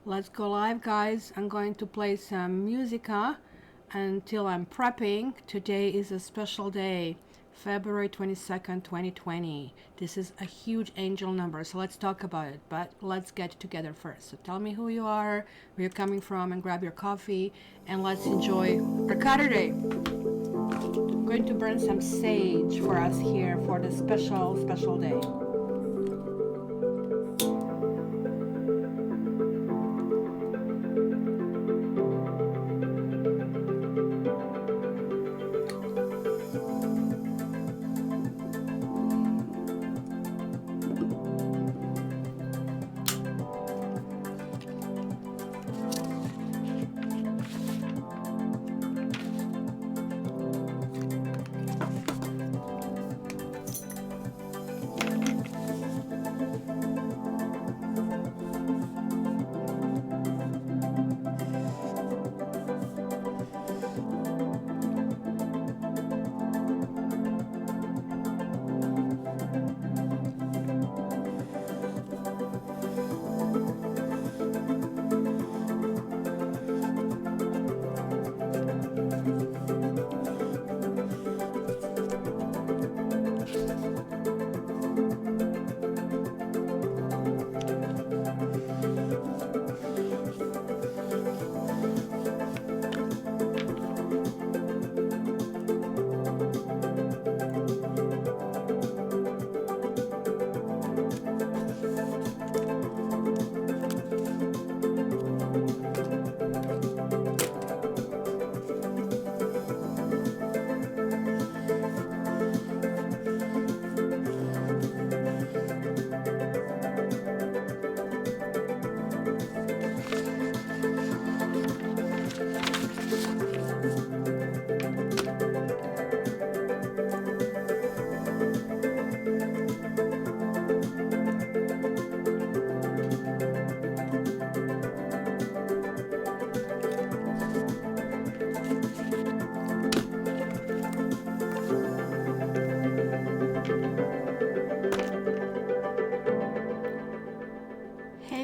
Let's go live, guys. I'm going to play some musica until I'm prepping. Today is a special day, February 22nd, 2020. This is a huge angel number, so let's talk about it. But let's get together first. So tell me who you are, where you're coming from, and grab your coffee, and let's enjoy our Saturday. I'm going to burn some sage for us here for this special day.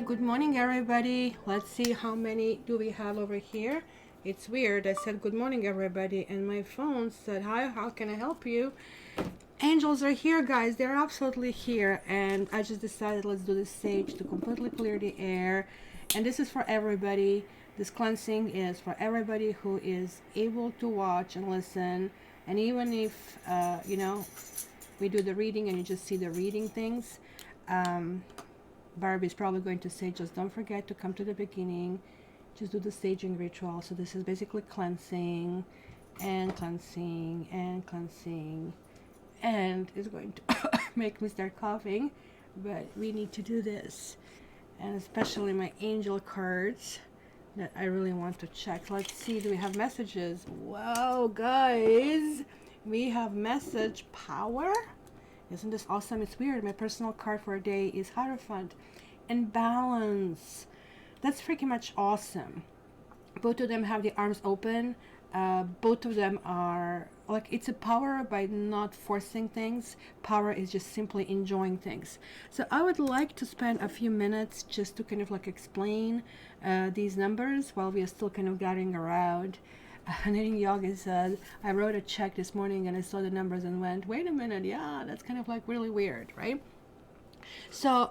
Good morning, everybody. Let's see how many do we have over here. It's weird. I said good morning, everybody, and my phone said, hi, how can I help you? Angels are here, guys. They're absolutely here, and I just decided let's do this sage to completely clear the air. And this is for everybody. This cleansing is for everybody who is able to watch and listen. And even if you know, we do the reading and you just see the reading things, Barbie's probably going to say, just don't forget to come to the beginning, just do the staging ritual. So this is basically cleansing and cleansing and cleansing, and it's going to make me start coughing, but we need to do this. And especially my angel cards that I really want to check. Let's see, do we have messages? Wow, guys, we have message power. Isn't this awesome? It's weird. My personal card for a day is Hierophant and Balance. That's freaking much awesome. Both of them have the arms open. Both of them are like, it's a power by not forcing things. Power is just simply enjoying things. So I would like to spend a few minutes just to kind of like explain these numbers while we are still kind of gathering around. Knitting Yogi said, I wrote a check this morning and I saw the numbers and went, wait a minute, yeah, that's kind of like really weird, right? So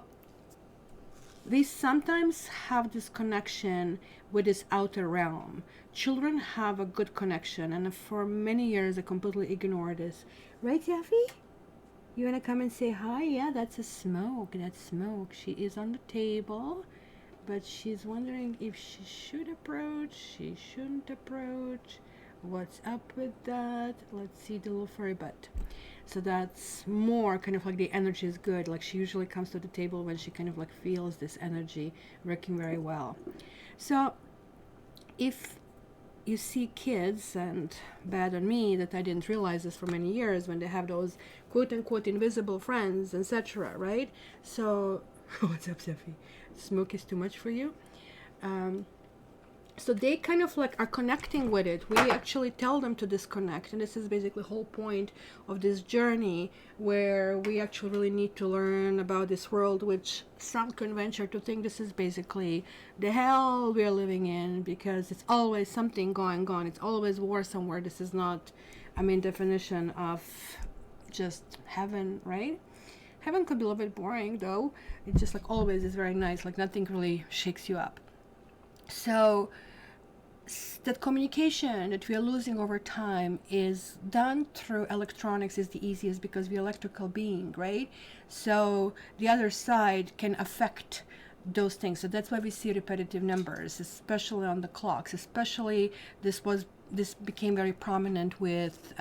we sometimes have this connection with this outer realm. Children have a good connection, and for many years I completely ignored this. Right, Jeffy? You want to come and say hi? Yeah, that's a smoke. That's smoke. She is on the table, but she's wondering if she should approach, she shouldn't approach. What's up with that? Let's see the little furry butt. So that's more kind of like the energy is good. Like she usually comes to the table when she kind of like feels this energy working very well. So if you see kids, and bad on me that I didn't realize this for many years, when they have those quote unquote invisible friends, etc., right? So what's up, Sapphie? Smoke is too much for you. So they kind of like are connecting with it. We actually tell them to disconnect, and this is basically the whole point of this journey, where we actually really need to learn about this world, which some can venture to think this is basically the hell we're living in, because it's always something going on. It's always war somewhere. This is not, I mean, definition of just heaven, right? Heaven could be a little bit boring though. It's just like always is very nice, like nothing really shakes you up. So that communication that we are losing over time is done through electronics is the easiest, because we're electrical being, right? So the other side can affect those things. So that's why we see repetitive numbers, especially on the clocks. Especially this became very prominent with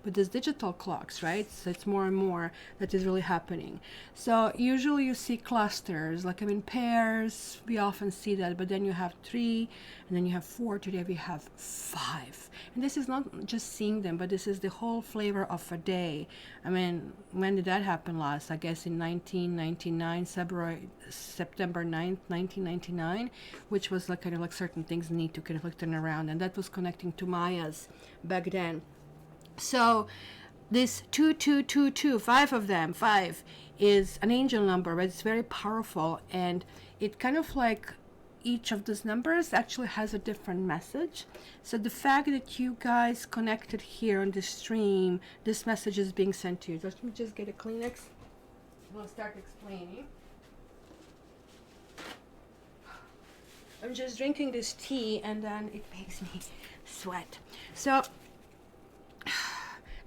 these digital clocks, right? So it's more and more that is really happening. So usually you see clusters, like I mean pairs, we often see that, but then you have 3, and then you have 4, today we have 5. And this is not just seeing them, but this is the whole flavor of a day. I mean, when did that happen last? I guess in 1999, September 9th, 1999, which was like kind of like certain things need to kind of like turn around, and that was connecting to Mayas back then. So this 2222, 5 of them, 5 is an angel number, but it's very powerful, and it kind of like each of those numbers actually has a different message. So the fact that you guys connected here on the stream, this message is being sent to you. Let me just get a Kleenex. We'll start explaining. I'm just drinking this tea, and then it makes me sweat. So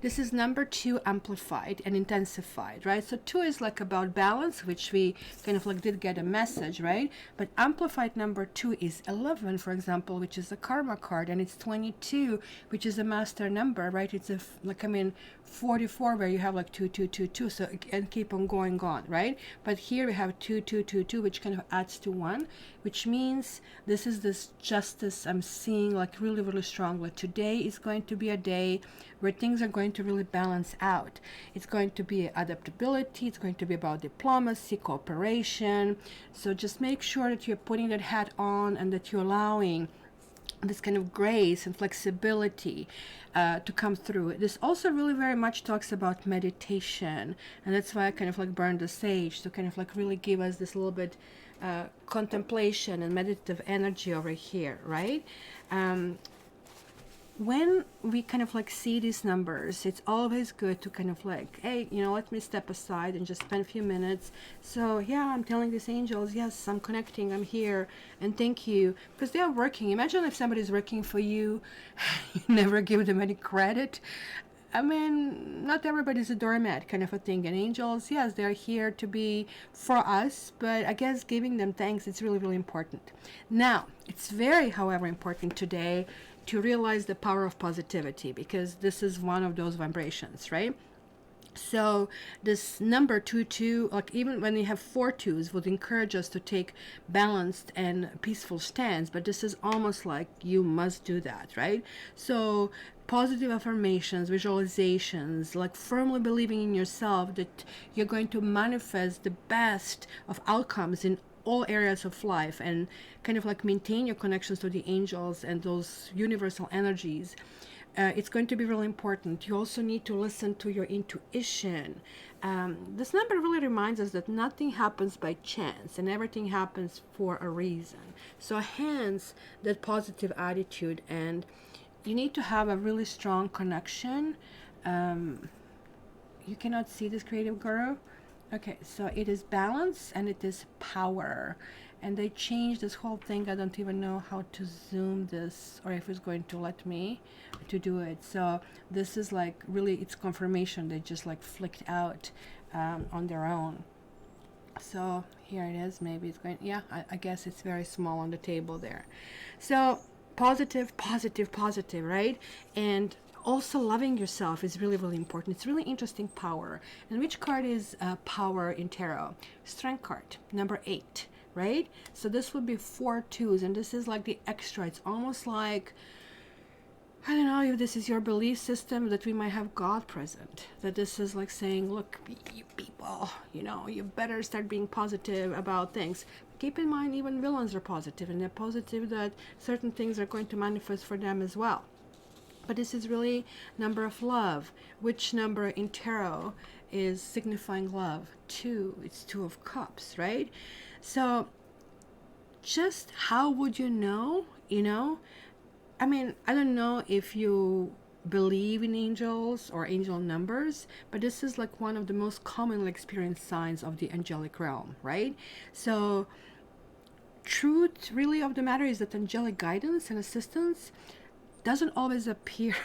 this is number 2 amplified and intensified, right? So 2 is like about balance, which we kind of like did get a message, right? But amplified number 2 is 11, for example, which is a karma card, and it's 22, which is a master number, right? It's like, I mean, 44, where you have like 2222, so and keep on going on, right? But here we have 2222, which kind of adds to 1, which means this is this justice I'm seeing like really, really strongly. Today is going to be a day where things are going to really balance out. It's going to be adaptability. It's going to be about diplomacy, cooperation. So just make sure that you're putting that hat on, and that you're allowing this kind of grace and flexibility to come through. This also really very much talks about meditation, and that's why I kind of like burned the sage to kind of like really give us this little bit contemplation and meditative energy over here, right? When we kind of like see these numbers, it's always good to kind of like, hey, you know, let me step aside and just spend a few minutes. So yeah, I'm telling these angels, yes, I'm connecting, I'm here, and thank you, because they are working. Imagine if somebody's working for you, you never give them any credit. I mean, not everybody's a doormat kind of a thing. And angels, yes, they're here to be for us, but I guess giving them thanks, it's really, really important. Now, it's very, however, important today to realize the power of positivity, because this is one of those vibrations, right? So this number 22, like even when you have 4 2s, would encourage us to take balanced and peaceful stance, but this is almost like you must do that, right? So positive affirmations, visualizations, like firmly believing in yourself that you're going to manifest the best of outcomes in all areas of life, and kind of like maintain your connections to the angels and those universal energies. It's going to be really important. You also need to listen to your intuition. This number really reminds us that nothing happens by chance, and everything happens for a reason. So hence that positive attitude, and you need to have a really strong connection. You cannot see this, creative guru. Okay, so it is balance and it is power. And they changed this whole thing. I don't even know how to zoom this, or if it's going to let me to do it. So this is like really, it's confirmation. They just like flicked out on their own. So here it is. Maybe it's going, yeah, I guess it's very small on the table there. So positive, positive, positive, right? And also loving yourself is really, really important. It's really interesting, power. And which card is power in tarot? Strength card, number 8, right? So this would be 4 2s, and this is like the extra. It's almost like, I don't know if this is your belief system, that we might have God present. That this is like saying, look, you people, you know, you better start being positive about things. keep in mind, even villains are positive, and they're positive that certain things are going to manifest for them as well. But this is really number of love. Which number in tarot is signifying love? 2. It's 2 of cups, right? So just how would you know? I mean, I don't know if you believe in angels or angel numbers, but this is like one of the most commonly experienced signs of the angelic realm, right? So truth really of the matter is that angelic guidance and assistance doesn't always appear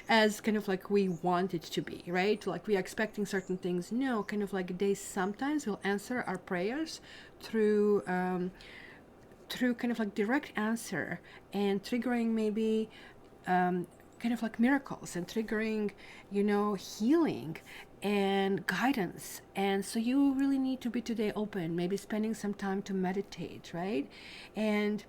as kind of like we want it to be, right? Like we are expecting certain things. No, kind of like they sometimes will answer our prayers through kind of like direct answer, and triggering maybe kind of like miracles, and triggering, healing and guidance. And so you really need to be today open, maybe spending some time to meditate, right? And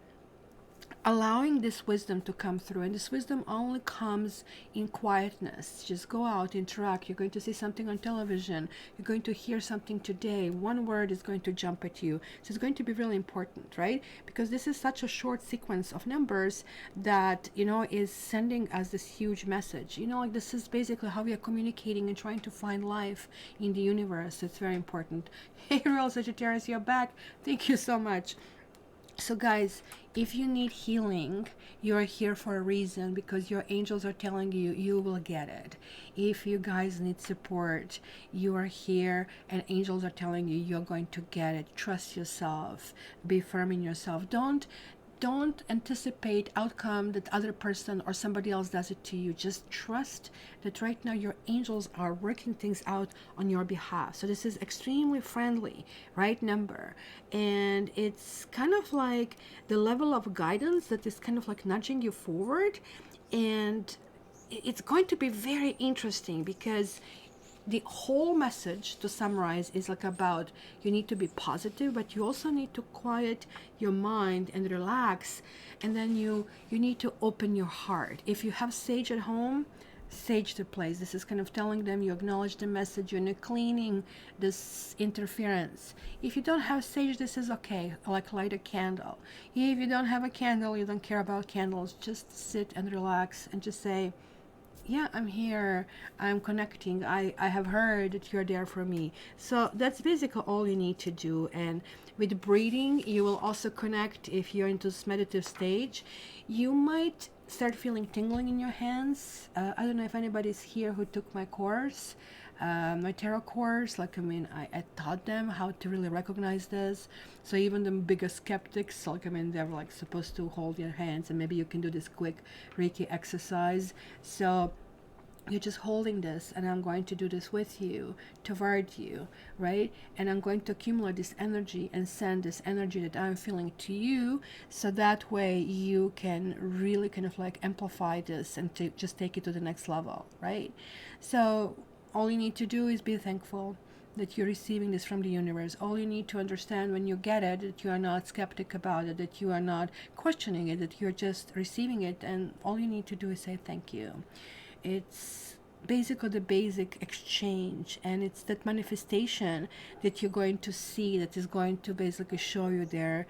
allowing this wisdom to come through. And this wisdom only comes in quietness. Just go out, interact. You're going to see something on television. You're going to hear something today. One word is going to jump at you. So it's going to be really important, right? Because this is such a short sequence of numbers that, is sending us this huge message. Like this is basically how we are communicating and trying to find life in the universe. It's very important. Hey, Real Sagittarius, you're back. Thank you so much. So guys, if you need healing, you're here for a reason, because your angels are telling you you will get it. If you guys need support, you are here and angels are telling you you're going to get it. Trust yourself. Be firm in yourself. Don't anticipate outcome that other person or somebody else does it to you. Just trust that right now your angels are working things out on your behalf. So this is extremely friendly, right number. And it's kind of like the level of guidance that is kind of like nudging you forward. And it's going to be very interesting, because the whole message, to summarize, is like about you need to be positive, but you also need to quiet your mind and relax, and then you need to open your heart. If you have sage at home, sage the place. This is kind of telling them you acknowledge the message, you're not cleaning this interference. If you don't have sage, this is okay, like light a candle. If you don't have a candle, you don't care about candles, just sit and relax and just say, yeah, I'm here, I'm connecting, I have heard that you're there for me. So that's basically all you need to do. And with breathing, you will also connect. If you're into this meditative stage, you might start feeling tingling in your hands. I don't know if anybody's here who took my course, my tarot course. I taught them how to really recognize this. So even the biggest skeptics, they're like supposed to hold your hands, and maybe you can do this quick Reiki exercise. So you're just holding this, and I'm going to do this with you, toward you, right? And I'm going to accumulate this energy and send this energy that I'm feeling to you, so that way you can really kind of like amplify this and just take it to the next level, right? So all you need to do is be thankful that you're receiving this from the universe. All you need to understand when you get it, that you are not skeptic about it, that you are not questioning it, that you're just receiving it, and all you need to do is say thank you. It's basically the basic exchange, and it's that manifestation that you're going to see that is going to basically show you their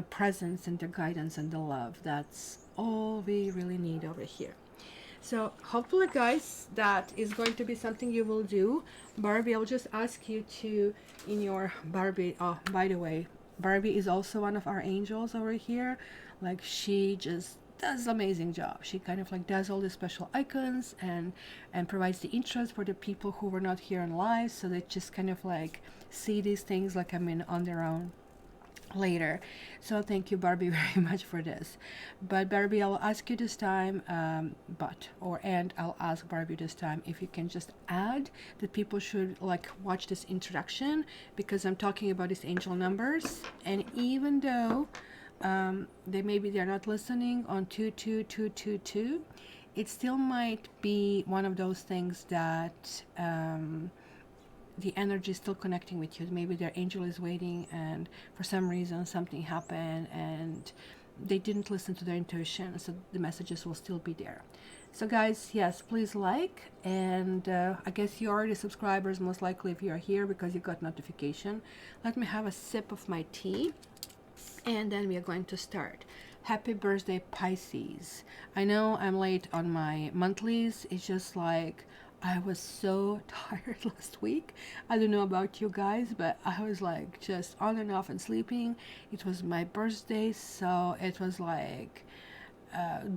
presence and their guidance and the love. That's all we really need over here. So hopefully, guys, that is going to be something you will do. Barbie, I'll just ask you to, in your Barbie, oh, by the way, Barbie is also one of our angels over here. Like, she just does an amazing job. She kind of like does all the special icons and provides the interest for the people who were not here in live, so they just kind of like see these things like on their own later. So thank you, Barbie, very much for this. But Barbie, I'll ask you this time, I'll ask Barbie this time if you can just add that people should like watch this introduction, because I'm talking about these angel numbers, and even though they're not listening on 22222, it still might be one of those things that the energy is still connecting with you. Maybe their angel is waiting, and for some reason something happened and they didn't listen to their intuition, so the messages will still be there. So guys, yes, please like, and I guess you're already subscribers most likely if you're here because you got notification. Let me have a sip of my tea. and then we are going to start. Happy birthday, Pisces. I know I'm late on my monthlies. It's just like I was so tired last week. I don't know about you guys, but I was like just on and off and sleeping. It was my birthday, so it was like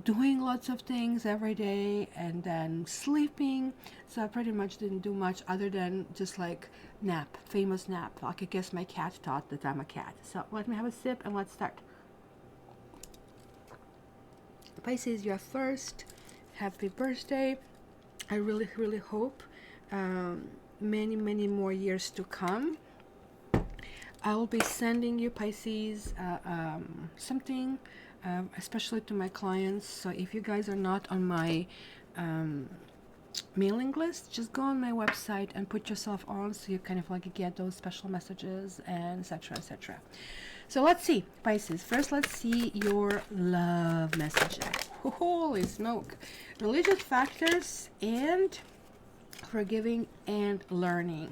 doing lots of things every day and then sleeping. So I pretty much didn't do much other than just like nap, famous nap. Like I guess my cat thought that I'm a cat. So let me have a sip and let's start. Pisces, you're first. Happy birthday. I really, really hope many, many more years to come. I will be sending you, Pisces, something, especially to my clients. So if you guys are not on my mailing list, just go on my website and put yourself on so you kind of like get those special messages and etc, etc. So let's see, Pisces. First, let's see your love messages. Holy smoke. Religious factors and forgiving and learning.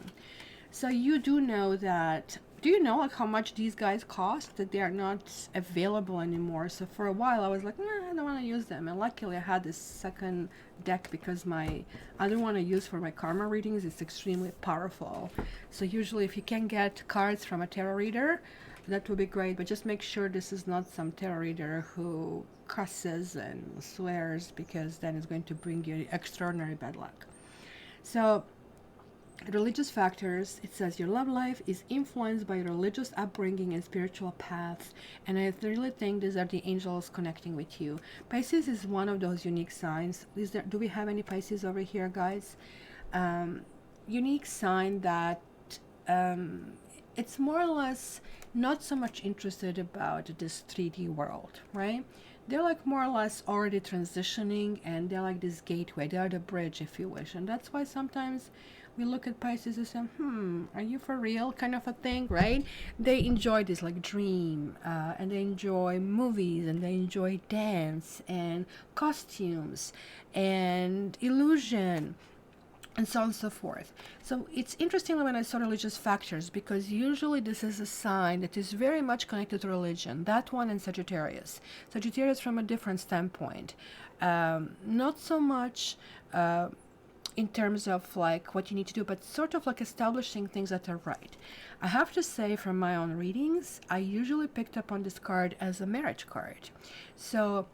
So you do know that, do you know like how much these guys cost, that they are not available anymore? So for a while I was like, nah, I don't want to use them, and luckily I had this second deck because my other one I use for my karma readings is extremely powerful. So usually if you can get cards from a tarot reader, that would be great, but just make sure this is not some tarot reader who cusses and swears, because then it's going to bring you extraordinary bad luck. So religious factors, it says your love life is influenced by religious upbringing and spiritual paths, and I really think these are the angels connecting with you. Pisces is one of those unique signs. Do we have any Pisces over here, guys? Unique sign that it's more or less not so much interested about this 3D world, right? They're like more or less already transitioning, and they're like this gateway. They're the bridge, if you wish. And that's why sometimes we look at Pisces and say, are you for real, kind of a thing, right? They enjoy this like dream, and they enjoy movies, and they enjoy dance and costumes and illusion, and so on and so forth. So it's interesting when I saw religious factors, because usually this is a sign that is very much connected to religion. That one and Sagittarius. Sagittarius from a different standpoint. Not so much in terms of like what you need to do, but sort of like establishing things that are right. I have to say, from my own readings, I usually picked up on this card as a marriage card. So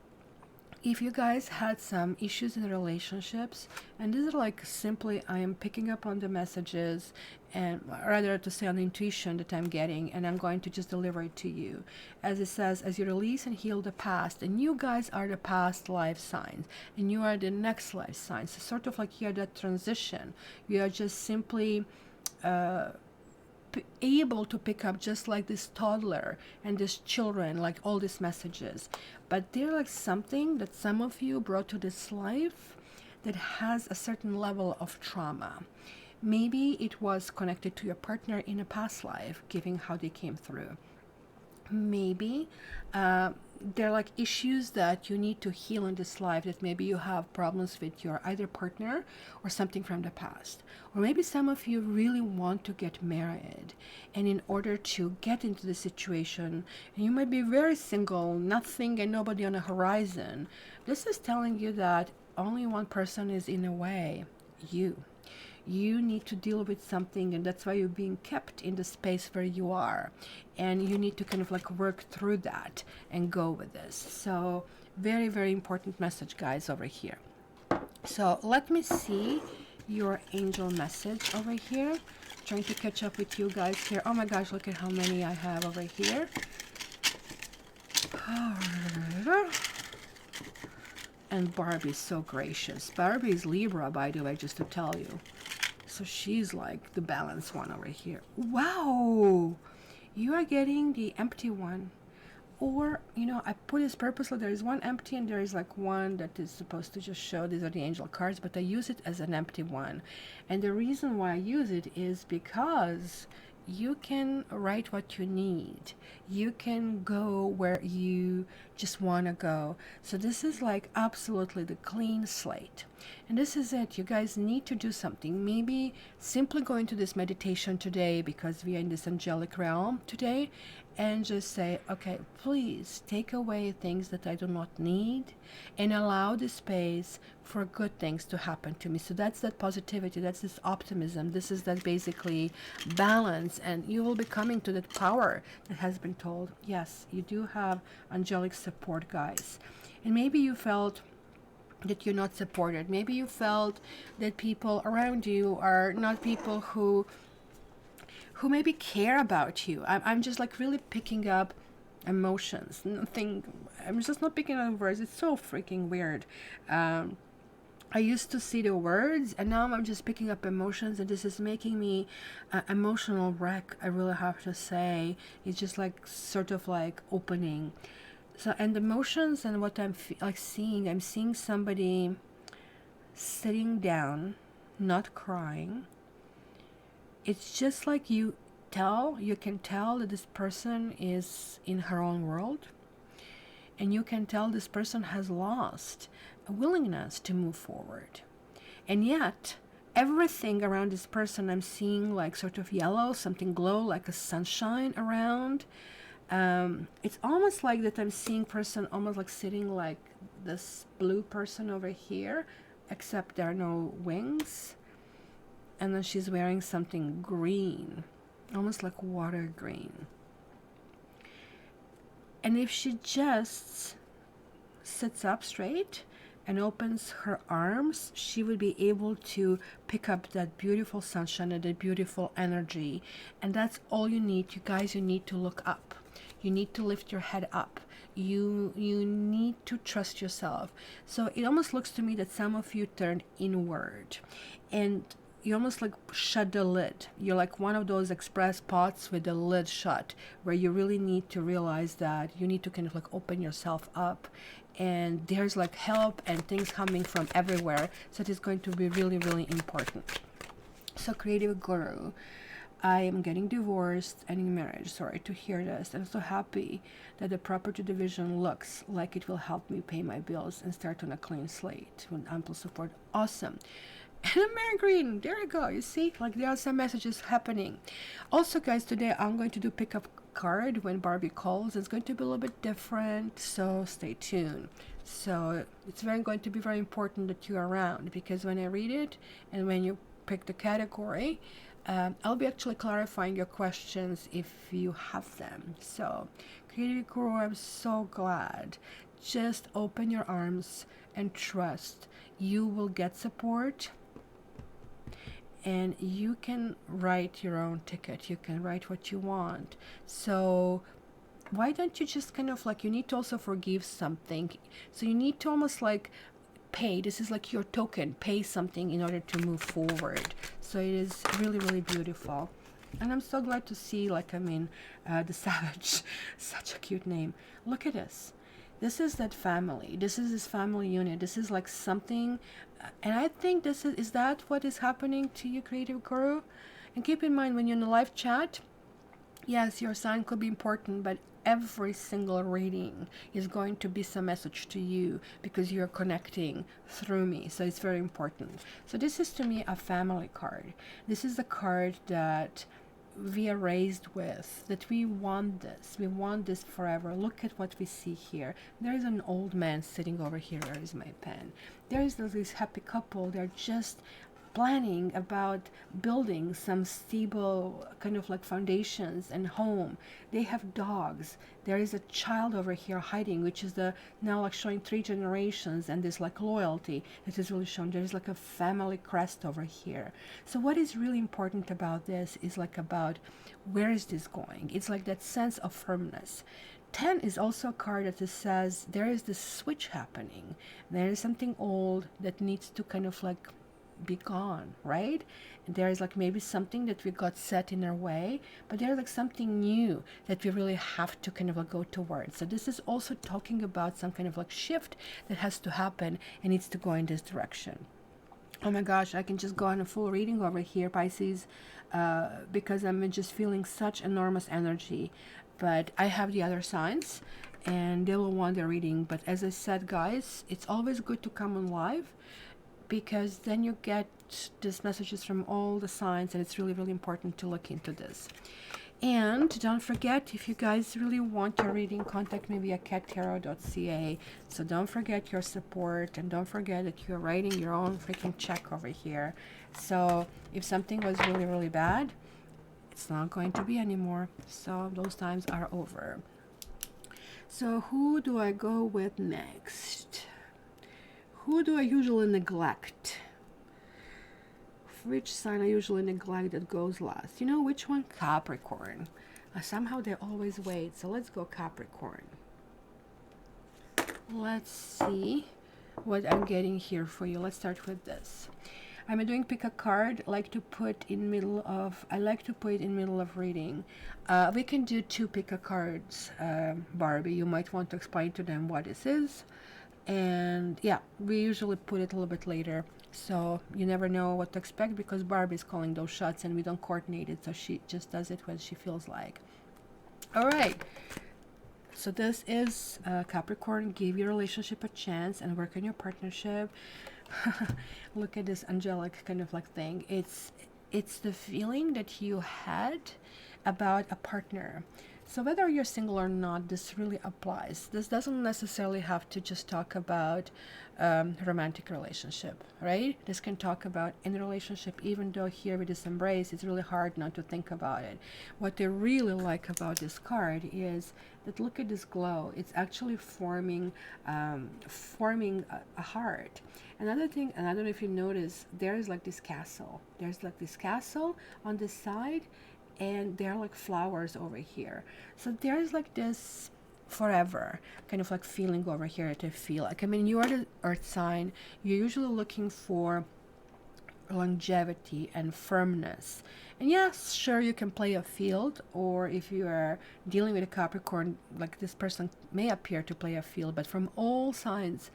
if you guys had some issues in relationships, and these are like simply, I am picking up on the messages, and rather to say on the intuition that I'm getting, and I'm going to just deliver it to you. As it says, as you release and heal the past, and you guys are the past life signs, and you are the next life signs. So sort of like you're that transition. You are just simply able to pick up, just like this toddler and this children, like all these messages. But they're like something that some of you brought to this life that has a certain level of trauma. Maybe it was connected to your partner in a past life, given how they came through. Maybe they're like issues that you need to heal in this life, that maybe you have problems with your either partner or something from the past. Or maybe some of you really want to get married, and in order to get into the situation, and you might be very single, nothing and nobody on the horizon, this is telling you that only one person is in a way, you need to deal with something, and that's why you're being kept in the space where you are, and you need to kind of like work through that and go with this. So very, very important message, guys, over here. So let me see your angel message over here. Trying to catch up with you guys here. Oh my gosh, look at how many I have over here. And Barbie's so gracious. Barbie is Libra, by the way, just to tell you. So she's like the balanced one over here. Wow! You are getting the empty one. Or, you know, I put this purposely. There is one empty and there is like one that is supposed to just show these are the angel cards, but I use it as an empty one. And the reason why I use it is because you can write what you need. You can go where you just want to go. So this is like absolutely the clean slate. And this is it. You guys need to do something. Maybe simply go into this meditation today, because we are in this angelic realm today, and just say, okay, please take away things that I do not need and allow the space for good things to happen to me. So that's that positivity, that's this optimism, this is that basically balance, and you will be coming to that power that has been told. Yes, you do have angelic support, guys. And maybe you felt that you're not supported. Maybe you felt that people around you are not people who maybe care about you. I'm just like really picking up emotions. Nothing. I'm just not picking up words. It's so freaking weird. I used to see the words, and now I'm just picking up emotions, and this is making me emotional wreck. I really have to say, it's just like sort of like opening. So, and emotions, and what I'm seeing, I'm seeing somebody sitting down, not crying. It's just like you can tell that this person is in her own world, and you can tell this person has lost a willingness to move forward. And yet, everything around this person, I'm seeing like sort of yellow, something glow, like a sunshine around. It's almost like that I'm seeing person almost like sitting like this blue person over here, except there are no wings. And then she's wearing something green, almost like water green. And if she just sits up straight and opens her arms, she would be able to pick up that beautiful sunshine and that beautiful energy. And that's all you need. You guys, you need to look up. You need to lift your head up. You need to trust yourself. So it almost looks to me that some of you turned inward, and you almost like shut the lid. You're like one of those express pots with the lid shut, where you really need to realize that you need to kind of like open yourself up, and there's like help and things coming from everywhere. So it is going to be really, really important. So creative guru, I am getting divorced and in marriage. Sorry to hear this. I'm so happy that the property division looks like it will help me pay my bills and start on a clean slate with ample support. Awesome. And I'm Mary Green. There you go. You see, like there are some messages happening. Also, guys, today I'm going to do pickup card when Barbie calls. It's going to be a little bit different, so stay tuned. So it's going to be very important that you're around, because when I read it and when you pick the category, I'll be actually clarifying your questions if you have them. So, Creative Guru, I'm so glad. Just open your arms and trust. You will get support, and you can write your own ticket. You can write what you want. So why don't you just kind of like, you need to also forgive something. So you need to almost like pay. This is like your token. Pay something in order to move forward. So it is really, really beautiful. And I'm so glad to see, like, the Savage. Such a cute name. Look at this. This is that family. This is this family unit. This is like something. And I think this is that what is happening to you, Creative Guru? And keep in mind, when you're in a live chat, yes, your sign could be important, but every single reading is going to be some message to you, because you're connecting through me. So it's very important. So this is to me a family card. This is a card that we are raised with, that we want this forever. Look at what we see here. There is an old man sitting over here. Where is my pen? There is this happy couple. They're just planning about building some stable kind of like foundations and home. They have dogs. There is a child over here hiding, which is the now like showing 3 generations, and this like loyalty that is really shown. There is like a family crest over here. So what is really important about this is like about where is this going? It's like that sense of firmness. 10 is also a card that says there is this switch happening. There is something old that needs to kind of like be gone, right? And there is like maybe something that we got set in our way, but there's like something new that we really have to kind of like go towards. So this is also talking about some kind of like shift that has to happen and needs to go in this direction. Oh my gosh, I can just go on a full reading over here, Pisces, because I'm just feeling such enormous energy. But I have the other signs and they will want their reading. But as I said, guys, it's always good to come on live, because then you get these messages from all the signs, and it's really, really important to look into this. And don't forget, if you guys really want a reading, contact me via cattarot.ca. So don't forget your support, and don't forget that you're writing your own freaking check over here. So if something was really, really bad, it's not going to be anymore. So those times are over. So who do I go with next? Who do I usually neglect? Which sign I usually neglect that goes last? You know which one? Capricorn. Somehow they always wait. So let's go Capricorn. Let's see what I'm getting here for you. Let's start with this. I'm doing pick a card. I like to put in middle of reading. We can do 2 pick a cards, Barbie. You might want to explain to them what this is. And yeah, we usually put it a little bit later, so you never know what to expect, because Barbie's calling those shots and we don't coordinate it, so she just does it when she feels like. All right, so this is Capricorn. Give your relationship a chance and work on your partnership. Look at this angelic kind of like thing. It's the feeling that you had about a partner. So whether you're single or not, this really applies. This doesn't necessarily have to just talk about romantic relationship, right? This can talk about any relationship, even though here with this embrace, it's really hard not to think about it. What I really like about this card is that, look at this glow. It's actually forming a heart. Another thing, and I don't know if you notice, there's like this castle. There's like this castle on this side, and there are like flowers over here. So there's like this forever kind of like feeling over here to feel like, I mean, you are the earth sign. You're usually looking for longevity and firmness. And yes, sure, you can play a field, or if you are dealing with a Capricorn, like this person may appear to play a field, but from all signs,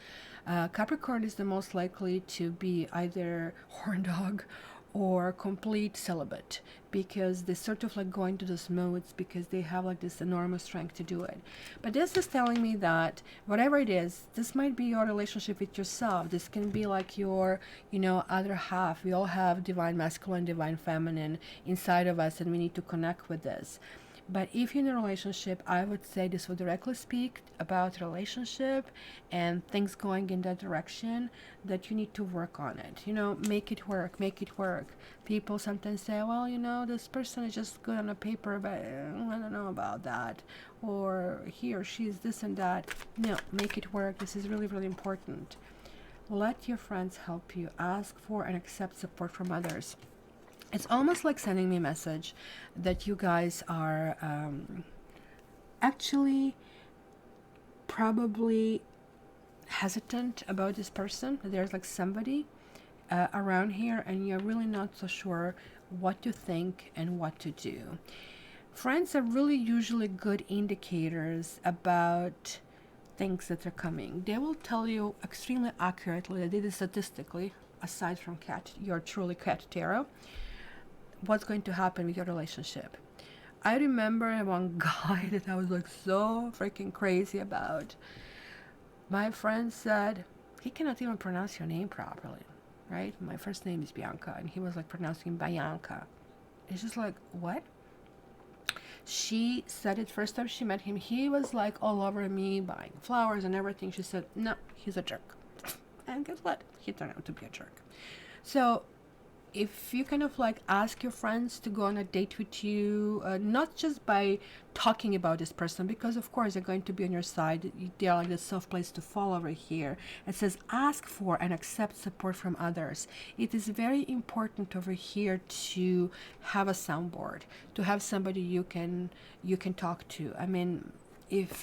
Capricorn is the most likely to be either horn dog or complete celibate, because they sort of like go into those modes because they have like this enormous strength to do it. But this is telling me that whatever it is, this might be your relationship with yourself. This can be like your, you know, other half. We all have divine masculine, divine feminine inside of us, and we need to connect with this. But if you're in a relationship, I would say this would directly speak about relationship and things going in that direction, that you need to work on it. You know, make it work, make it work. People sometimes say, well, you know, this person is just good on a paper, but I don't know about that. Or he or she is this and that. No, make it work. This is really, really important. Let your friends help you. Ask for and accept support from others. It's almost like sending me a message that you guys are actually probably hesitant about this person. There's like somebody around here, and you're really not so sure what to think and what to do. Friends are really usually good indicators about things that are coming. They will tell you extremely accurately, they did it statistically, aside from your truly cat tarot, what's going to happen with your relationship. I remember one guy that I was like so freaking crazy about. My friend said, he cannot even pronounce your name properly, right? My first name is Bianca, and he was like pronouncing Bianca. It's just like, what? She said it first time she met him, he was like all over me, buying flowers and everything. She said, no, he's a jerk. And guess what? He turned out to be a jerk. So if you kind of like ask your friends to go on a date with you, not just by talking about this person, because of course they're going to be on your side, they're like the soft place to fall over here. It says ask for and accept support from others. It is very important over here to have a soundboard, to have somebody you can talk to. I mean,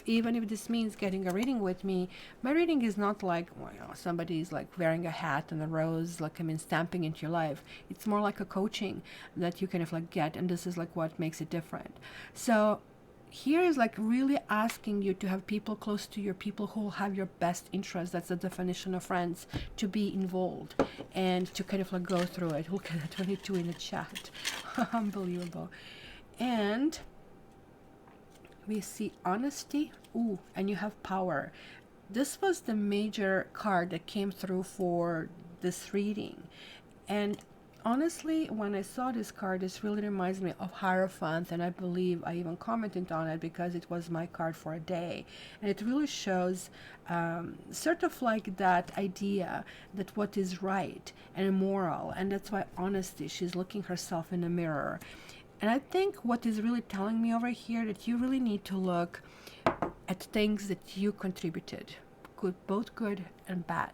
even if this means getting a reading with me, my reading is not like, well, you know, somebody's like wearing a hat and a rose, like, I mean, stamping into your life. It's more like a coaching that you kind of like get, and this is like what makes it different. So here is like really asking you to have people close to your, people who will have your best interest. That's the definition of friends, to be involved and to kind of like go through it. Look at that 22 in the chat. Unbelievable. And we see honesty. Ooh, and you have power. This was the major card that came through for this reading. And honestly, when I saw this card, this really reminds me of Hierophant, and I believe I even commented on it because it was my card for a day. And it really shows sort of like that idea that what is right and moral, and that's why honesty, she's looking herself in the mirror. And I think what is really telling me over here that you really need to look at things that you contributed, good, both good and bad,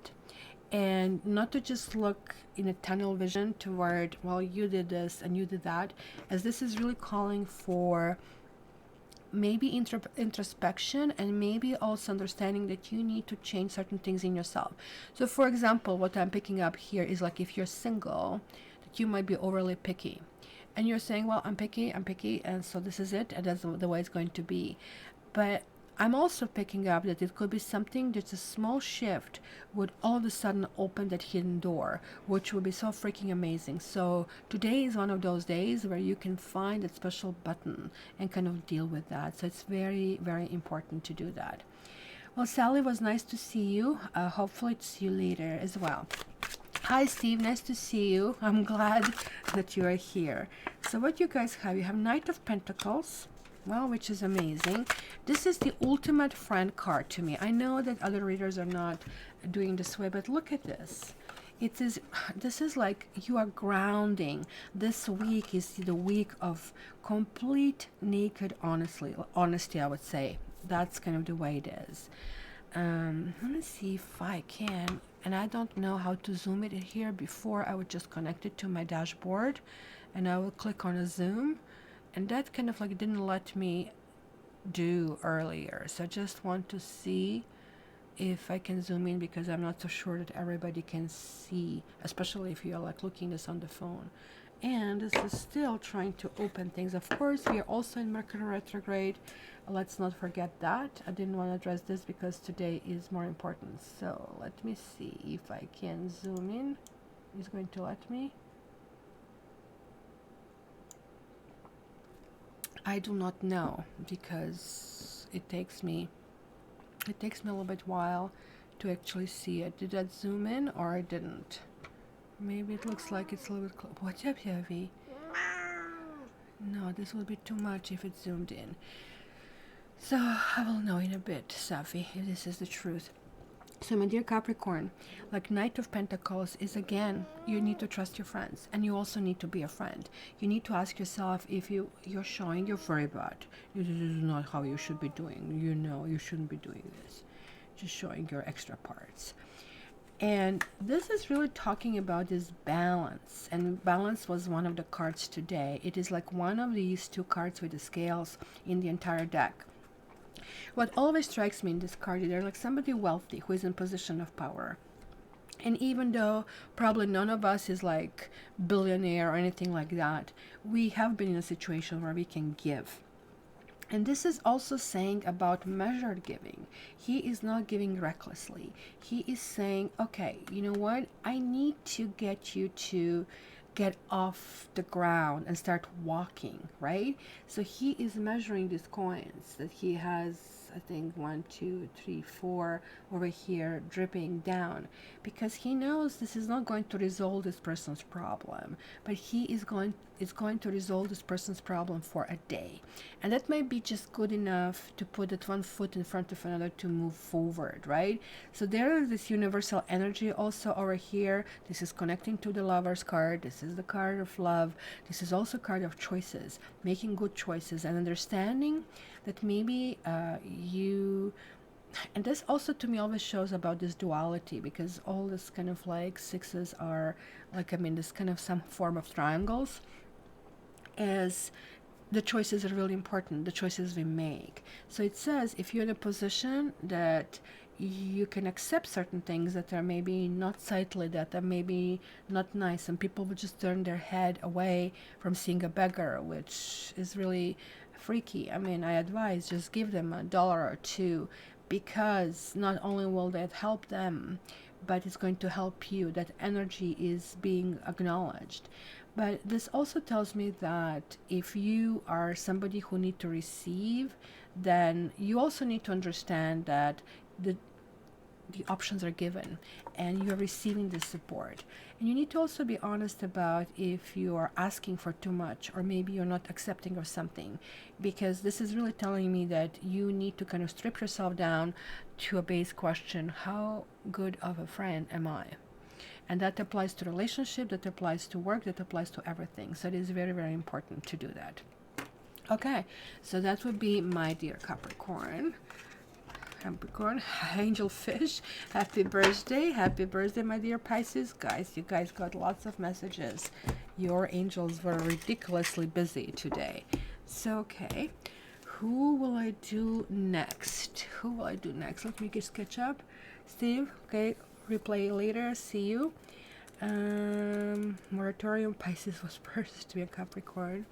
and not to just look in a tunnel vision toward, well, you did this and you did that, as this is really calling for maybe introspection, and maybe also understanding that you need to change certain things in yourself. So for example, what I'm picking up here is like if you're single, that you might be overly picky, and you're saying, well, I'm picky, and so this is it, and that's the way it's going to be. But I'm also picking up that it could be something that's a small shift would all of a sudden open that hidden door, which would be so freaking amazing. So today is one of those days where you can find that special button and kind of deal with that. So it's very, very important to do that. Well, Sally, was nice to see you. Hopefully to see you later as well. Hi, Steve. Nice to see you. I'm glad that you are here. So what you guys have, you have Knight of Pentacles, well, which is amazing. This is the ultimate friend card to me. I know that other readers are not doing this way, but look at this. It is, this is like you are grounding. This week is the week of complete naked honesty, I would say. That's kind of the way it is. Let me see if I can, and I don't know how to zoom it in here. Before I would just connect it to my dashboard and I will click on a zoom, and that kind of like didn't let me do earlier. So I just want to see if I can zoom in, because I'm not so sure that everybody can see, especially if you're like looking this on the phone. And this is still trying to open things. Of course, we are also in Mercury retrograde. Let's not forget that. I didn't want to address this because today is more important. So let me see if I can zoom in. It's going to let me. I do not know, because it takes me a little bit while to actually see it. Did that zoom in or I didn't? Maybe it looks like it's a little bit close. What's up, Heavy? No, this will be too much if it's zoomed in. So I will know in a bit, Sapphie, if this is the truth. So my dear Capricorn, like Knight of Pentacles is, again, you need to trust your friends, and you also need to be a friend. You need to ask yourself if you're showing you're very bad. This is not how you should be doing. You know you shouldn't be doing this. Just showing your extra parts. And this is really talking about this balance, and balance was one of the cards today. It is like one of these two cards with the scales in the entire deck. What always strikes me in this card is there's like somebody wealthy who is in position of power. And even though probably none of us is like billionaire or anything like that, we have been in a situation where we can give. And this is also saying about measured giving. He is not giving recklessly. He is saying, okay, you know what? I need to get you to get off the ground and start walking, right? So he is measuring these coins that he has, I think 1, 2, 3, 4 over here dripping down, because he knows this is not going to resolve this person's problem, but he is going to resolve this person's problem for a day, and that may be just good enough to put that one foot in front of another to move forward, right? So there is this universal energy also over here. This is connecting to the Lover's card. This is the card of love. This is also a card of choices, making good choices and understanding that maybe you, and this also to me always shows about this duality, because all this kind of like sixes are like, I mean, this kind of some form of triangles, as the choices are really important, the choices we make. So it says if you're in a position that you can accept certain things that are maybe not sightly, that are maybe not nice, and people will just turn their head away from seeing a beggar, which is really freaky. I mean, I advise just give them $1 or $2, because not only will that help them, but it's going to help you. That energy is being acknowledged. But this also tells me that if you are somebody who need to receive, then you also need to understand that the options are given and you're receiving the support. And you need to also be honest about if you are asking for too much, or maybe you're not accepting of something, because this is really telling me that you need to kind of strip yourself down to a base question: how good of a friend am I? And that applies to relationship, that applies to work, that applies to everything. So it is very, very important to do that. Okay, so that would be my dear Capricorn. Capricorn, angel fish, happy birthday, my dear Pisces. Guys, you guys got lots of messages. Your angels were ridiculously busy today. So, okay, who will I do next? Let me just catch up. Steve, okay, replay later, see you. Moratorium, Pisces was first to be a Capricorn.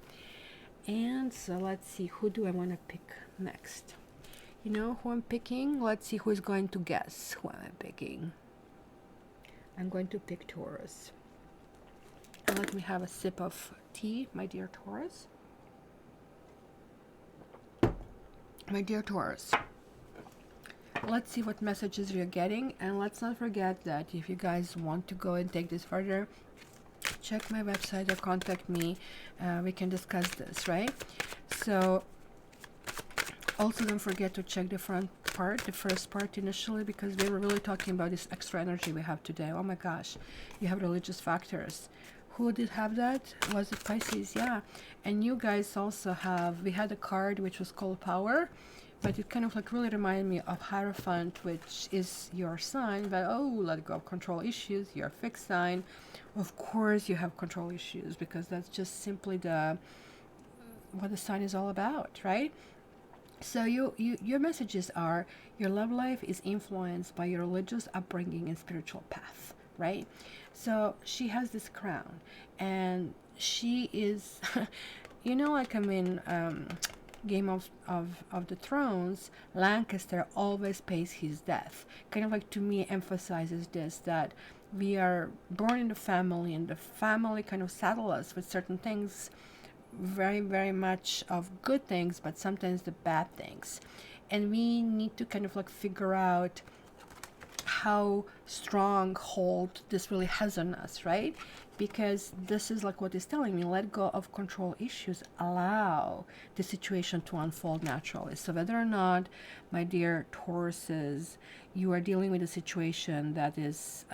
And so let's see, who do I want to pick next? You know who I'm picking? Let's see who is going to guess who I'm picking. I'm going to pick Taurus. And let me have a sip of tea, my dear Taurus. My dear Taurus, let's see what messages you're getting. And let's not forget that if you guys want to go and take this further, check my website or contact me. We can discuss this, right? So also don't forget to check the front part, the first part initially, because they were really talking about this extra energy we have today. Oh my gosh, you have religious factors. Who did have that? Was it Pisces? Yeah. And you guys also have, we had a card which was called Power, but it kind of like really reminded me of Hierophant, which is your sign, but oh, let go of control issues, your fixed sign. Of course you have control issues, because that's just simply what the sign is all about, right? So your messages are, your love life is influenced by your religious upbringing and spiritual path, right? So she has this crown, and she is, you know, like I'm in Game of the Thrones, Lancaster always pays his death. Kind of like, to me, emphasizes this, that we are born in the family, and the family kind of saddle us with certain things, very, very much of good things, but sometimes the bad things. And we need to kind of like figure out how strong hold this really has on us, right? Because this is like what is telling me, let go of control issues, allow the situation to unfold naturally. So whether or not, my dear Tauruses, you are dealing with a situation that is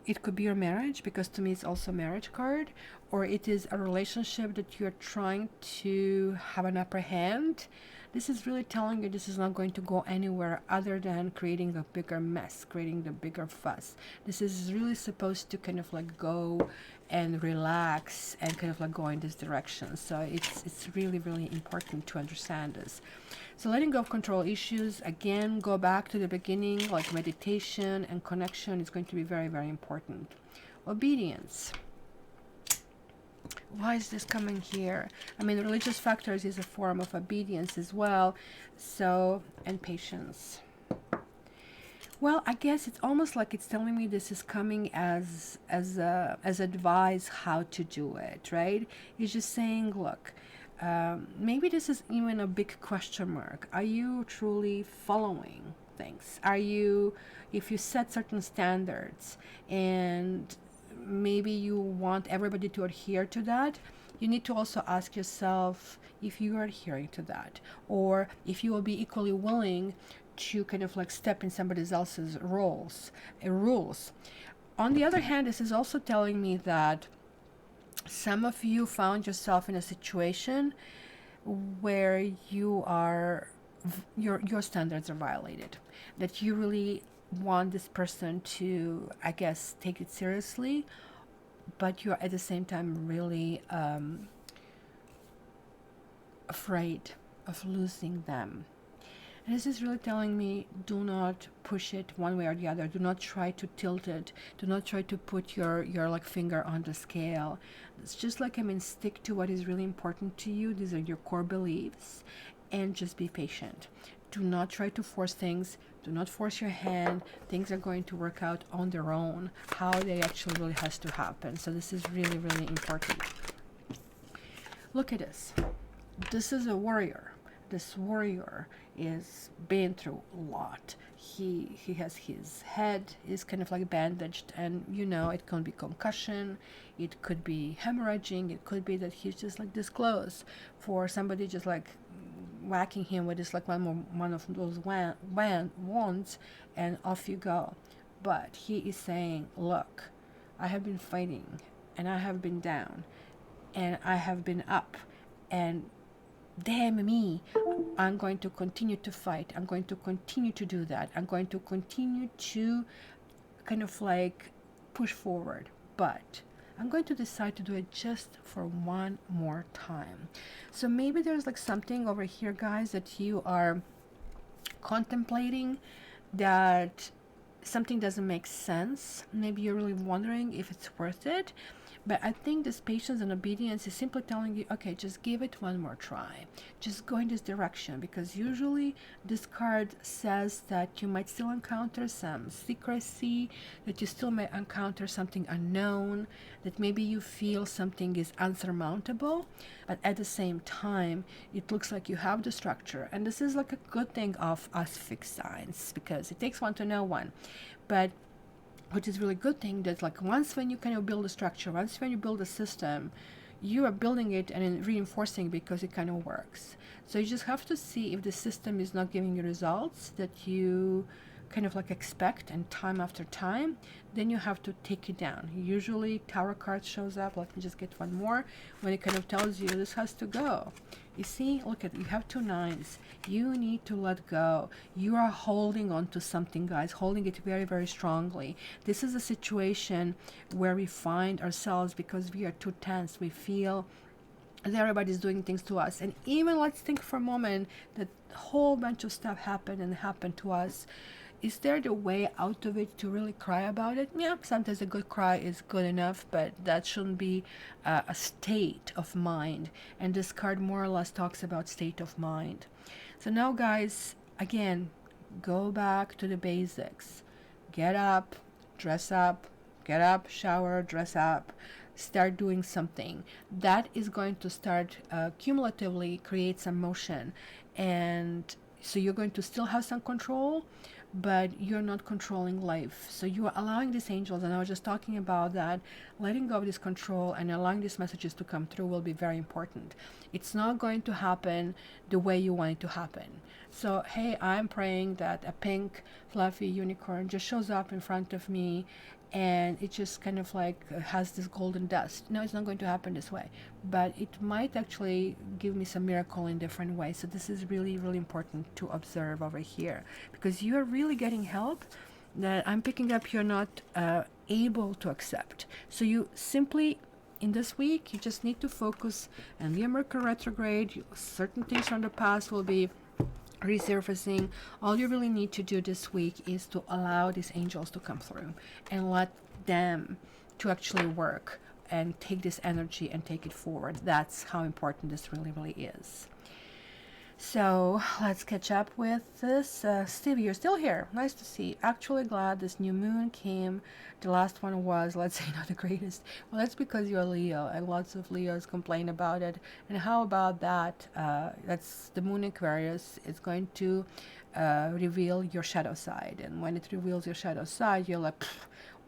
it could be your marriage, because to me it's also a marriage card, or it is a relationship that you're trying to have an upper hand. This is really telling you this is not going to go anywhere other than creating a bigger mess, creating the bigger fuss. This is really supposed to kind of like go and relax and kind of like go in this direction. So it's really, really important to understand this. So letting go of control issues, again, go back to the beginning, like meditation and connection is going to be very, very important. Obedience. Why is this coming here? I mean, religious factors is a form of obedience as well. So, and patience. Well, I guess it's almost like it's telling me this is coming as advice how to do it, right? It's just saying, look, maybe this is even a big question mark. Are you truly following things? Are you, if you set certain standards and maybe you want everybody to adhere to that, you need to also ask yourself if you are adhering to that, or if you will be equally willing to kind of like step in somebody else's rules. On the other hand, this is also telling me that some of you found yourself in a situation where you are, your standards are violated, that you really want this person to, I guess, take it seriously, but you're at the same time really afraid of losing them. And this is really telling me, do not push it one way or the other. Do not try to tilt it. Do not try to put your like finger on the scale. It's just like, I mean, stick to what is really important to you. These are your core beliefs, and just be patient. Do not try to force things. Do not force your hand. Things are going to work out on their own, how they actually really has to happen. So this is really, really important. Look at this. This is a warrior. this warrior is been through a lot. He has his head is kind of like bandaged, and you know, it can be concussion, it could be hemorrhaging, it could be that he's just like this close for somebody just like whacking him with this like one of those wands, and off you go. But he is saying, look, I have been fighting, and I have been down, and I have been up, and damn me, I'm going to continue to fight. I'm going to continue to do that. I'm going to continue to kind of like push forward. But I'm going to decide to do it just for one more time. So maybe there's like something over here, guys, that you are contemplating, that something doesn't make sense. Maybe you're really wondering if it's worth it. But I think this patience and obedience is simply telling you, okay, just give it one more try. Just go in this direction, because usually this card says that you might still encounter some secrecy, that you still may encounter something unknown, that maybe you feel something is unsurmountable, but at the same time, it looks like you have the structure. And this is like a good thing of us fixed signs, because it takes one to know one. But which is really good thing, that like once when you kind of build a structure, once when you build a system, you are building it and reinforcing because it kind of works. So you just have to see if the system is not giving you results that you kind of like expect, and time after time, then you have to take it down. Usually tarot card shows up. Let me just get one more, when it kind of tells you this has to go. You see, look at, you have 2 9s. You need to let go. You are holding on to something, guys, holding it very, very strongly. This is a situation where we find ourselves, because we are too tense. We feel that everybody's doing things to us. And even let's think for a moment that a whole bunch of stuff happened to us. Is there the way out of it to really cry about it? Yeah, sometimes a good cry is good enough, but that shouldn't be a state of mind. And this card more or less talks about state of mind. So now, guys, again, go back to the basics. Get up, dress up, get up, shower, dress up, start doing something. That is going to start cumulatively create some motion. And so you're going to still have some control, but you're not controlling life. So you are allowing these angels, and I was just talking about that, letting go of this control and allowing these messages to come through will be very important. It's not going to happen the way you want it to happen. So hey, I'm praying that a pink fluffy unicorn just shows up in front of me, and it just kind of like has this golden dust. No, it's not going to happen this way, but it might actually give me some miracle in different ways. So this is really, really important to observe over here, because you're really getting help that I'm picking up you're not able to accept. So you simply, in this week, you just need to focus on the Mercury retrograde. Certain things from the past will be resurfacing. All you really need to do this week is to allow these angels to come through and let them to actually work and take this energy and take it forward. That's how important this really, really is. So let's catch up with this. Stevie, you're still here. Nice to see. Actually glad this new moon came. The last one was, let's say, not the greatest. Well, that's because you're Leo, and lots of Leos complain about it. And how about that? That's the moon Aquarius. It's going to reveal your shadow side. And when it reveals your shadow side, you're like,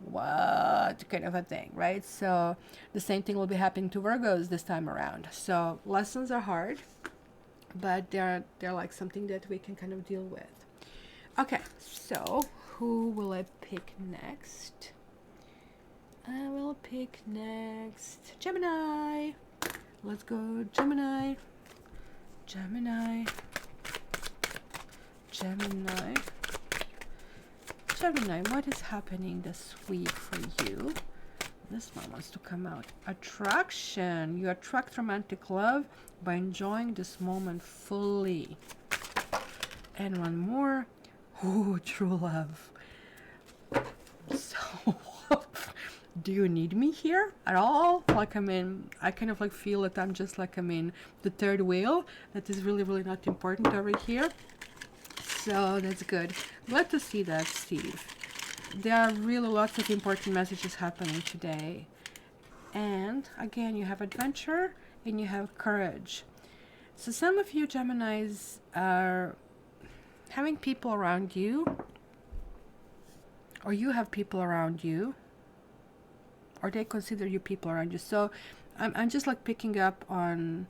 what kind of a thing, right? So the same thing will be happening to Virgos this time around. So lessons are hard, but they're like something that we can kind of deal with. Okay, so who will I pick next? I will pick next Gemini. Let's go, Gemini. Gemini. Gemini. Gemini, what is happening this week for you? This one wants to come out. Attraction. You attract romantic love by enjoying this moment fully. And one more. Ooh, true love. So, do you need me here at all? Like, I mean, I kind of like feel that I'm just like, I mean, the third wheel. That is really, really not important over here. So that's good. Glad to see that, Steve. There are really lots of important messages happening today. And again, you have adventure and you have courage. So some of you Geminis are having people around you, or you have people around you, or they consider you people around you. So I'm just like picking up on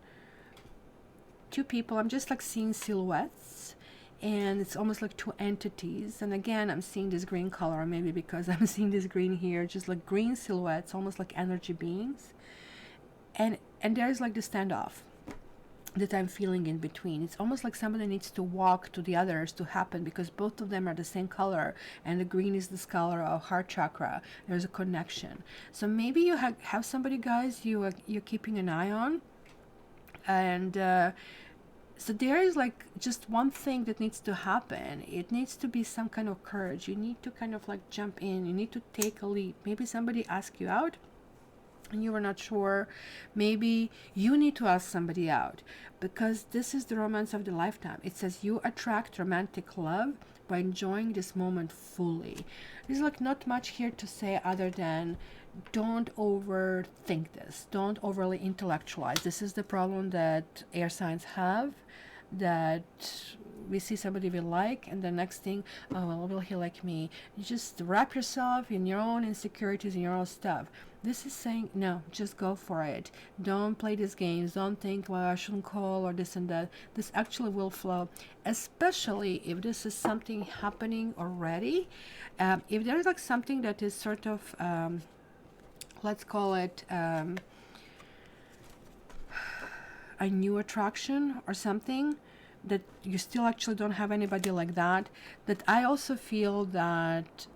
two people. I'm just like seeing silhouettes, and it's almost like two entities. And again, I'm seeing this green color, maybe because I'm seeing this green here, just like green silhouettes, almost like energy beings. And there's like the standoff that I'm feeling in between. It's almost like somebody needs to walk to the others to happen, because both of them are the same color, and the green is this color of heart chakra. There's a connection. So maybe you have somebody, guys, you're keeping an eye on, and so there is like just one thing that needs to happen. It needs to be some kind of courage. You need to kind of like jump in. You need to take a leap. Maybe somebody asked you out and you were not sure. Maybe you need to ask somebody out, because this is the romance of the lifetime. It says you attract romantic love by enjoying this moment fully. There's like not much here to say other than don't overthink this. Don't overly intellectualize. This is the problem that air signs have, that we see somebody we like, and the next thing, oh well, will he like me? You just wrap yourself in your own insecurities and your own stuff. This is saying no, just go for it. Don't play these games. Don't think, well, I shouldn't call or this and that. This actually will flow, especially if this is something happening already. If there is like something that is sort of let's call it a new attraction or something, that you still actually don't have anybody like that, that I also feel that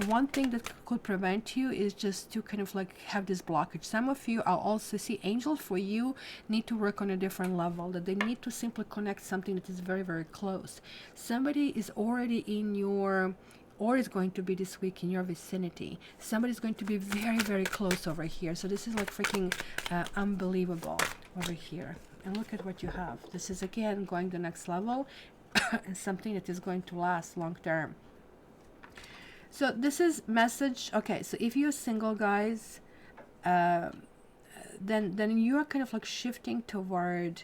one thing that could prevent you is just to kind of like have this blockage. Some of you, I'll also see angels for you need to work on a different level, that they need to simply connect something that is very, very close. Somebody is already in your, or is going to be this week in your vicinity. Somebody's going to be very, very close over here. So this is like freaking unbelievable over here. And look at what you have. This is again going the next level and something that is going to last long term. So this is message. Okay, so if you're single, guys, then you are kind of like shifting toward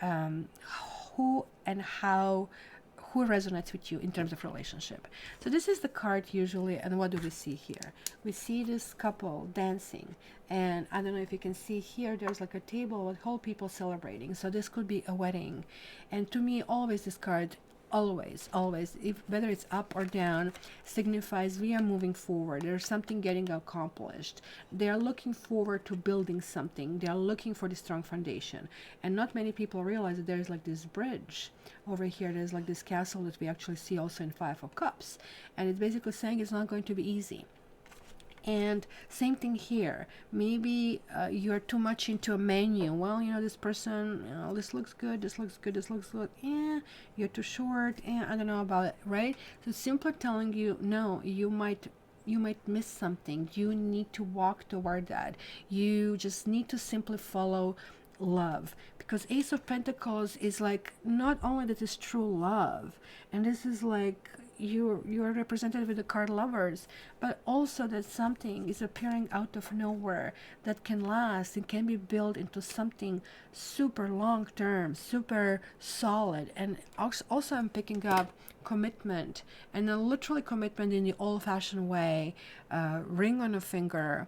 who and how, who resonates with you in terms of relationship. So this is the card usually, and what do we see here? We see this couple dancing, and I don't know if you can see here, there's like a table with whole people celebrating. So this could be a wedding, and to me, always this card, always, if whether it's up or down, signifies we are moving forward. There's something getting accomplished. They are looking forward to building something. They are looking for the strong foundation, and not many people realize that there's like this bridge over here. There's like this castle that we actually see also in Five of Cups, and it's basically saying it's not going to be easy. And same thing here. Maybe you're too much into a menu. Well, you know, this person, you know, this looks good, this looks good, this looks good. You're too short. I don't know about it, right? So simply telling you, no, you might miss something. You need to walk toward that. You just need to simply follow love, because Ace of Pentacles is like not only that is true love, and this is like you're represented with the card Lovers, but also that something is appearing out of nowhere that can last and can be built into something super long term, super solid. And also I'm picking up commitment, and a literally commitment in the old-fashioned way, ring on a finger,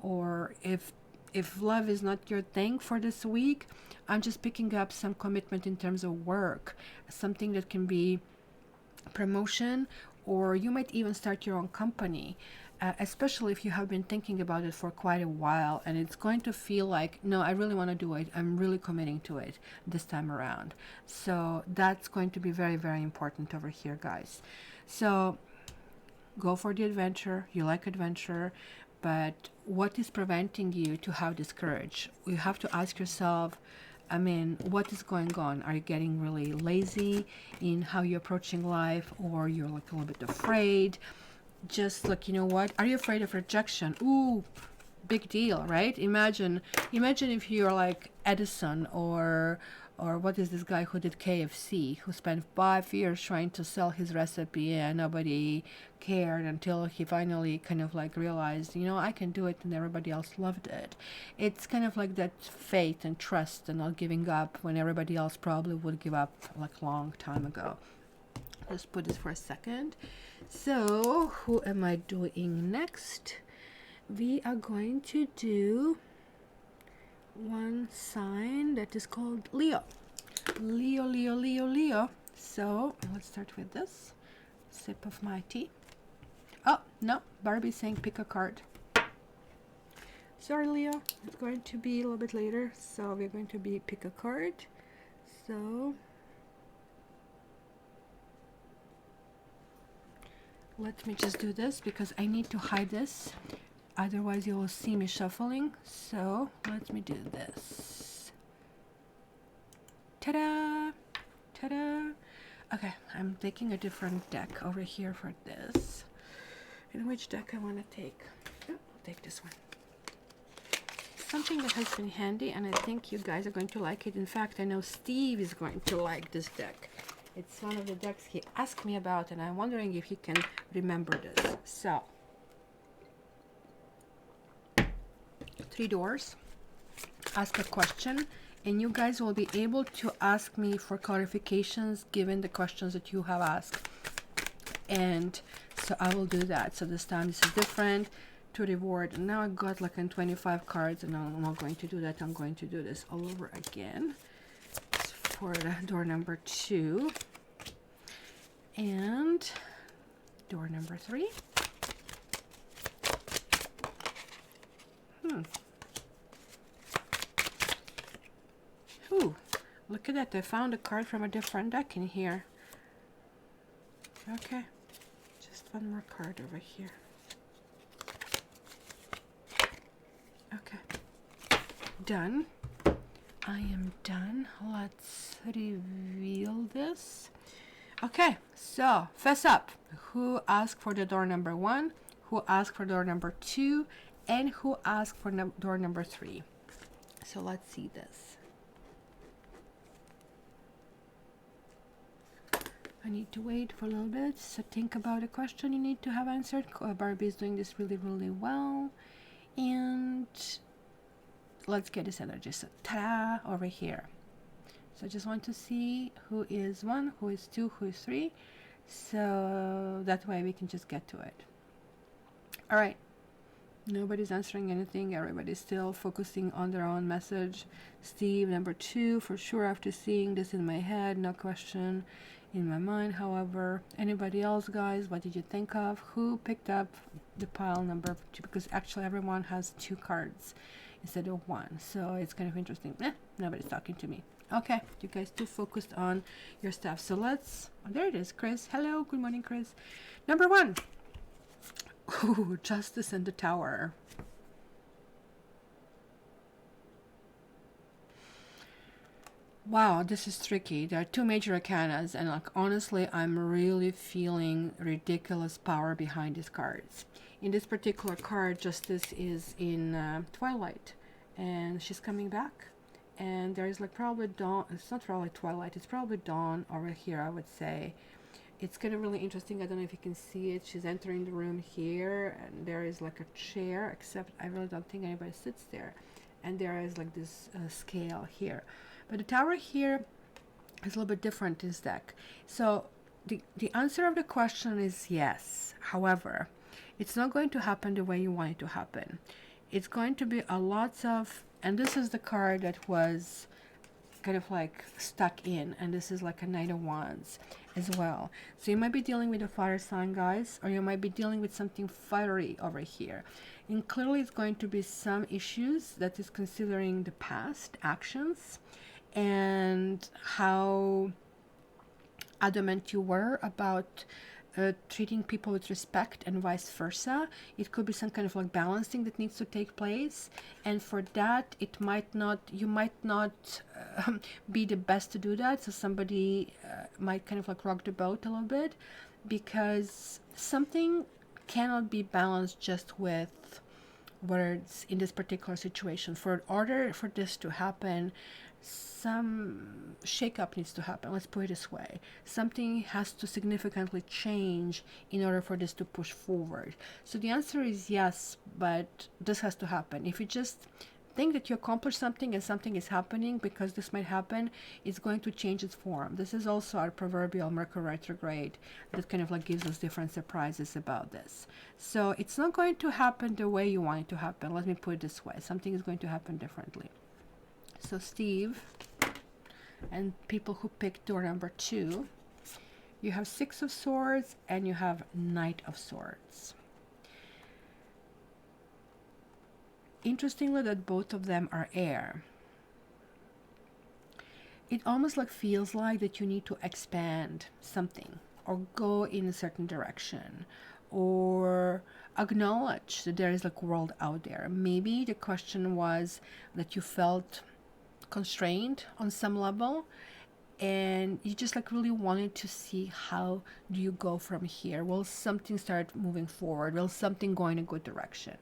or if love is not your thing for this week, I'm just picking up some commitment in terms of work, something that can be promotion, or you might even start your own company, especially if you have been thinking about it for quite a while, and it's going to feel like, no, I really want to do it. I'm really committing to it this time around. So that's going to be very, very important over here, guys. So go for the adventure. You like adventure, but what is preventing you to have this courage? You have to ask yourself, I mean, what is going on? Are you getting really lazy in how you're approaching life, or you're like a little bit afraid? Just like, you know what? Are you afraid of rejection? Ooh, big deal, right? Imagine if you're like Edison or Or what is this guy who did KFC, who spent 5 years trying to sell his recipe and nobody cared until he finally kind of like realized, you know, I can do it, and everybody else loved it. It's kind of like that faith and trust and not giving up when everybody else probably would give up like a long time ago. Let's put this for a second. So who am I doing next? We are going to do one sign that is called Leo. Leo, Leo, Leo, Leo. So let's start with this. Sip of my tea. Oh, no, Barbie's saying pick a card. Sorry, Leo. It's going to be a little bit later. So we're going to be pick a card. So let me just do this because I need to hide this. Otherwise you will see me shuffling. So let me do this. Ta-da! Ta-da! Okay, I'm taking a different deck over here for this. And which deck I want to take? Oh, I'll take this one. Something that has been handy, and I think you guys are going to like it. In fact, I know Steve is going to like this deck. It's one of the decks he asked me about, and I'm wondering if he can remember this. So 3 doors, ask a question, and you guys will be able to ask me for clarifications given the questions that you have asked. And so I will do that. So this time this is different to reward. And now I got like 25 cards, and I'm not going to do that. I'm going to do this all over again. It's for the door number 2 and door number 3. Ooh, look at that. I found a card from a different deck in here. Okay, just one more card over here. Okay, done. I am done. Let's reveal this. Okay, so fess up. Who asked for the door number 1? Who asked for door number 2? And who asked for door number 3? So let's see this. I need to wait for a little bit. So think about a question you need to have answered. Barbie is doing this really, really well. And let's get this energy. So ta-da, over here. So I just want to see who is 1, who is 2, who is 3. So that way we can just get to it. All right. Nobody's answering anything. Everybody's still focusing on their own message. Steve, number 2, for sure, after seeing this in my head, no question in my mind. However, anybody else, guys, what did you think of? Who picked up the pile number 2? Because actually everyone has 2 cards instead of 1. So it's kind of interesting. Nobody's talking to me. Okay, you guys too focused on your stuff. So let's, oh, there it is, Chris. Hello, good morning, Chris. Number 1. Ooh, Justice and the Tower. Wow, this is tricky. There are 2 major arcanas, and like honestly, I'm really feeling ridiculous power behind these cards. In this particular card, Justice is in Twilight, and she's coming back. And there is like probably dawn. It's not probably Twilight. It's probably dawn over here, I would say. It's kind of really interesting. I don't know if you can see it. She's entering the room here, and there is like a chair, except I really don't think anybody sits there. And there is like this scale here. But the tower here is a little bit different in this deck. So the answer of the question is yes. However, it's not going to happen the way you want it to happen. It's going to be a lot of, and this is the card that was kind of like stuck in, and this is like a Knight of Wands as well. So you might be dealing with a fire sign, guys, or you might be dealing with something fiery over here. And clearly it's going to be some issues that is considering the past actions and how adamant you were about treating people with respect and vice versa. It could be some kind of like balancing that needs to take place, and for that it might not, you might not be the best to do that. So somebody might kind of like rock the boat a little bit, because something cannot be balanced just with words in this particular situation. For order for this to happen, some shakeup needs to happen. Let's put it this way. Something has to significantly change in order for this to push forward. So the answer is yes, but this has to happen. If you just think that you accomplished something and something is happening because this might happen, it's going to change its form. This is also our proverbial Mercury retrograde that kind of like gives us different surprises about this. So it's not going to happen the way you want it to happen. Let me put it this way. Something is going to happen differently. So Steve and people who picked door number 2, you have 6 of Swords and you have Knight of Swords. Interestingly, that both of them are air. It almost like feels like that you need to expand something or go in a certain direction or acknowledge that there is like world out there. Maybe the question was that you felt constrained on some level and you just like really wanted to see how do you go from here. Will something start moving forward? Will something go in a good direction?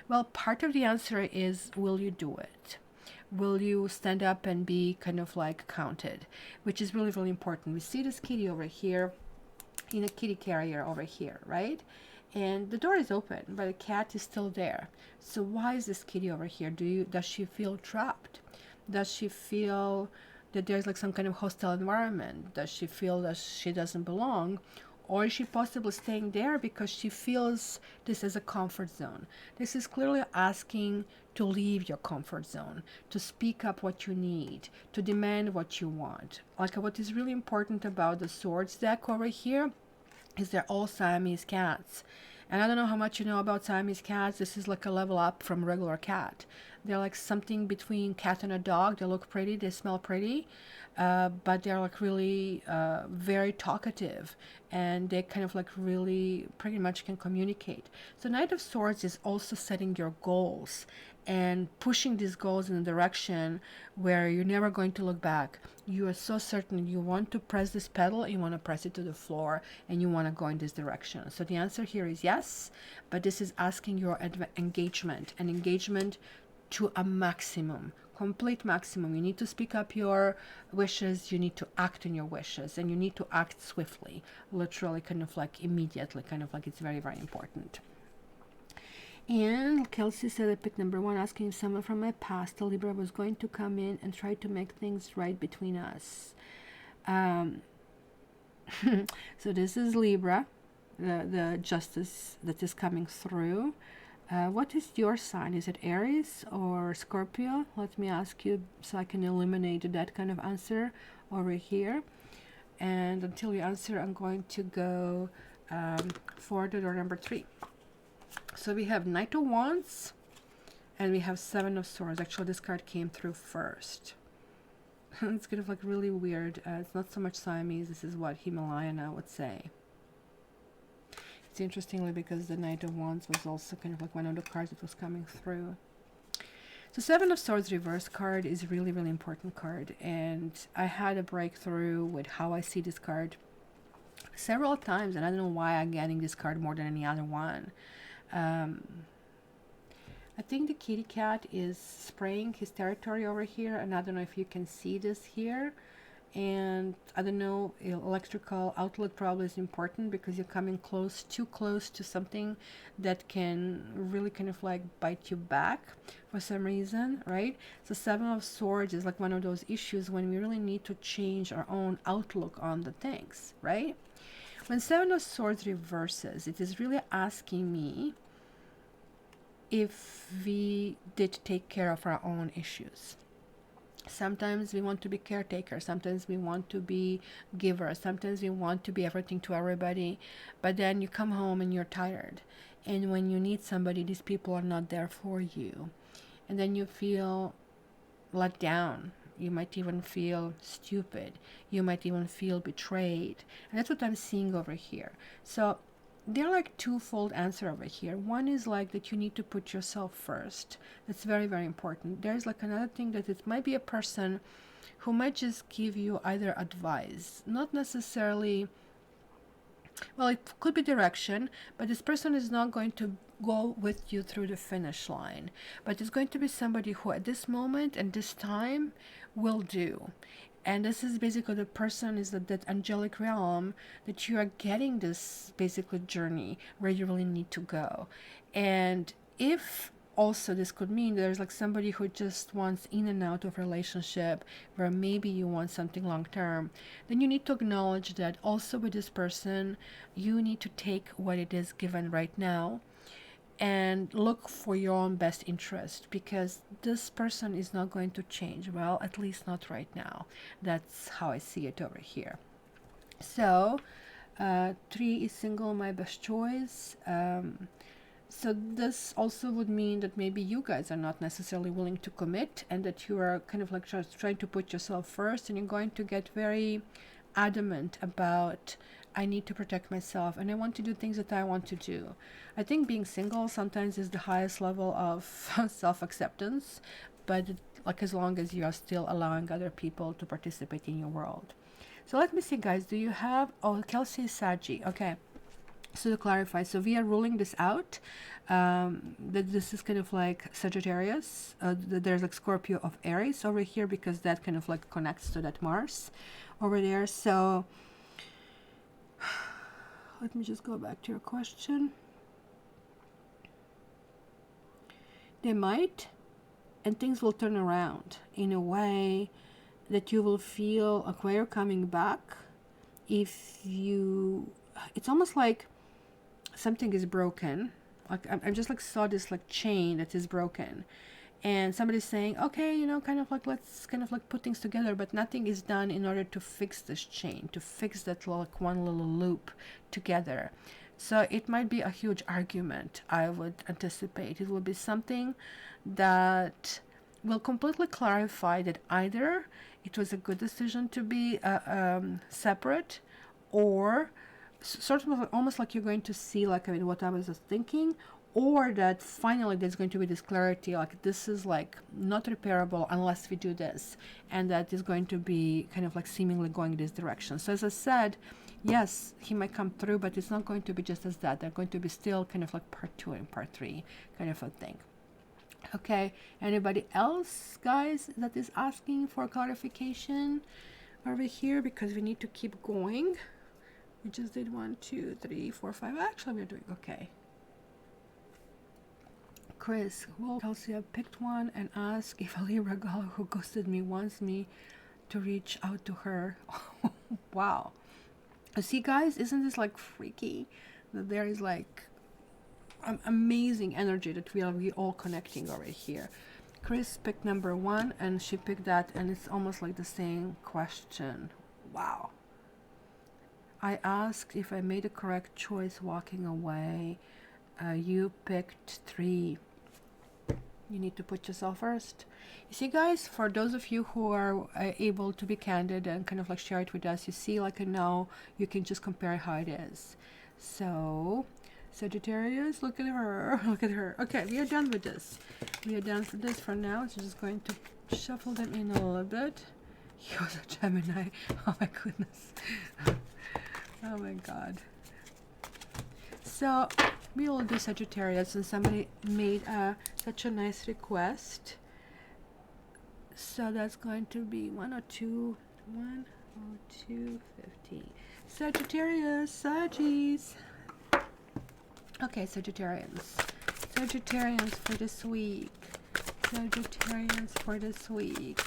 Well, part of the answer is, will you do it? Will you stand up and be kind of like counted, which is really, really important. We see this kitty over here in a kitty carrier over here, right? And the door is open, but the cat is still there. So why is this kitty over here? Does she feel trapped? Does she feel that there's like some kind of hostile environment? Does she feel that she doesn't belong? Or is she possibly staying there because she feels this as a comfort zone? This is clearly asking to leave your comfort zone, to speak up what you need, to demand what you want. Like what is really important about the Swords deck over here is they're all Siamese cats. And I don't know how much you know about Siamese cats. This is like a level up from regular cat. They're like something between cat and a dog. They look pretty, they smell pretty, but they're like really very talkative, and they kind of like really pretty much can communicate. So Knight of Swords is also setting your goals and pushing these goals in a direction where you're never going to look back. You are so certain you want to press this pedal, you want to press it to the floor, and you want to go in this direction. So the answer here is yes, but this is asking your engagement, and engagement to a maximum, complete maximum. You need to speak up your wishes, you need to act on your wishes, and you need to act swiftly, literally kind of like immediately, kind of like it's very, very important. And Kelsey said I picked number 1, asking if someone from my past, a Libra, was going to come in and try to make things right between us. So this is Libra, the justice that is coming through. What is your sign? Is it Aries or Scorpio? Let me ask you so I can eliminate that kind of answer over here. And until you answer, I'm going to go for the door number 3. So we have Knight of Wands and we have 7 of Swords. Actually, this card came through first. It's kind of like really weird. It's not so much Siamese. This is what Himalayan I would say. It's interestingly because the Knight of Wands was also kind of like one of the cards that was coming through. So 7 of Swords reverse card is a really, really important card. And I had a breakthrough with how I see this card several times. And I don't know why I'm getting this card more than any other one. I think the kitty cat is spraying his territory over here. And I don't know if you can see this here. And I don't know, electrical outlet probably is important because you're coming too close to something that can really kind of like bite you back for some reason, right? So 7 of Swords is like one of those issues when we really need to change our own outlook on the things, right? When 7 of Swords reverses, it is really asking me if we did take care of our own issues. Sometimes we want to be caretaker, sometimes we want to be giver, sometimes we want to be everything to everybody, but then you come home and you're tired, and when you need somebody, these people are not there for you, and then you feel let down. You might even feel stupid, you might even feel betrayed, and that's what I'm seeing over here. So they're like twofold answer over here. One is like that you need to put yourself first. That's very, very important. There's like another thing that it might be a person who might just give you either advice, not necessarily Well, it could be direction, but this person is not going to go with you through the finish line. But it's going to be somebody who at this moment and this time will do. And this is basically the person is that angelic realm that you are getting this basically journey where you really need to go. And if also this could mean there's like somebody who just wants in and out of relationship where maybe you want something long term, then you need to acknowledge that also with this person you need to take what it is given right now and look for your own best interest, because this person is not going to change, well, at least not right now. That's how I see it over here. So 3 is single, my best choice. So this also would mean that maybe you guys are not necessarily willing to commit, and that you are kind of like trying to put yourself first, and you're going to get very adamant about, I need to protect myself and I want to do things that I want to do. I think being single sometimes is the highest level of self-acceptance, but like as long as you are still allowing other people to participate in your world. So let me see, guys, do you have, oh, Kelsey is Saggy. Okay. So to clarify, so we are ruling this out, that this is kind of like Sagittarius, there's like Scorpio of Aries over here, because that kind of like connects to that Mars over there. So let me just go back to your question. They might, and things will turn around in a way that you will feel like where you're coming back. If you, it's almost like something is broken. Like I just like saw this like chain that is broken, and somebody's saying, okay, you know, kind of like let's kind of like put things together, but nothing is done in order to fix this chain, to fix that like one little loop together. So it might be a huge argument. I would anticipate it will be something that will completely clarify that either it was a good decision to be separate, or sort of almost like you're going to see, like, I mean, what I was just thinking, or that finally there's going to be this clarity, like this is like not repairable unless we do this, and that is going to be kind of like seemingly going this direction. So as I said, yes, he might come through, but it's not going to be just as that. They're going to be still kind of like part 2 and part 3 kind of a thing. Okay, anybody else, guys, that is asking for clarification over here, because we need to keep going. We just did 1, 2, 3, 4, 5. Actually, we're doing okay. Chris, well, Kelsey, I picked one and asked if a Libra girl who ghosted me wants me to reach out to her. Wow. See, guys, isn't this like freaky? That there is like amazing energy that we all connecting over here. Chris picked number 1 and she picked that, and it's almost like the same question. Wow. I asked if I made a correct choice walking away. You picked 3. You need to put yourself first. You see, guys, for those of you who are able to be candid and kind of like share it with us, you see, like, now you can just compare how it is. So Sagittarius, look at her, look at her. Okay, we are done with this. We are done for this for now. So just going to shuffle them in a little bit. He was a Gemini. Oh my goodness. Oh my God. So we will do Sagittarius, and somebody made such a nice request. So that's going to be 102, 102, 50. Sagittarius, Saggies. Okay, Sagittarians. Sagittarians for this week. Sagittarians for this week.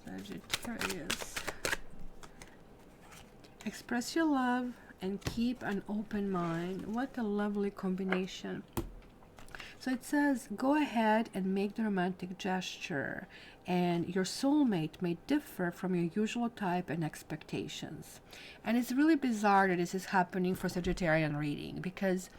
Sagittarius. Express your love and keep an open mind. What a lovely combination. So it says, go ahead and make the romantic gesture, and your soulmate may differ from your usual type and expectations. And it's really bizarre that this is happening for Sagittarian reading, because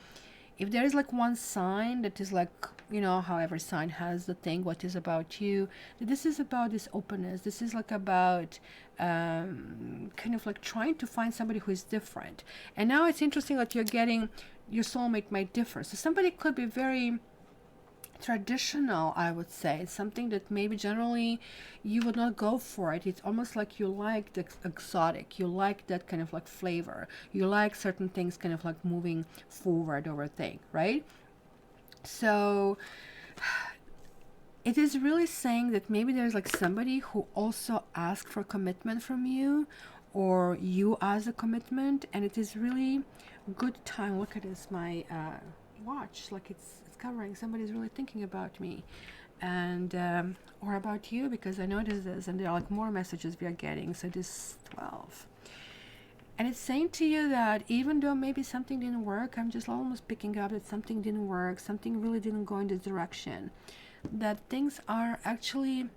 if there is like one sign that is like, you know, how every sign has the thing, what is about you, this is about this openness. This is like about kind of like trying to find somebody who is different. And now it's interesting that you're getting your soulmate might differ. So somebody could be very traditional, I would say. It's something that maybe generally you would not go for it. It's almost like you like the exotic, you like that kind of like flavor, you like certain things kind of like moving forward over thing, right? So it is really saying that maybe there's like somebody who also asked for commitment from you, or you as a commitment, and it is really good time. Look at this, my watch, like it's covering. Somebody's really thinking about me, and or about you, because I noticed this, and there are like more messages we are getting. So this 12, and it's saying to you that even though maybe something didn't work, I'm just almost picking up that something didn't work, something really didn't go in this direction, that things are actually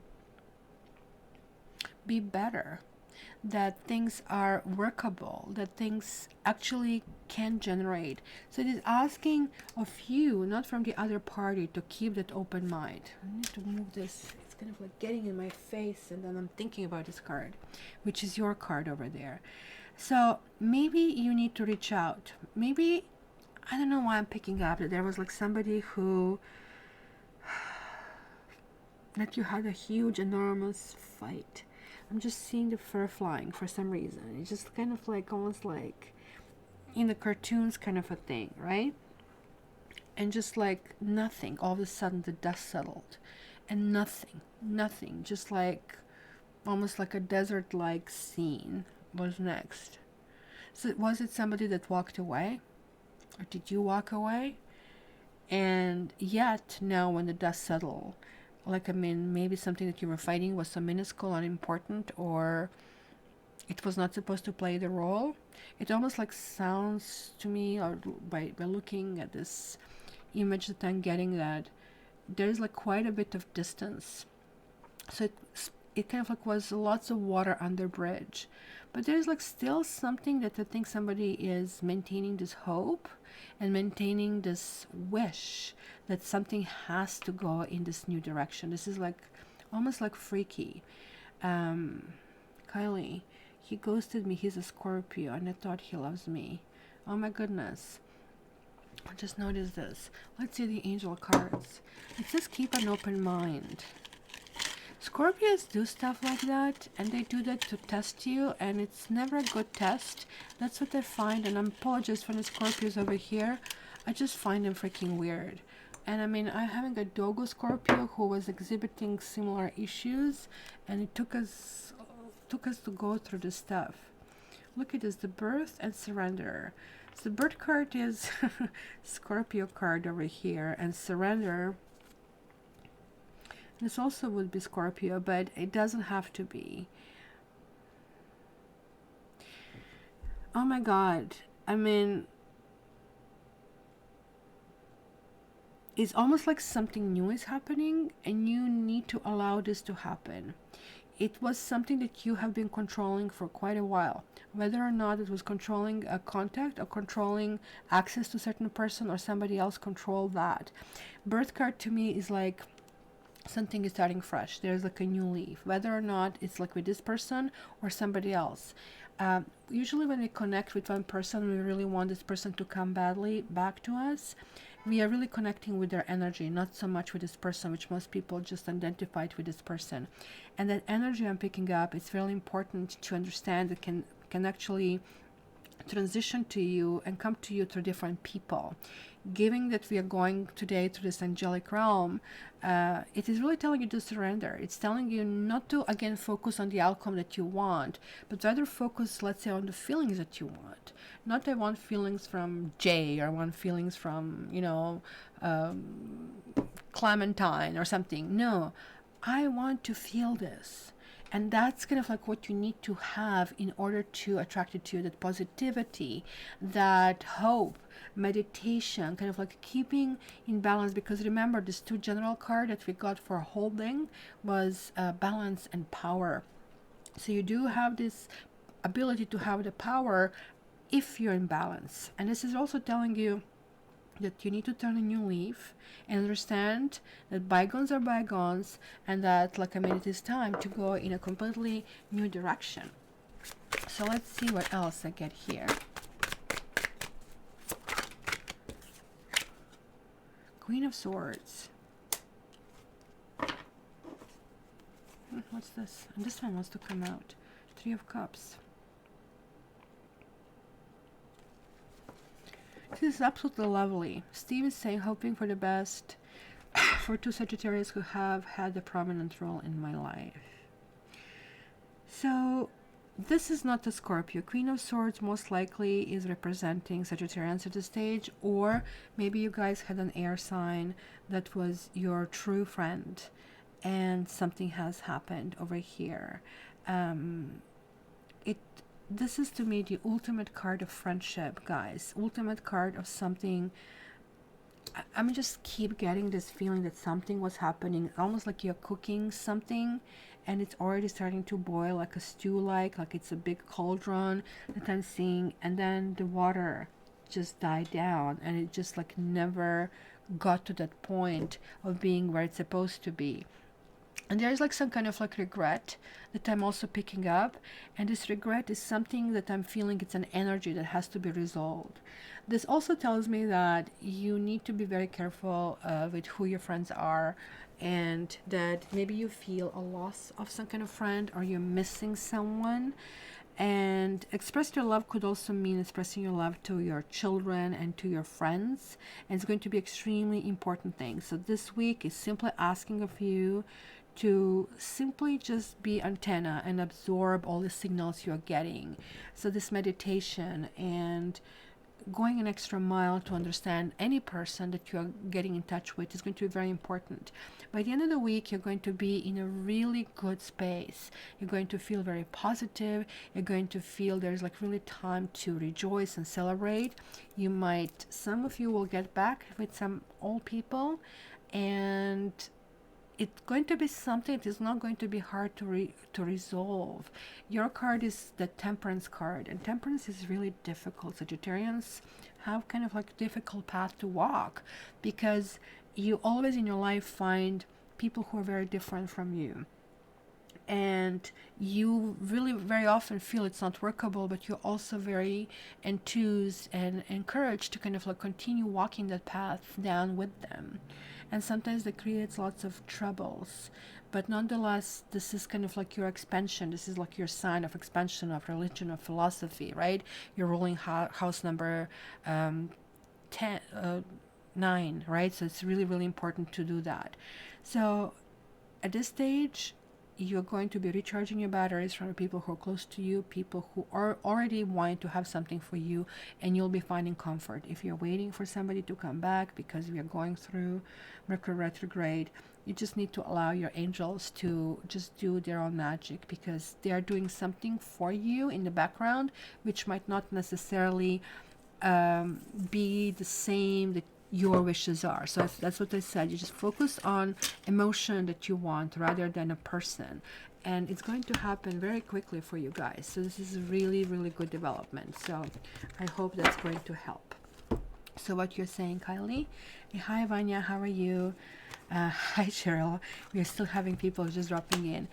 be better, that things are workable, that things actually can generate. So it is asking of you, not from the other party, to keep that open mind. I need to move this. It's kind of like getting in my face, and then I'm thinking about this card, which is your card over there. So maybe you need to reach out. Maybe, I don't know why I'm picking up that there was like somebody who, that you had a huge, enormous fight. I'm just seeing the fur flying for some reason. It's just kind of like, almost like in the cartoons kind of a thing, right? And just like nothing, all of a sudden the dust settled, and nothing, just like almost like a desert-like scene was next. So was it somebody that walked away, or did you walk away? And yet now when the dust settled, like, I mean, maybe something that you were fighting was so minuscule, unimportant, or it was not supposed to play the role. It almost like sounds to me, or by looking at this image that I'm getting, that there's like quite a bit of distance. So it kind of like was lots of water under bridge, but there's like still something that I think somebody is maintaining this hope and maintaining this wish that something has to go in this new direction. This is like almost like freaky. Kylie, he ghosted me, he's a Scorpio, and I thought he loves me. Oh my goodness. I just noticed this. Let's see the angel cards. It says keep an open mind. Scorpios do stuff like that, and they do that to test you, and it's never a good test. That's what I find, and I apologize for the Scorpios over here. I just find them freaking weird. And I mean, I'm having a Dogo Scorpio who was exhibiting similar issues, and it took us to go through this stuff. Look at this, the birth and surrender. So the birth card is Scorpio card over here, and surrender, this also would be Scorpio, but it doesn't have to be. Oh my God. I mean, it's almost like something new is happening, and you need to allow this to happen. It was something that you have been controlling for quite a while. Whether or not it was controlling a contact or controlling access to a certain person, or somebody else controlled that. Birth card to me is like something is starting fresh. There's like a new leaf, whether or not it's like with this person or somebody else. Usually when we connect with one person, we really want this person to come badly back to us. We are really connecting with their energy, not so much with this person, which most people just identified with this person. And that energy I'm picking up, it's really important to understand that can actually transition to you and come to you through different people. Given that we are going today to this angelic realm, it is really telling you to surrender. It's telling you not to again focus on the outcome that you want, but rather focus, let's say, on the feelings that you want. Not I want feelings from Jay, or I want feelings from, you know, Clementine or something. No, I want to feel this. And that's kind of like what you need to have in order to attract it to you, that positivity, that hope, meditation, kind of like keeping in balance. Because remember, this 2 general card that we got for holding was balance and power. So you do have this ability to have the power if you're in balance. And this is also telling you that you need to turn a new leaf and understand that bygones are bygones, and that, like I mean, it is time to go in a completely new direction. So let's see what else I get here. Queen of Swords. What's this? And this one wants to come out. Three of Cups. This is absolutely lovely. Steve is saying, hoping for the best for two Sagittarius who have had a prominent role in my life. So this is not a Scorpio. Queen of Swords most likely is representing Sagittarians at this stage, or maybe you guys had an air sign that was your true friend and something has happened over here. This is to me the ultimate card of friendship, guys. Ultimate card of something. I'm just keep getting this feeling that something was happening, almost like you're cooking something and it's already starting to boil, like a stew, like it's a big cauldron that I'm seeing, and then the water just died down and it just like never got to that point of being where it's supposed to be. And there's like some kind of like regret that I'm also picking up. And this regret is something that I'm feeling, it's an energy that has to be resolved. This also tells me that you need to be very careful with who your friends are, and that maybe you feel a loss of some kind of friend or you're missing someone. And express your love could also mean expressing your love to your children and to your friends. And it's going to be extremely important thing. So this week is simply asking of you to simply just be antenna and absorb all the signals you're getting. So this meditation and going an extra mile to understand any person that you're getting in touch with is going to be very important. By the end of the week, you're going to be in a really good space. You're going to feel very positive. You're going to feel there's like really time to rejoice and celebrate. You might, some of you will get back with some old people, and it's going to be something that is not going to be hard to resolve. Your card is the Temperance card, and Temperance is really difficult. Sagittarians have kind of like a difficult path to walk because you always in your life find people who are very different from you. And you really very often feel it's not workable, but you're also very enthused and encouraged to kind of like continue walking that path down with them. And sometimes that creates lots of troubles, but nonetheless, this is kind of like your expansion. This is like your sign of expansion of religion, of philosophy, right? You're ruling house number 9, right? So it's really, really important to do that. So at this stage, you're going to be recharging your batteries from the people who are close to you, people who are already wanting to have something for you, and you'll be finding comfort. If you're waiting for somebody to come back because we are going through Mercury retrograde, you just need to allow your angels to just do their own magic, because they are doing something for you in the background, which might not necessarily be the same that your wishes are. So that's what I said. You just focus on emotion that you want rather than a person, and it's going to happen very quickly for you guys. So this is a really, really good development. So I hope that's going to help. So what you're saying, Kylie? Hey, hi Vanya, how are you? Hi Cheryl. We are still having people just dropping in.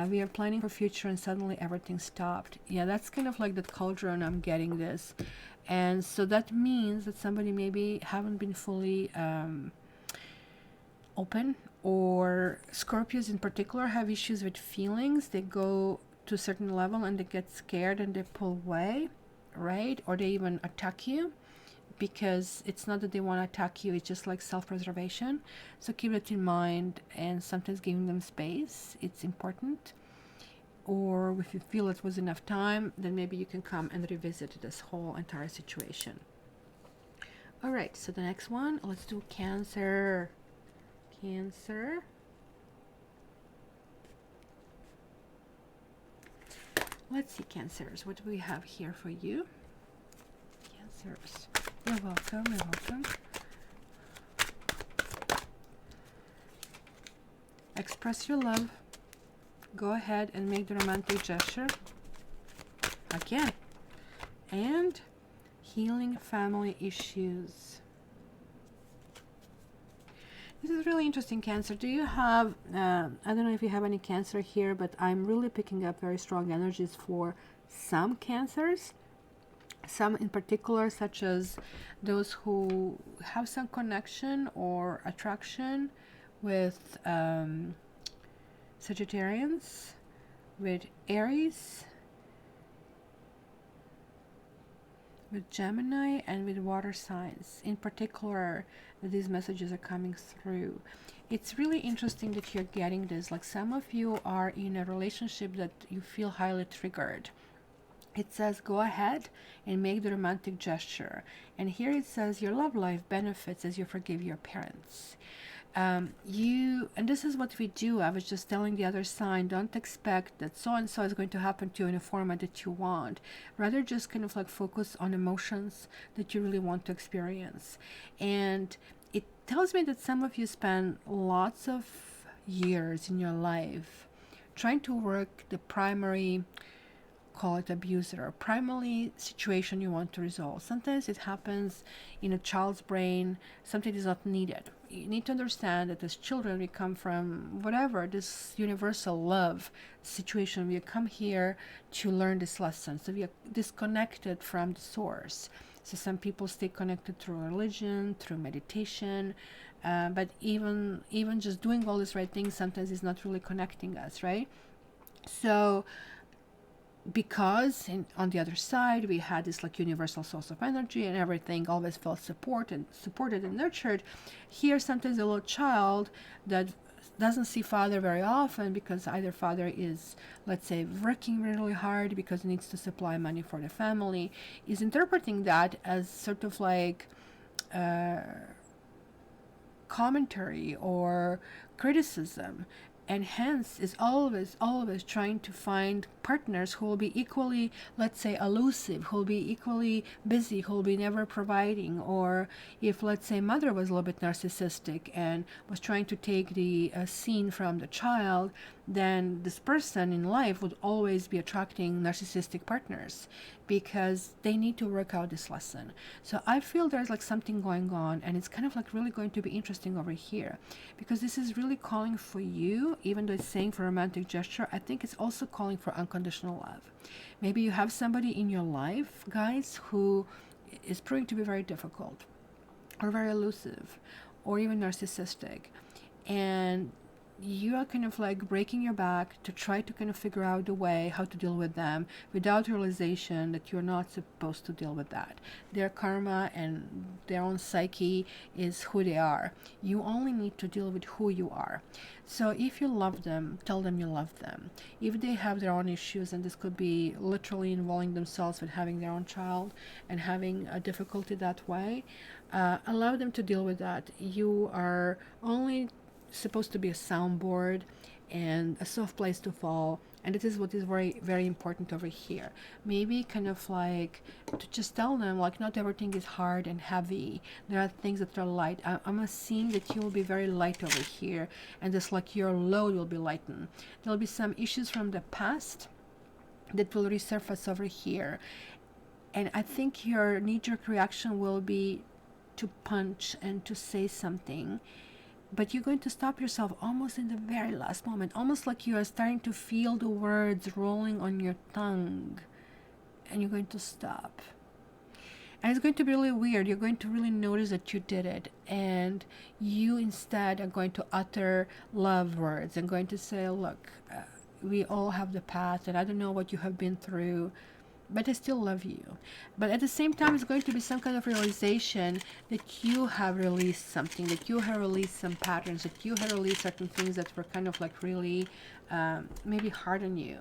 We are planning for future and suddenly everything stopped. Yeah, that's kind of like that cauldron. I'm getting this. And so that means that somebody maybe haven't been fully open, or Scorpios in particular have issues with feelings. They go to a certain level and they get scared and they pull away, right? Or they even attack you, because it's not that they want to attack you, it's just like self-preservation. So keep that in mind, and sometimes giving them space, it's important. Or if you feel it was enough time, then maybe you can come and revisit this whole entire situation. All right, so the next one, let's do Cancer. Cancer. Let's see, Cancers, what do we have here for you? Cancers. You're welcome, you're welcome. Express your love. Go ahead and make the romantic gesture. Again. And healing family issues. This is really interesting, Cancer. Do you have, I don't know if you have any Cancer here, but I'm really picking up very strong energies for some Cancers. Some in particular, such as those who have some connection or attraction with Sagittarians, with Aries, with Gemini, and with water signs. In particular, these messages are coming through. It's really interesting that you're getting this. Like, some of you are in a relationship that you feel highly triggered. It says go ahead and make the romantic gesture. And here it says your love life benefits as you forgive your parents. And this is what we do. I was just telling the other sign, don't expect that so and so is going to happen to you in a format that you want. Rather, just kind of like focus on emotions that you really want to experience. And it tells me that some of you spend lots of years in your life trying to work the primary, call it abuser, or primary situation you want to resolve. Sometimes it happens in a child's brain, something is not needed. You need to understand that as children we come from whatever, this universal love situation. We come here to learn this lesson, so we are disconnected from the source. So some people stay connected through religion, through meditation, but even just doing all these right things sometimes is not really connecting us, right? So because on the other side we had this like universal source of energy and everything always felt supported and nurtured, here sometimes a little child that doesn't see father very often because either father is, let's say, working really hard because he needs to supply money for the family, is interpreting that as sort of like commentary or criticism, and hence is always trying to find partners who will be equally, let's say, elusive, who will be equally busy, who will be never providing. Or if, let's say, mother was a little bit narcissistic and was trying to take the scene from the child, then this person in life would always be attracting narcissistic partners because they need to work out this lesson. So I feel there's like something going on, and it's kind of like really going to be interesting over here because this is really calling for you. Even though it's saying for romantic gesture, I think it's also calling for unconditional love. Maybe you have somebody in your life, guys, who is proving to be very difficult or very elusive or even narcissistic, and you are kind of like breaking your back to try to kind of figure out a way how to deal with them without realization that you're not supposed to deal with that. Their karma and their own psyche is who they are. You only need to deal with who you are. So if you love them, tell them you love them. If they have their own issues, and this could be literally involving themselves with having their own child and having a difficulty that way, allow them to deal with that. You are only supposed to be a soundboard and a soft place to fall, and it is what is very, very important over here. Maybe kind of like to just tell them like not everything is hard and heavy. There are things that are light. I'm seeing that you will be very light over here, and just like your load will be lightened. There'll be some issues from the past that will resurface over here, and I think your knee-jerk reaction will be to punch and to say something, but you're going to stop yourself almost in the very last moment, almost like you are starting to feel the words rolling on your tongue, and you're going to stop. And it's going to be really weird. You're going to really notice that you did it, and you instead are going to utter love words and going to say, look, we all have the past, and I don't know what you have been through, but I still love you. But at the same time, it's going to be some kind of realization that you have released something, that you have released some patterns, that you have released certain things that were kind of like really maybe hard on you.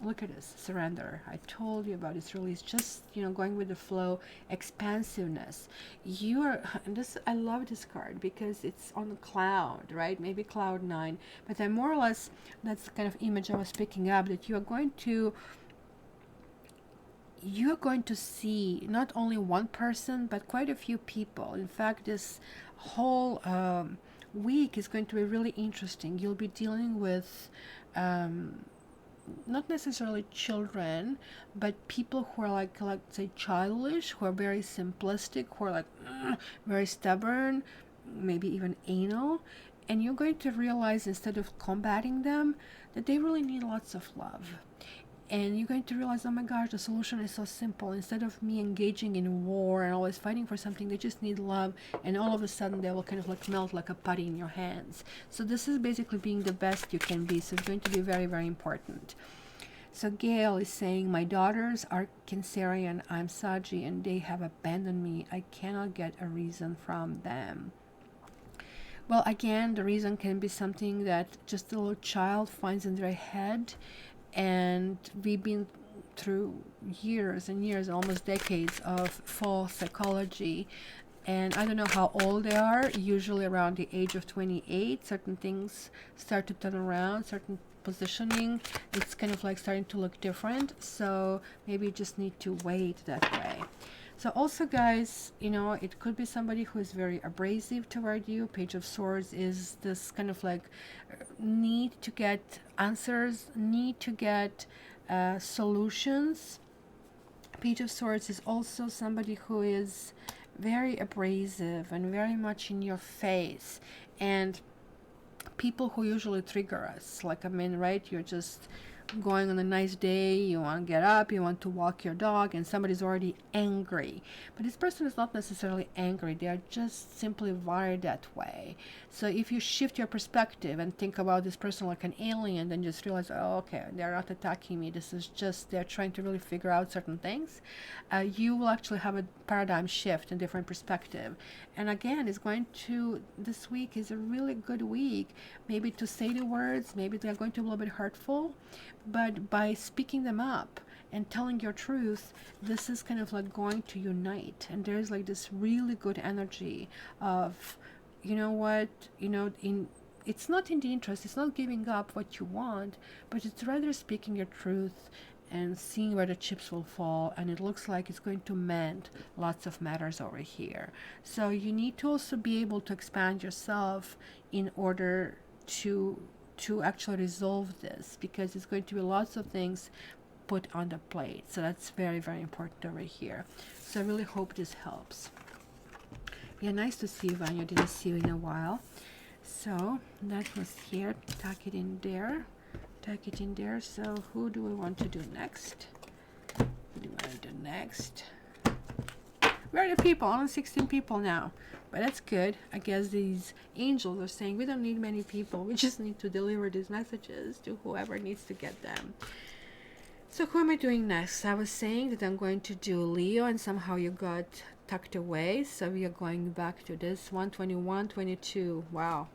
Look at this, surrender. I told you about this release, just, going with the flow, expansiveness. You are, and this, I love this card because it's on the cloud, right? Maybe cloud 9, but then more or less, that's the kind of image I was picking up, that you're going to see not only one person, but quite a few people. In fact, this whole week is going to be really interesting. You'll be dealing with not necessarily children, but people who are like say childish, who are very simplistic, who are like very stubborn, maybe even anal. And you're going to realize, instead of combating them, that they really need lots of love. And you're going to realize, oh my gosh, the solution is so simple. Instead of me engaging in war and always fighting for something, they just need love, and all of a sudden they will kind of like melt like a putty in your hands. So this is basically being the best you can be. So it's going to be very, very important. So Gail is saying, my daughters are Cancerian, I'm Saji, and they have abandoned me. I cannot get a reason from them. Well, again, the reason can be something that just a little child finds in their head, and we've been through years and years, almost decades of false psychology. And I don't know how old they are, usually around the age of 28, certain things start to turn around, certain positioning, it's kind of like starting to look different. So maybe you just need to wait that way. So also, guys, you know, it could be somebody who is very abrasive toward you. Page of Swords is this kind of like need to get answers, need to get solutions. Page of Swords is also somebody who is very abrasive and very much in your face, and people who usually trigger us. Like, I mean, right, you're just going on a nice day, you want to get up, you want to walk your dog, and somebody's already angry. But this person is not necessarily angry, they are just simply wired that way. So if you shift your perspective and think about this person like an alien, then just realize, oh, okay, they're not attacking me, this is just they're trying to really figure out certain things. You will actually have a paradigm shift and different perspective. And again, it's going to, this week is a really good week, maybe to say the words, maybe they're going to be a little bit hurtful, but by speaking them up and telling your truth, this is kind of like going to unite. And there's like this really good energy of, you know what, you know, it's not in the interest, it's not giving up what you want, but it's rather speaking your truth and seeing where the chips will fall. And it looks like it's going to mend lots of matters over here. So you need to also be able to expand yourself in order to actually resolve this, because it's going to be lots of things put on the plate. So that's very, very important over here. So I really hope this helps. Yeah, nice to see you, Vanya. Didn't see you in a while. So that was here. Tuck it in there. Tuck it in there. So who do we want to do next? Who do we want to do next? Where are the people? Only 16 people now. But that's good. I guess these angels are saying we don't need many people. We just need to deliver these messages to whoever needs to get them. So who am I doing next? I was saying that I'm going to do Leo, and somehow you got tucked away. So we are going back to this 121, 22. Wow.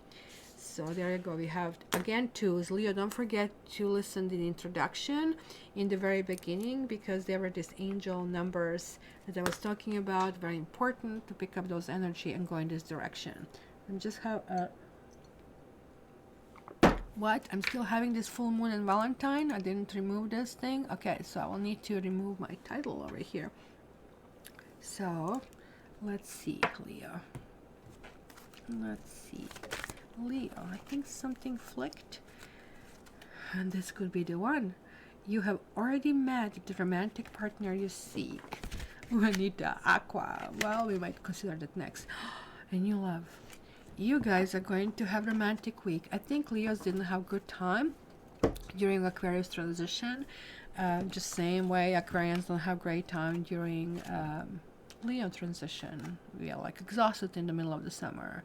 So there you go. We have again twos. Leo, don't forget to listen to the introduction in the very beginning, because there were these angel numbers that I was talking about. Very important to pick up those energy and go in this direction. I'm just have what? I'm still having this full moon and Valentine. I didn't remove this thing. Okay, so I will need to remove my title over here. So let's see, Leo. Let's see. Leo, I think something flicked, and this could be the one. You have already met the romantic partner you seek. Juanita, Aqua. Well, we might consider that next. And you love. You guys are going to have romantic week. I think Leos didn't have good time during Aquarius transition. Just same way Aquarians don't have great time during Leo transition. We are like exhausted in the middle of the summer.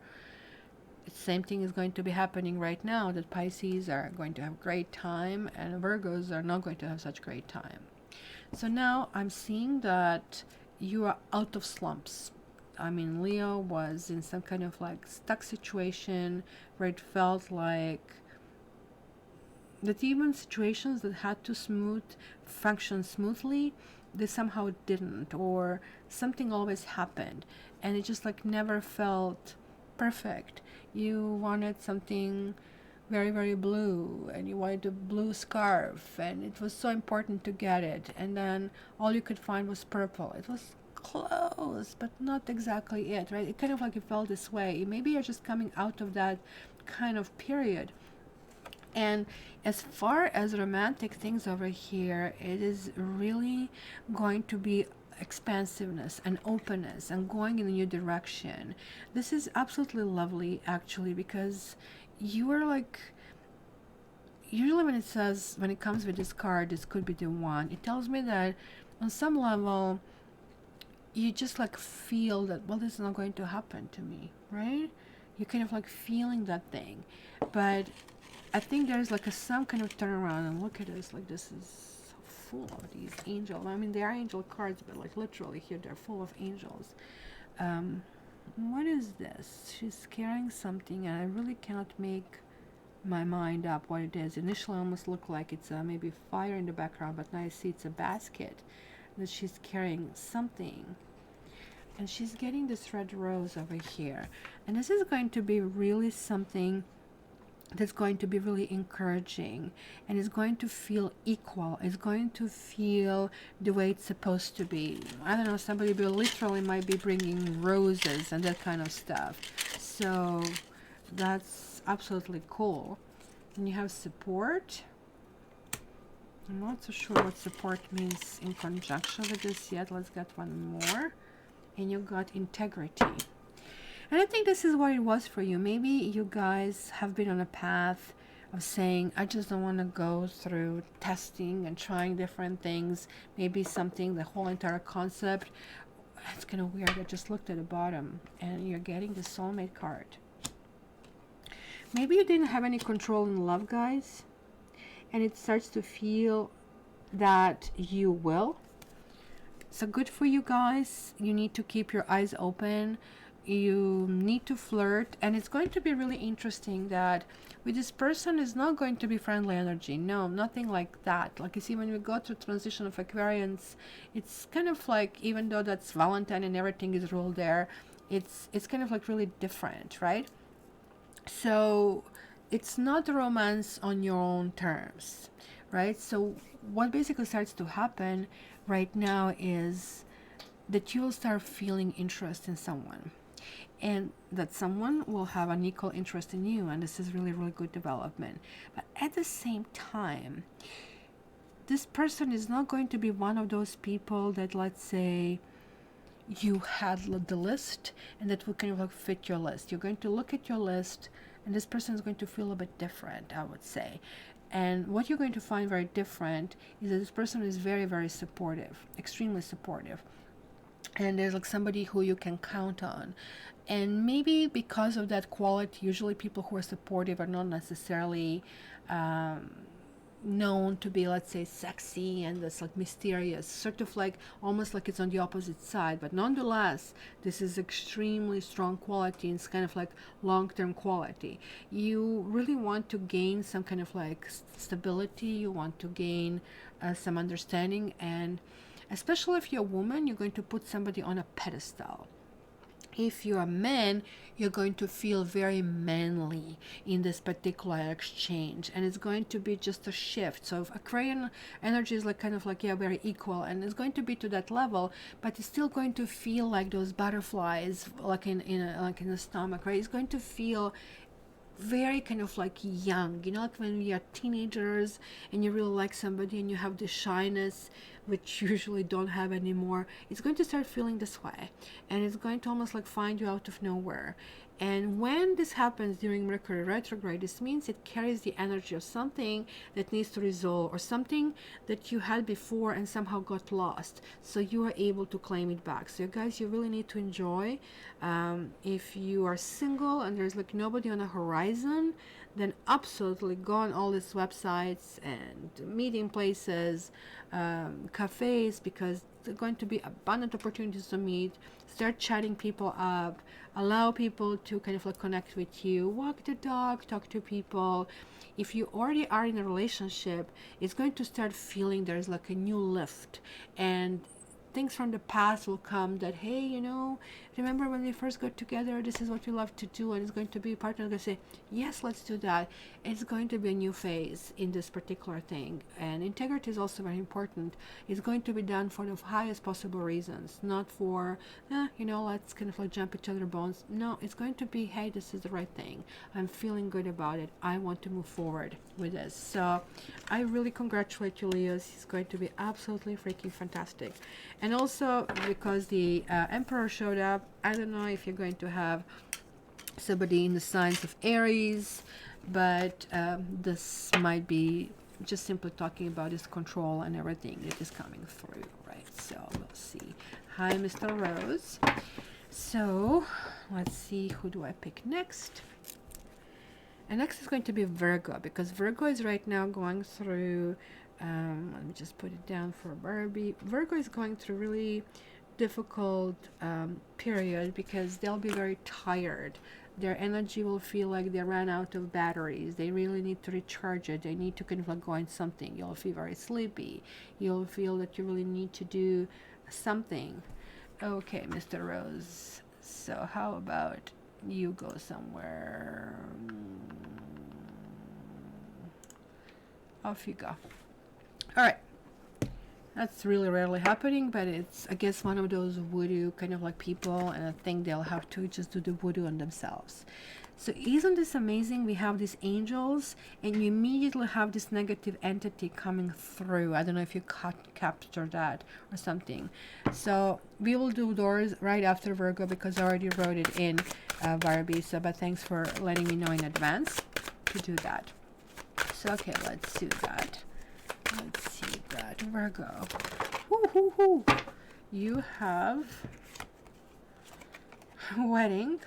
Same thing is going to be happening right now, that Pisces are going to have great time and Virgos are not going to have such great time. So now I'm seeing that you are out of slumps. I mean, Leo was in some kind of like stuck situation where it felt like that even situations that had to function smoothly, they somehow didn't, or something always happened and it just like never felt perfect. You wanted something very, very blue, and you wanted a blue scarf, and it was so important to get it, and then all you could find was purple. It was close, but not exactly it, right? It kind of like it felt this way. Maybe you're just coming out of that kind of period. And as far as romantic things over here, it is really going to be expansiveness and openness and going in a new direction. This is absolutely lovely, actually, because you are like, usually when it says, when it comes with this card, this could be the one, it tells me that on some level you just like feel that, well, this is not going to happen to me, right? You're kind of like feeling that thing. But I think there's like some kind of turnaround, and look at this, like this is full of these angels. I mean, they are angel cards, but like literally here they're full of angels. What is this? She's carrying something, and I really cannot make my mind up what it is. Initially, almost looked like it's maybe fire in the background, but now I see it's a basket that she's carrying something. And she's getting this red rose over here. And this is going to be really something that's going to be really encouraging, and it's going to feel equal. It's going to feel the way it's supposed to be. I don't know, somebody literally might be bringing roses and that kind of stuff. So that's absolutely cool. And you have support. I'm not so sure what support means in conjunction with this yet. Let's get one more. And you got integrity. And I think this is what it was for you. Maybe you guys have been on a path of saying, I just don't want to go through testing and trying different things. Maybe something, the whole entire concept. It's kind of weird. I just looked at the bottom and you're getting the soulmate card. Maybe you didn't have any control in love, guys. And it starts to feel that you will. So good for you guys. You need to keep your eyes open. You need to flirt, and it's going to be really interesting that with this person is not going to be friendly energy. No, nothing like that. Like you see, when we go through transition of Aquarians, it's kind of like, even though that's Valentine and everything is ruled there, it's kind of like really different, right? So it's not romance on your own terms, right? So what basically starts to happen right now is that you will start feeling interest in someone, and that someone will have an equal interest in you, and this is really, really good development. But at the same time, this person is not going to be one of those people that, let's say, you had the list and that will kind of like fit your list. You're going to look at your list, and this person is going to feel a bit different, I would say. And what you're going to find very different is that this person is very, very supportive, extremely supportive. And there's like somebody who you can count on. And maybe because of that quality, usually people who are supportive are not necessarily known to be, let's say, sexy and that's like mysterious, sort of like almost like it's on the opposite side. But nonetheless, this is extremely strong quality, and it's kind of like long-term quality. You really want to gain some kind of like stability. You want to gain some understanding, and especially if you're a woman, you're going to put somebody on a pedestal. If you're a man, you're going to feel very manly in this particular exchange, and it's going to be just a shift. So if Aquarian energy is like kind of like, yeah, very equal, and it's going to be to that level, but it's still going to feel like those butterflies like in the stomach, right? It's going to feel very kind of like young, you know, like when we are teenagers and you really like somebody and you have the shyness which you usually don't have anymore. It's going to start feeling this way, and it's going to almost like find you out of nowhere. And when this happens during Mercury retrograde, this means it carries the energy of something that needs to resolve, or something that you had before and somehow got lost, so you are able to claim it back. So you guys, you really need to enjoy. If you are single and there's like nobody on the horizon, then absolutely go on all these websites and meeting places, cafes, because there are going to be abundant opportunities to meet. Start chatting people up, allow people to kind of like connect with you, walk the dog, talk to people. If you already are in a relationship, it's going to start feeling there's like a new lift, and things from the past will come that, hey, you know, remember when we first got together, this is what we love to do, and it's going to be a partner going to say, yes, let's do that. It's going to be a new phase in this particular thing. And integrity is also very important. It's going to be done for the highest possible reasons, not for, you know, let's kind of like jump each other bones. No, it's going to be, hey, this is the right thing. I'm feeling good about it. I want to move forward with this. So I really congratulate you, Leos. It's going to be absolutely freaking fantastic. And also, because the Emperor showed up, I don't know if you're going to have somebody in the signs of Aries, but this might be just simply talking about his control and everything that is coming through, right? So we'll see. Hi, Mr. Rose. So let's see, who do I pick next? And next is going to be Virgo, because Virgo is right now going through, let me just put it down for Barbie. Virgo is going through really difficult period because they'll be very tired. Their energy will feel like they ran out of batteries. They really need to recharge it. They need to kind of like go on something. You'll feel very sleepy. You'll feel that you really need to do something. Okay, Mr. Rose. So how about you go somewhere? Off you go. All right. That's really rarely happening, but it's, I guess, one of those voodoo kind of like people, and I think they'll have to just do the voodoo on themselves. So isn't this amazing? We have these angels, and you immediately have this negative entity coming through. I don't know if you captured that or something. So we will do doors right after Virgo because I already wrote it in, Barbie. So, but thanks for letting me know in advance to do that. So, okay, let's do that. Let's see that. Virgo. Woo-hoo-hoo. You have wedding,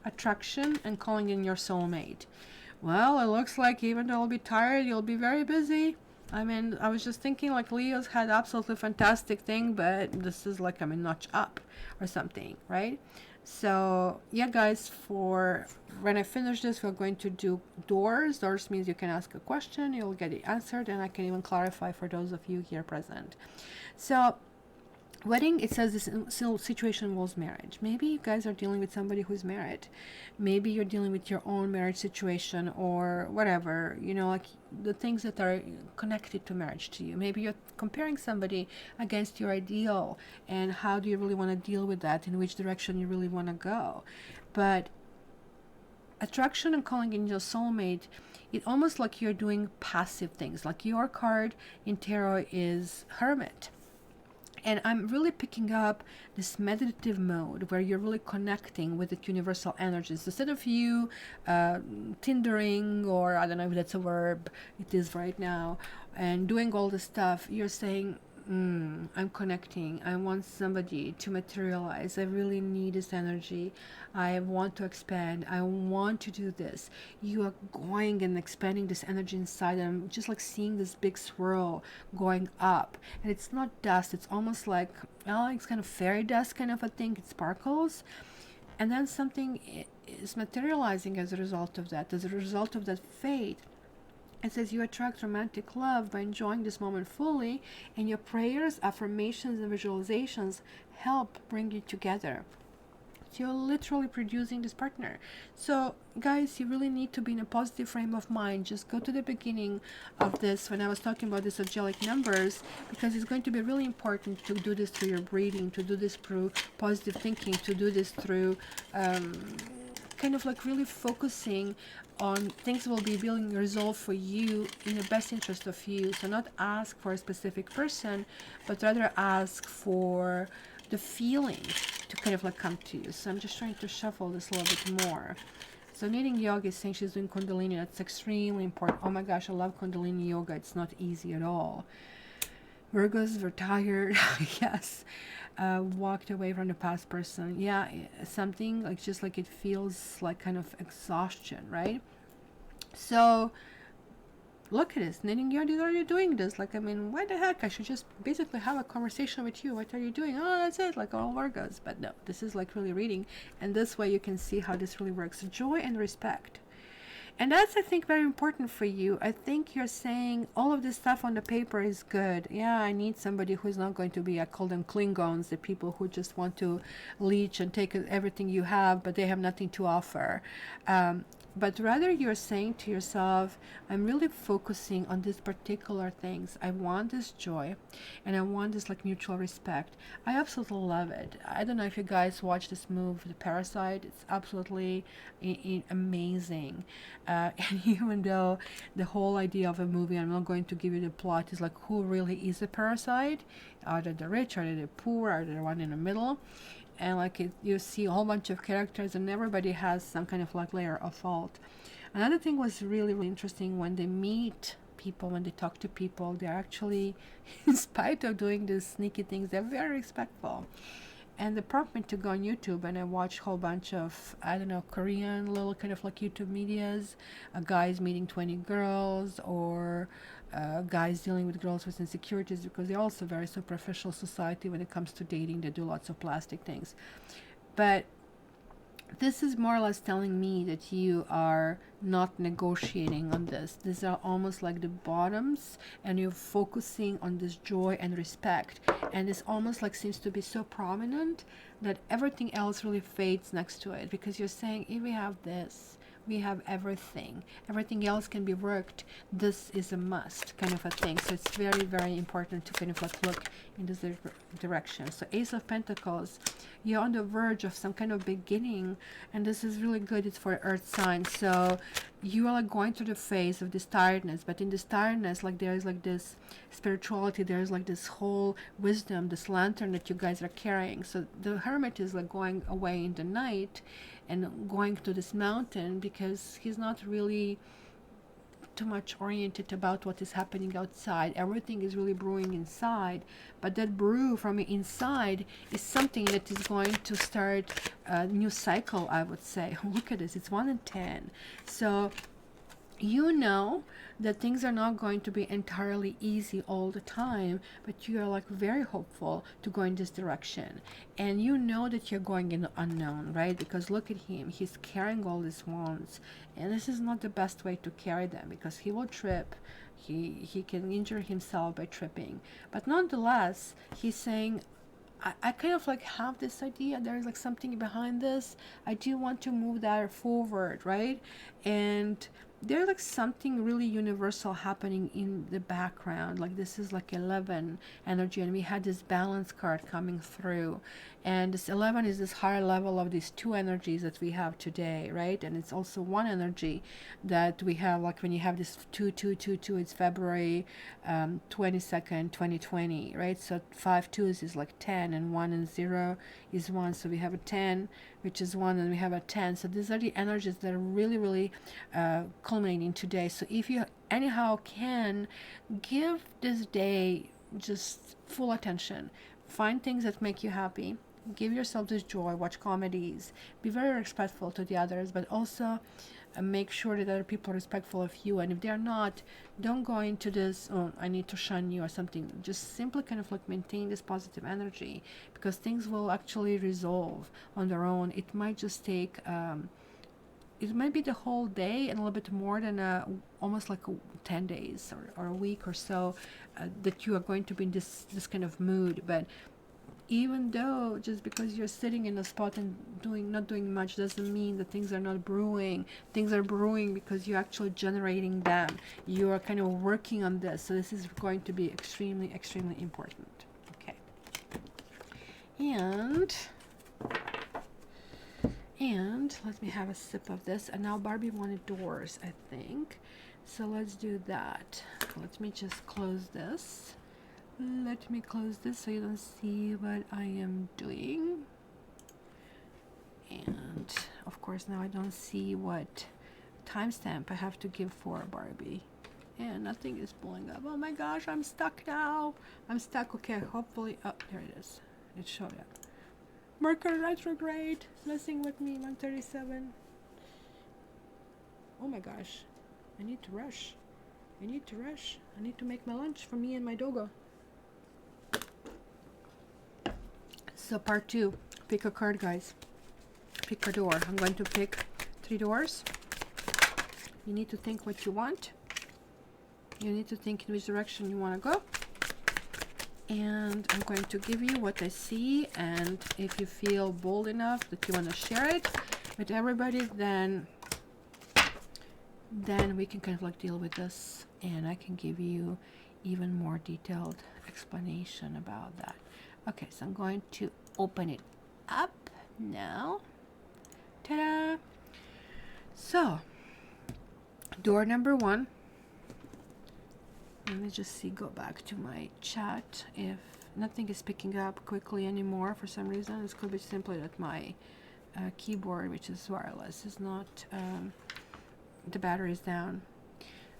attraction, and calling in your soulmate. Well, it looks like even though you'll be tired, you'll be very busy. I mean, I was just thinking like Leo's had absolutely fantastic thing, but this is like, I mean, notch up or something, right? So yeah, guys, for when I finish this, we're going to do doors. Doors means you can ask a question, you'll get it answered, and I can even clarify for those of you here present. So wedding, it says this situation involves marriage. Maybe you guys are dealing with somebody who's married. Maybe you're dealing with your own marriage situation or whatever, you know, like the things that are connected to marriage to you. Maybe you're comparing somebody against your ideal, and how do you really want to deal with that, in which direction you really want to go. But attraction and calling in your soulmate, it's almost like you're doing passive things. Like your card in tarot is Hermit. And I'm really picking up this meditative mode where you're really connecting with the universal energies. Instead of you Tindering, or I don't know if that's a verb, it is right now, and doing all this stuff, you're saying, I'm connecting. I want somebody to materialize. I really need this energy. I want to expand. I want to do this. You are going and expanding this energy inside them, just like seeing this big swirl going up. And it's not dust. It's almost like, well, it's kind of fairy dust kind of a thing. It sparkles. And then something is materializing as a result of that, as a result of that fate. It says you attract romantic love by enjoying this moment fully, and your prayers, affirmations, and visualizations help bring you together. So you're literally producing this partner. So guys, you really need to be in a positive frame of mind. Just go to the beginning of this when I was talking about these angelic numbers, because it's going to be really important to do this through your breathing, to do this through positive thinking, to do this through kind of like really focusing on things that will be being resolved for you in the best interest of you. So not ask for a specific person, but rather ask for the feeling to kind of like come to you. So I'm just trying to shuffle this a little bit more. So Knitting Yoga is saying she's doing Kundalini. That's extremely important. Oh my gosh, I love Kundalini Yoga. It's not easy at all. Virgos were tired. Yes. Walked away from the past person. Yeah, something like, just like it feels like kind of exhaustion, right? So look at this. Knitting Yoga, are you doing this? Like, I mean, why the heck? I should just basically have a conversation with you. What are you doing? Oh, that's it, like all Virgos. But no, this is like really reading, and this way you can see how this really works. Joy and respect. And that's, I think, very important for you. I think you're saying all of this stuff on the paper is good. Yeah, I need somebody who's not going to be, I call them Klingons, the people who just want to leech and take everything you have, but they have nothing to offer. But rather you're saying to yourself, I'm really focusing on these particular things. I want this joy, and I want this like mutual respect. I absolutely love it. I don't know if you guys watch this movie, The Parasite. It's absolutely amazing. And even though the whole idea of a movie, I'm not going to give you the plot, is like, who really is a parasite? Are they the rich? Are they the poor? Are they the one in the middle? And like you see a whole bunch of characters, and everybody has some kind of like layer of fault. Another thing was really, really interesting when they meet people, when they talk to people, they're actually, in spite of doing these sneaky things, they're very respectful. And they prompt me to go on YouTube, and I watched a whole bunch of, I don't know, Korean little kind of like YouTube medias, guys meeting 20 girls, or guys dealing with girls with insecurities, because they're also very superficial society when it comes to dating. They do lots of plastic things. But this is more or less telling me that you are not negotiating on this. These are almost like the bottoms, and you're focusing on this joy and respect. And it's almost like seems to be so prominent that everything else really fades next to it, because you're saying, if we have this, we have everything. Everything else can be worked. This is a must, kind of a thing. So it's very, very important to kind of like look in this direction. So Ace of Pentacles, you're on the verge of some kind of beginning, and this is really good. It's for earth signs. So you are like going through the phase of this tiredness, but in this tiredness, like there is like this spirituality, there's like this whole wisdom, this lantern that you guys are carrying. So the Hermit is like going away in the night and going to this mountain, because he's not really too much oriented about what is happening outside. Everything is really brewing inside, but that brew from inside is something that is going to start a new cycle, I would say. Look at this, it's 1 in 10. So you know that things are not going to be entirely easy all the time, but you are like very hopeful to go in this direction. And you know that you're going in the unknown, right? Because look at him, he's carrying all these wands, and this is not the best way to carry them, because he will trip. He can injure himself by tripping. But nonetheless, he's saying, I kind of like have this idea, there's like something behind this, I do want to move that forward, right? And there's like something really universal happening in the background. Like this is like 11 energy, and we had this balance card coming through, and this 11 is this higher level of these two energies that we have today, right? And it's also one energy that we have, like when you have this 2222, it's February 22nd 2020, right? So 5 twos is like 10, and 1 and 0 is 1, so we have a 10, which is 1, and we have a 10. So these are the energies that are really, really culminating today. So if you anyhow can, give this day just full attention, find things that make you happy, give yourself this joy, watch comedies, be very respectful to the others, but also make sure that other people are respectful of you. And if they're not, don't go into this, oh, I need to shun you or something. Just simply kind of like maintain this positive energy, because things will actually resolve on their own. It might just take it might be the whole day, and a little bit more than almost like 10 days or a week or so, that you are going to be in this kind of mood. But even though, just because you're sitting in a spot and not doing much, doesn't mean that things are not brewing. Things are brewing because you're actually generating them. You are kind of working on this. So this is going to be extremely, extremely important. Okay. And let me have a sip of this. And now Barbie wanted doors, I think. So let's do that. Let me just close this. Let me close this so you don't see what I am doing. And of course now I don't see what timestamp I have to give for Barbie. And nothing is pulling up. Oh my gosh, I'm stuck now. I'm stuck. Okay, hopefully, oh, there it is. It showed up. Mercury retrograde, messing with me, 137. Oh my gosh, I need to rush. I need to make my lunch for me and my dogo. So part 2, pick a card, guys. Pick a door. I'm going to pick 3 doors. You need to think what you want. You need to think in which direction you want to go. And I'm going to give you what I see, and if you feel bold enough that you want to share it with everybody, then we can kind of like deal with this, and I can give you even more detailed explanation about that. Okay, so I'm going to open it up now. Ta-da! So, door number 1. Let me just see, go back to my chat. If nothing is picking up quickly anymore for some reason, this could be simply that my keyboard, which is wireless, is not the battery's down.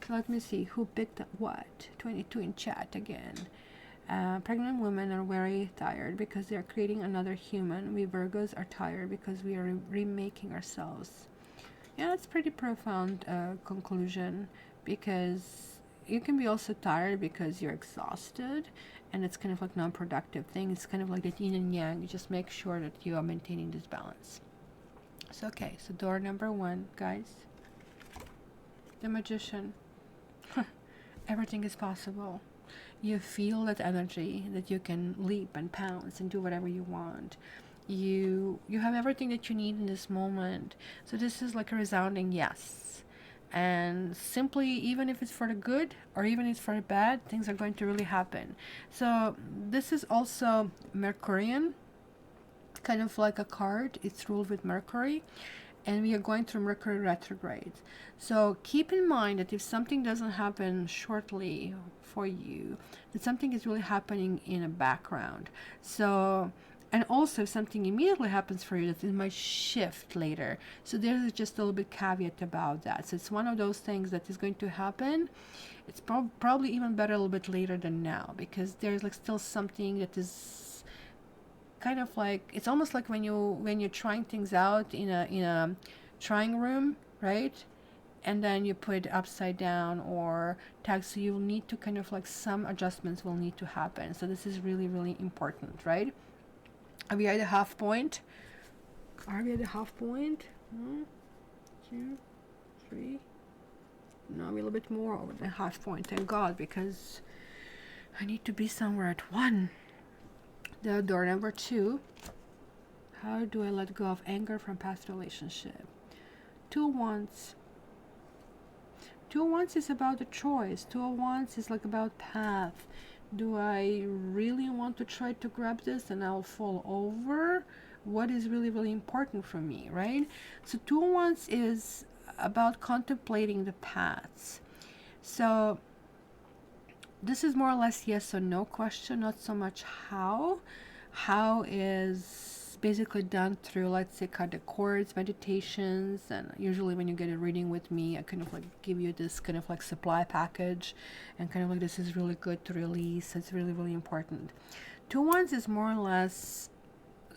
So let me see who picked up what. 22 in chat again. Pregnant women are very tired because they are creating another human. We Virgos are tired because we are remaking ourselves. Yeah, it's pretty profound conclusion, because you can be also tired because you're exhausted, and it's kind of like non-productive thing. It's kind of like that yin and yang. You just make sure that you are maintaining this balance. So okay, so door number 1, guys. The Magician. Everything is possible. You feel that energy that you can leap and pounce and do whatever you want. You have everything that you need in this moment. So this is like a resounding yes. And simply, even if it's for the good or even if it's for the bad, things are going to really happen. So this is also Mercurian, kind of like a card. It's ruled with Mercury, and we are going through Mercury retrograde. So keep in mind that if something doesn't happen shortly for you, that something is really happening in a background. So, and also if something immediately happens for you, that it might shift later. So there's just a little bit caveat about that. So it's one of those things that is going to happen. It's probably even better a little bit later than now, because there's like still something that is kind of like, it's almost like when you're trying things out in a trying room, right? And then you put it upside down or tag, so you'll need to kind of like, some adjustments will need to happen. So this is really, really important, right? Are we at the half point? Are we at the half point? 1, 2, 3. No, we're a little bit more over the half point, thank God, because I need to be somewhere at 1. The door number 2. How do I let go of anger from past relationship? 2 of Wands. 2 of Wands is about the choice. 2 of Wands is like about path. Do I really want to try to grab this and I'll fall over? What is really, really important for me, right? So 2 of Wands is about contemplating the paths. So this is more or less yes or no question, not so much how. How is basically done through, let's say, card the cords, meditations, and usually when you get a reading with me, I kind of like give you this kind of like supply package, and kind of like, this is really good to release. It's really, really important. 2 Wands is more or less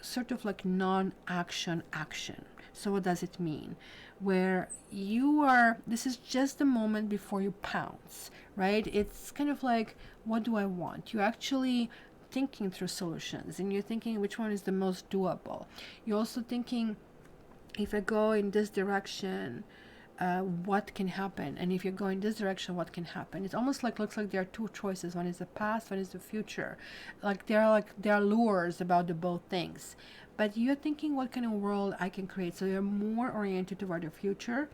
sort of like non-action action. So what does it mean? Where you are, this is just the moment before you pounce, right? It's kind of like, what do I want? You're actually thinking through solutions, and you're thinking which one is the most doable. You're also thinking, if I go in this direction, what can happen, and if you go in this direction, what can happen. It's almost like, looks like there are 2 choices. One is the past, one is the future. Like there are lures about the both things, but you're thinking what kind of world I can create. So you're more oriented toward the future,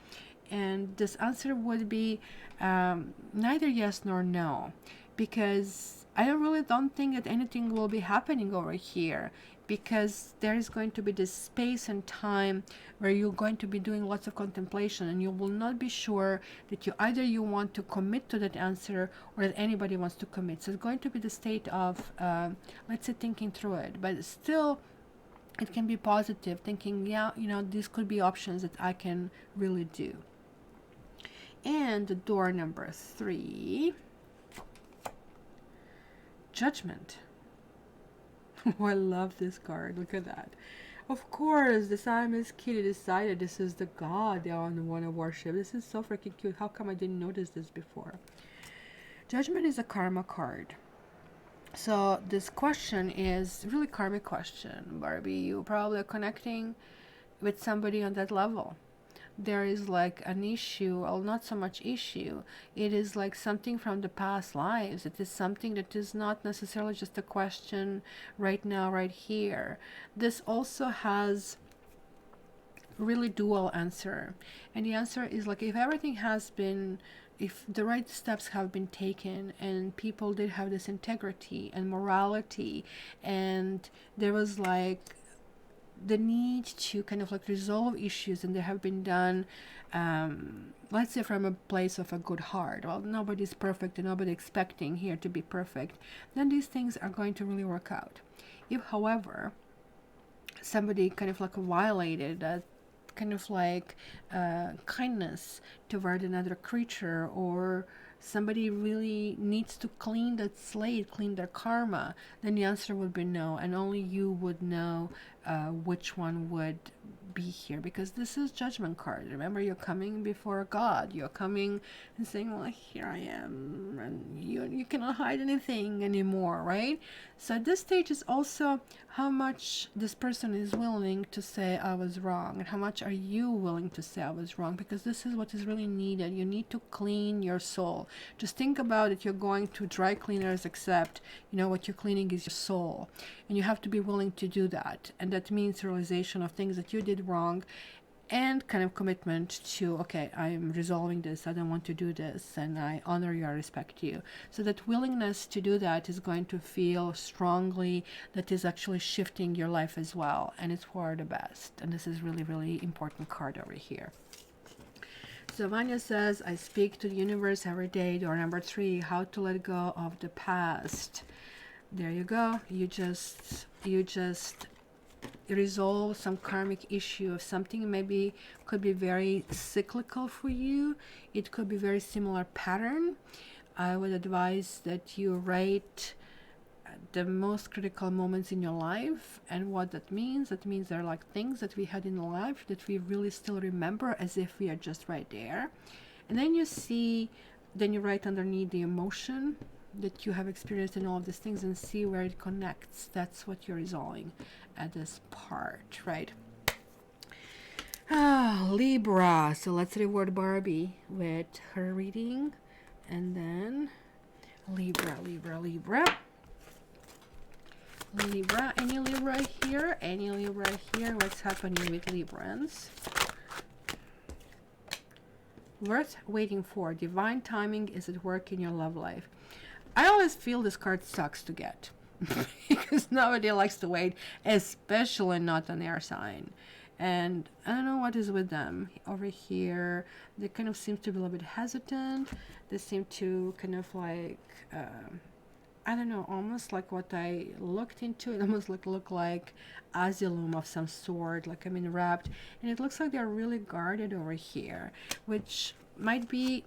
and this answer would be neither yes nor no, because I really don't think that anything will be happening over here, because there is going to be this space and time where you're going to be doing lots of contemplation, and you will not be sure that you want to commit to that answer, or that anybody wants to commit. So it's going to be the state of, let's say, thinking through it, but still it can be positive, thinking, yeah, these could be options that I can really do. And the door number 3, Judgment. Oh, I love this card. Look at that. Of course, the Siamese Kitty decided this is the god they want to worship. This is so freaking cute. How come I didn't notice this before? Judgment is a karma card. So this question is really karmic question, Barbie. You probably are connecting with somebody on that level. There is like an issue, well, not so much issue, it is like something from the past lives. It is something that is not necessarily just a question right now, right here. This also has really dual answer, and the answer is like, if everything has been, if the right steps have been taken, and people did have this integrity and morality, and there was like the need to kind of like resolve issues, and they have been done, let's say, from a place of a good heart. Well, nobody's perfect, and nobody expecting here to be perfect, then these things are going to really work out. If, however, somebody kind of like violated that kind of like kindness toward another creature, or somebody really needs to clean that slate, clean their karma, then the answer would be no, and only you would know which one would be here, because this is judgment card. Remember, you're coming before God. You're coming and saying, well, here I am, and you cannot hide anything anymore, right? So this stage is also how much this person is willing to say I was wrong, and how much are you willing to say I was wrong, because this is what is really needed. You need to clean your soul. Just think about it. You're going to dry cleaners, except what you're cleaning is your soul, and you have to be willing to do that. And that means realization of things that you did wrong, and kind of commitment to, okay, I'm resolving this, I don't want to do this, and I honor you, I respect you. So that willingness to do that is going to feel strongly that is actually shifting your life as well, and it's for the best. And this is really, really important card over here. So Vanya says, I speak to the universe every day. Door number 3, how to let go of the past. There you go. You just resolve some karmic issue of something. Maybe could be very cyclical for you. It could be very similar pattern. I would advise that you write the most critical moments in your life, and what that means they're like things that we had in life that we really still remember as if we are just right there. And then you write underneath the emotion that you have experienced in all of these things, and see where it connects. That's what you're resolving at this part, right? Libra. So let's reward Barbie with her reading, and then Libra. Any Libra here? Any Libra here? What's happening with Librans? Worth waiting for. Divine timing is at work in your love life. I always feel this card sucks to get because nobody likes to wait, especially not an air sign. And I don't know what is with them over here. They kind of seem to be a little bit hesitant. They seem to kind of like I don't know, almost like what I looked into. It almost look like asylum of some sort, like I'm wrapped, and it looks like they're really guarded over here, which might be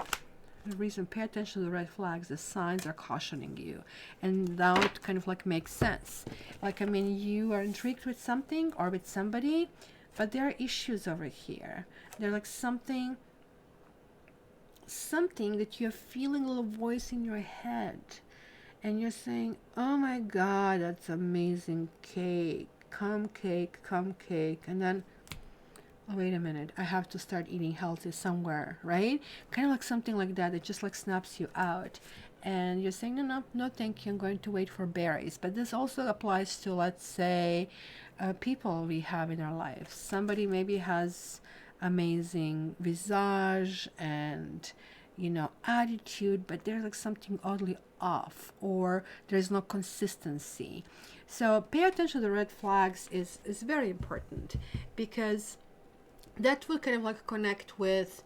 the reason. Pay attention to the red flags. The signs are cautioning you, and that kind of like makes sense. Like, you are intrigued with something or with somebody, but there are issues over here. They're like something that you're feeling, a little voice in your head, and you're saying, oh my God, that's amazing cake, come cake, and then, oh, wait a minute, I have to start eating healthy somewhere, right? Kind of like something like that. It just like snaps you out, and you're saying, no, thank you, I'm going to wait for berries. But this also applies to, let's say, people we have in our lives. Somebody maybe has amazing visage and attitude, but there's like something oddly off, or there's no consistency. So pay attention to the red flags is very important, because that will kind of like connect with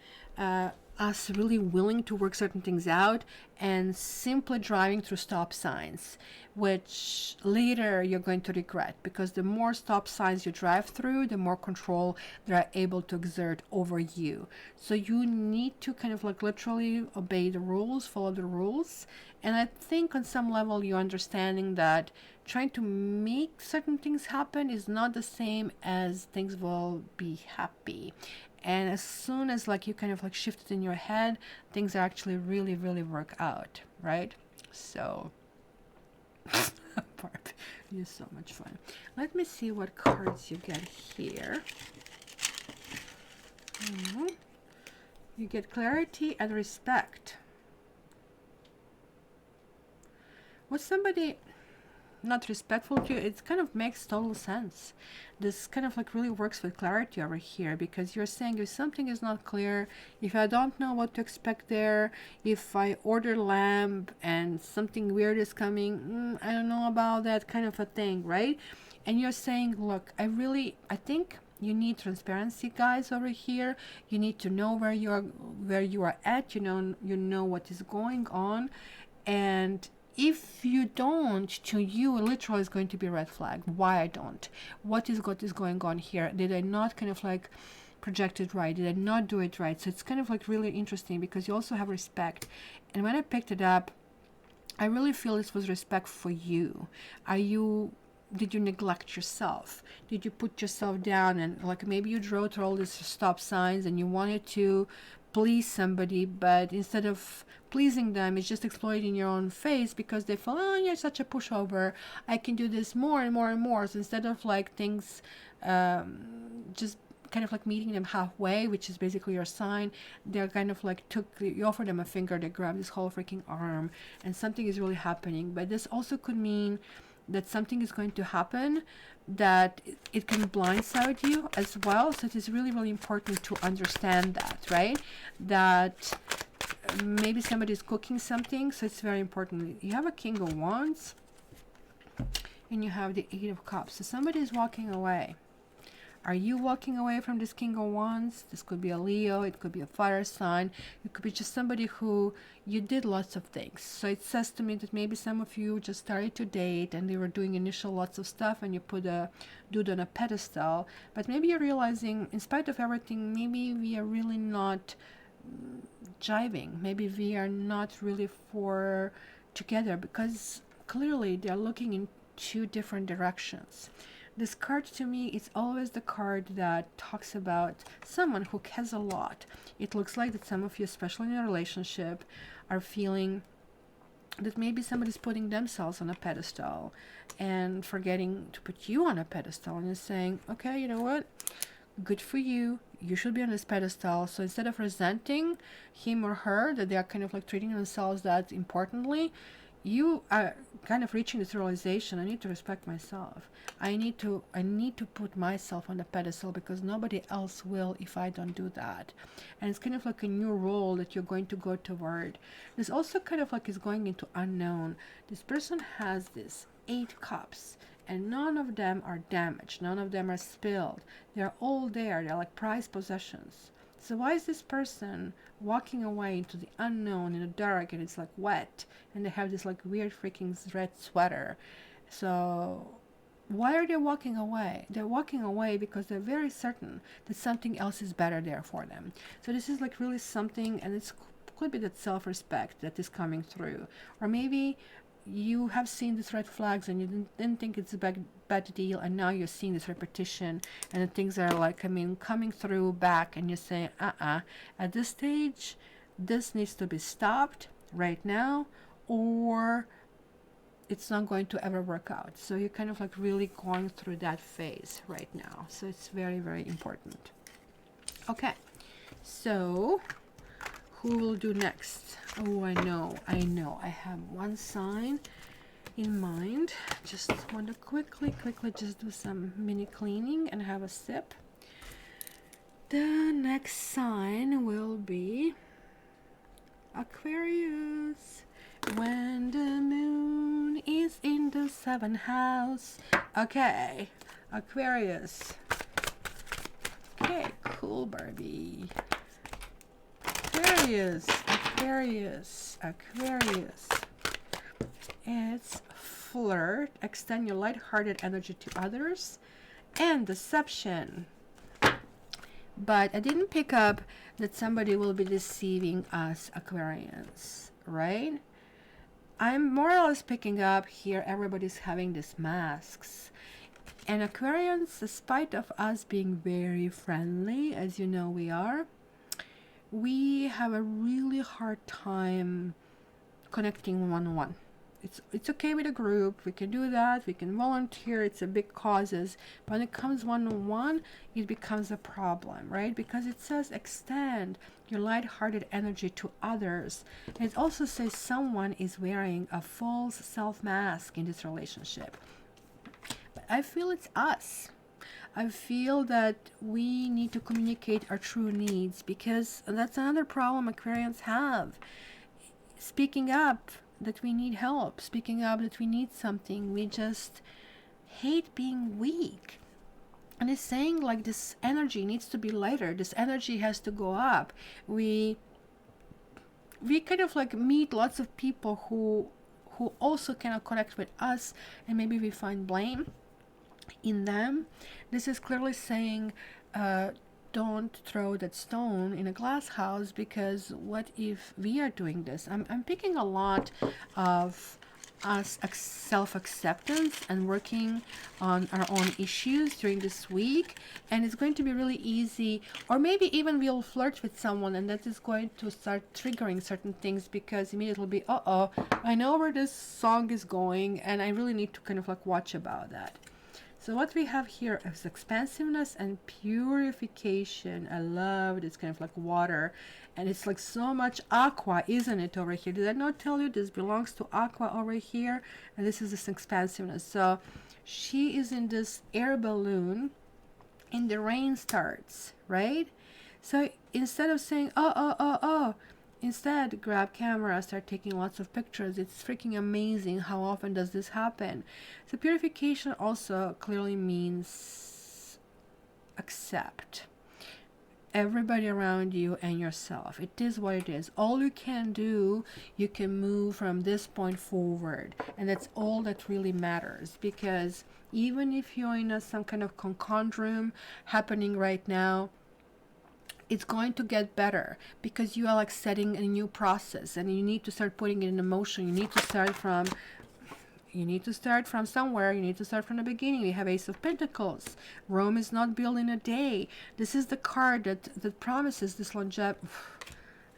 us really willing to work certain things out, and simply driving through stop signs, which later you're going to regret, because the more stop signs you drive through, the more control they're able to exert over you. So you need to kind of like literally obey the rules, follow the rules. And I think on some level you're understanding that trying to make certain things happen is not the same as things will be happy. And as soon as like you kind of like shift it in your head, things actually really, really work out, right? So Barb, you're so much fun. Let me see what cards you get here. You get clarity and respect. Was somebody not respectful to you? It kind of makes total sense. This kind of like really works with clarity over here, because you're saying if something is not clear, if I don't know what to expect there, if I order lamb and something weird is coming, I don't know about that kind of a thing, right? And you're saying, look, I think you need transparency, guys, over here. You need to know where you are at. You know what is going on, and if you don't, to you, literally is going to be a red flag. Why I don't? What is going on here? Did I not kind of like project it right? Did I not do it right? So it's kind of like really interesting because you also have respect. And when I picked it up, I really feel this was respect for you. Did you neglect yourself? Did you put yourself down and like maybe you drove through all these stop signs and you wanted to please somebody, but instead of pleasing them, it's just exploiting your own face because they feel, oh, you're such a pushover. I can do this more and more and more. So instead of like things just kind of like meeting them halfway, which is basically your sign, they're kind of like you offer them a finger, they grab this whole freaking arm, and something is really happening. But this also could mean that something is going to happen, that it can blindside you as well. So it is really, really important to understand that, right? That maybe somebody is cooking something, so it's very important. You have a King of Wands, and you have the Eight of Cups. So somebody is walking away. Are you walking away from this King of Wands? This could be a Leo, it could be a fire sign, it could be just somebody who you did lots of things. So it says to me that maybe some of you just started to date and they were doing initial lots of stuff and you put a dude on a pedestal. But maybe you're realizing, in spite of everything, maybe we are really not jiving. Maybe we are not really for together because clearly they're looking in two different directions. This card to me is always the card that talks about someone who cares a lot. It looks like that some of you, especially in a relationship, are feeling that maybe somebody's putting themselves on a pedestal and forgetting to put you on a pedestal and is saying, okay, you know what? Good for you. You should be on this pedestal. So instead of resenting him or her, that they are kind of like treating themselves that importantly, you are kind of reaching this realization, I need to respect myself. I need to put myself on the pedestal because nobody else will if I don't do that. And it's kind of like a new role that you're going to go toward. This also kind of like is going into unknown. This person has this 8 cups and none of them are damaged. None of them are spilled. They're all there. They're like prized possessions. So why is this person walking away into the unknown in the dark and it's like wet and they have this like weird freaking red sweater? So why are they walking away? They're walking away because they're very certain that something else is better there for them. So this is like really something, and it could be that self-respect that is coming through. Or maybe you have seen these red flags and you didn't think it's a bad deal, and now you're seeing this repetition and the things are like, coming through back, and you say, at this stage, this needs to be stopped right now, or it's not going to ever work out. So you're kind of like really going through that phase right now. So it's very, very important. Okay, so who will do next? Oh, I know. I have one sign in mind. Just want to quickly just do some mini cleaning and have a sip. The next sign will be Aquarius. When the moon is in the 7th house. Okay, Aquarius. Okay, cool, Barbie. Aquarius. It's flirt, extend your light-hearted energy to others, and deception. But I didn't pick up that somebody will be deceiving us, Aquarians, right? I'm more or less picking up here everybody's having these masks. And Aquarians, despite of us being very friendly, as you know we are, we have a really hard time connecting one-on-one. It's okay with a group, we can do that, we can volunteer, it's a big causes, but when it comes one-on-one, it becomes a problem, right? Because it says extend your light-hearted energy to others. And it also says someone is wearing a false self mask in this relationship. But I feel it's us. I feel that we need to communicate our true needs, because that's another problem Aquarians have. Speaking up that we need help, speaking up that we need something. We just hate being weak. And it's saying like this energy needs to be lighter. This energy has to go up. We kind of like meet lots of people who also cannot connect with us, and maybe we find blame in them. This is clearly saying don't throw that stone in a glass house, because what if we are doing this? I'm picking a lot of us self-acceptance and working on our own issues during this week, and it's going to be really easy. Or maybe even we'll flirt with someone, and that is going to start triggering certain things, because immediately it'll be, uh-oh, I know where this song is going, and I really need to kind of like watch about that. So what we have here is expansiveness and purification. I love this kind of like water, and it's like so much aqua, isn't it, over here? Did I not tell you this belongs to aqua over here? And this is this expansiveness. So she is in this air balloon, and the rain starts, right? So instead of saying, oh, instead, grab camera, start taking lots of pictures. It's freaking amazing. How often does this happen? So purification also clearly means accept everybody around you and yourself. It is what it is. All you can do, you can move from this point forward, and that's all that really matters. Because even if you're in some kind of conundrum happening right now, it's going to get better, because you are like setting a new process, and you need to start putting it in motion. You need to start from somewhere. You need to start from the beginning. We have Ace of Pentacles. Rome is not built in a day. This is the card that promises this longevity.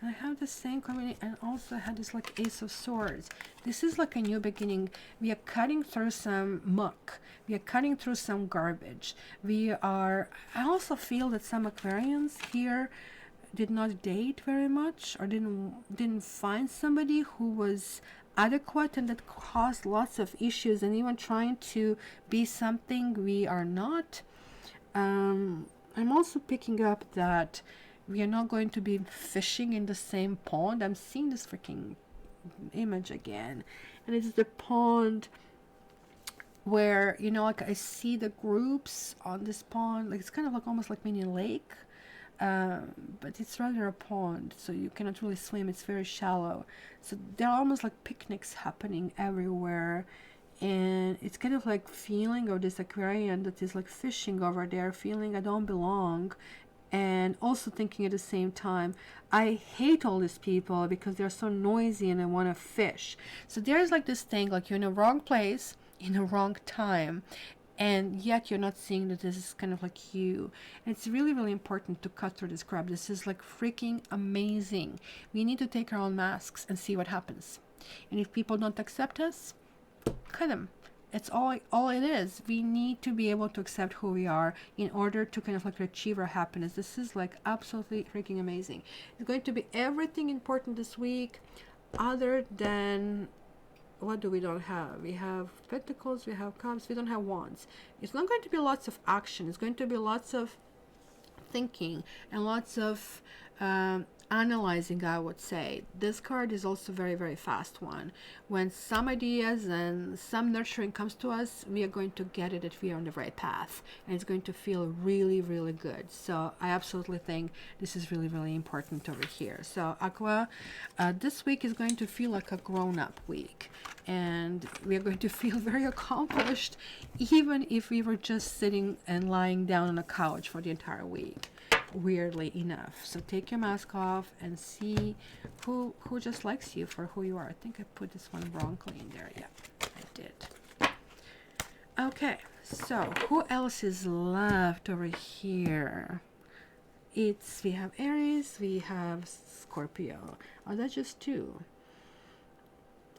And I have the same combination, and also I had this like Ace of Swords. This is like a new beginning. We are cutting through some muck. We are cutting through some garbage. I also feel that some Aquarians here did not date very much, or didn't find somebody who was adequate, and that caused lots of issues, and even trying to be something we are not. I'm also picking up that we are not going to be fishing in the same pond. I'm seeing this freaking image again, and it's the pond where, you know, like I see the groups on this pond. Like it's kind of like almost like mini lake, but it's rather a pond, so you cannot really swim. It's very shallow, so there are almost like picnics happening everywhere. And it's kind of like feeling of this Aquarian that is like fishing over there, feeling I don't belong, and also thinking at the same time, I hate all these people because they're so noisy and I want to fish. So there's like this thing, like you're in the wrong place in the wrong time, and yet you're not seeing that this is kind of like you. And it's really, really important to cut through this crap. This is like freaking amazing. We need to take our own masks and see what happens. And if people don't accept us, cut them. It's all it is. We need to be able to accept who we are in order to kind of like achieve our happiness. This is like absolutely freaking amazing. It's going to be everything important this week, other than, what do we don't have? We have Pentacles, we have Cups, we don't have Wands. It's not going to be lots of action. It's going to be lots of thinking and lots of analyzing, I would say. This card is also very, very fast one. When some ideas and some nurturing comes to us, we are going to get it that we are on the right path, and it's going to feel really, really good. So I absolutely think this is really, really important over here. So Aqua, this week is going to feel like a grown-up week, and we are going to feel very accomplished, even if we were just sitting and lying down on a couch for the entire week, weirdly enough. So take your mask off and see who just likes you for who you are. I think I put this one wrongly in there. Yeah, I did. Okay, so who else is left over here? We have Aries, we have Scorpio. Oh, that's just two.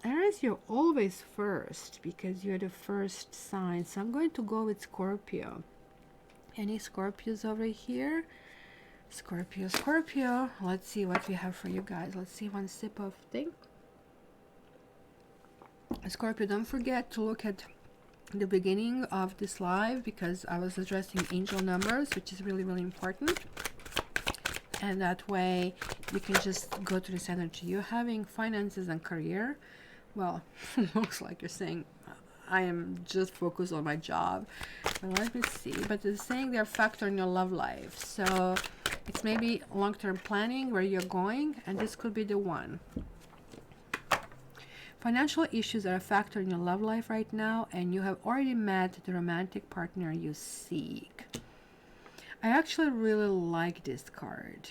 Aries, you're always first because you're the first sign. So I'm going to go with Scorpio. Any Scorpios over here? Scorpio. Let's see what we have for you guys. Let's see one sip of thing. Scorpio, don't forget to look at the beginning of this live, because I was addressing angel numbers, which is really, really important. And that way you can just go to this energy. You're having finances and career. Well, looks like you're saying, I am just focused on my job. But let me see. But it's saying they're a factor in your love life. So it's maybe long-term planning where you're going, and this could be the one. Financial issues are a factor in your love life right now, and you have already met the romantic partner you seek. I actually really like this card.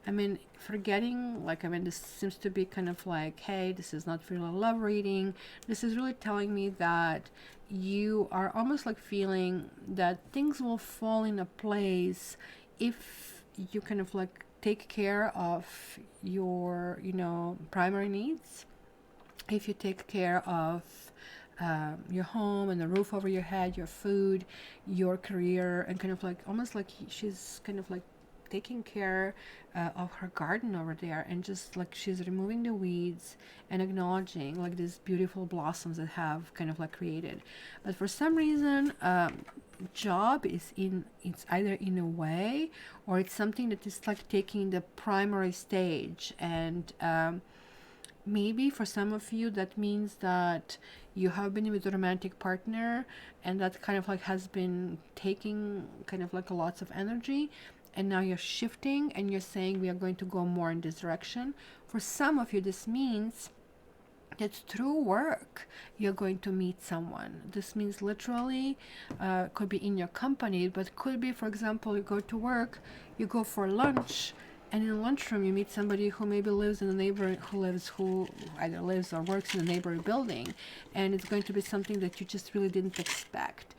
I mean, forgetting, like, I mean, this seems to be kind of like, hey, this is not really a love reading. This is really telling me that you are almost like feeling that things will fall into place if you kind of like take care of your, you know, primary needs. If you take care of your home and the roof over your head, your food, your career, and kind of like almost like she's kind of like taking care of her garden over there, and just like she's removing the weeds and acknowledging like these beautiful blossoms that have kind of like created. But for some reason, job is in, it's either in a way, or it's something that is like taking the primary stage. And maybe for some of you that means that you have been with a romantic partner, and that kind of like has been taking kind of like lots of energy, and now you're shifting and you're saying we are going to go more in this direction. For some of you, this means that through work you're going to meet someone. This means literally could be in your company, but could be, for example, you go to work, you go for lunch, and in the lunchroom you meet somebody who maybe lives in the neighbor, who either lives or works in the neighboring building, and it's going to be something that you just really didn't expect.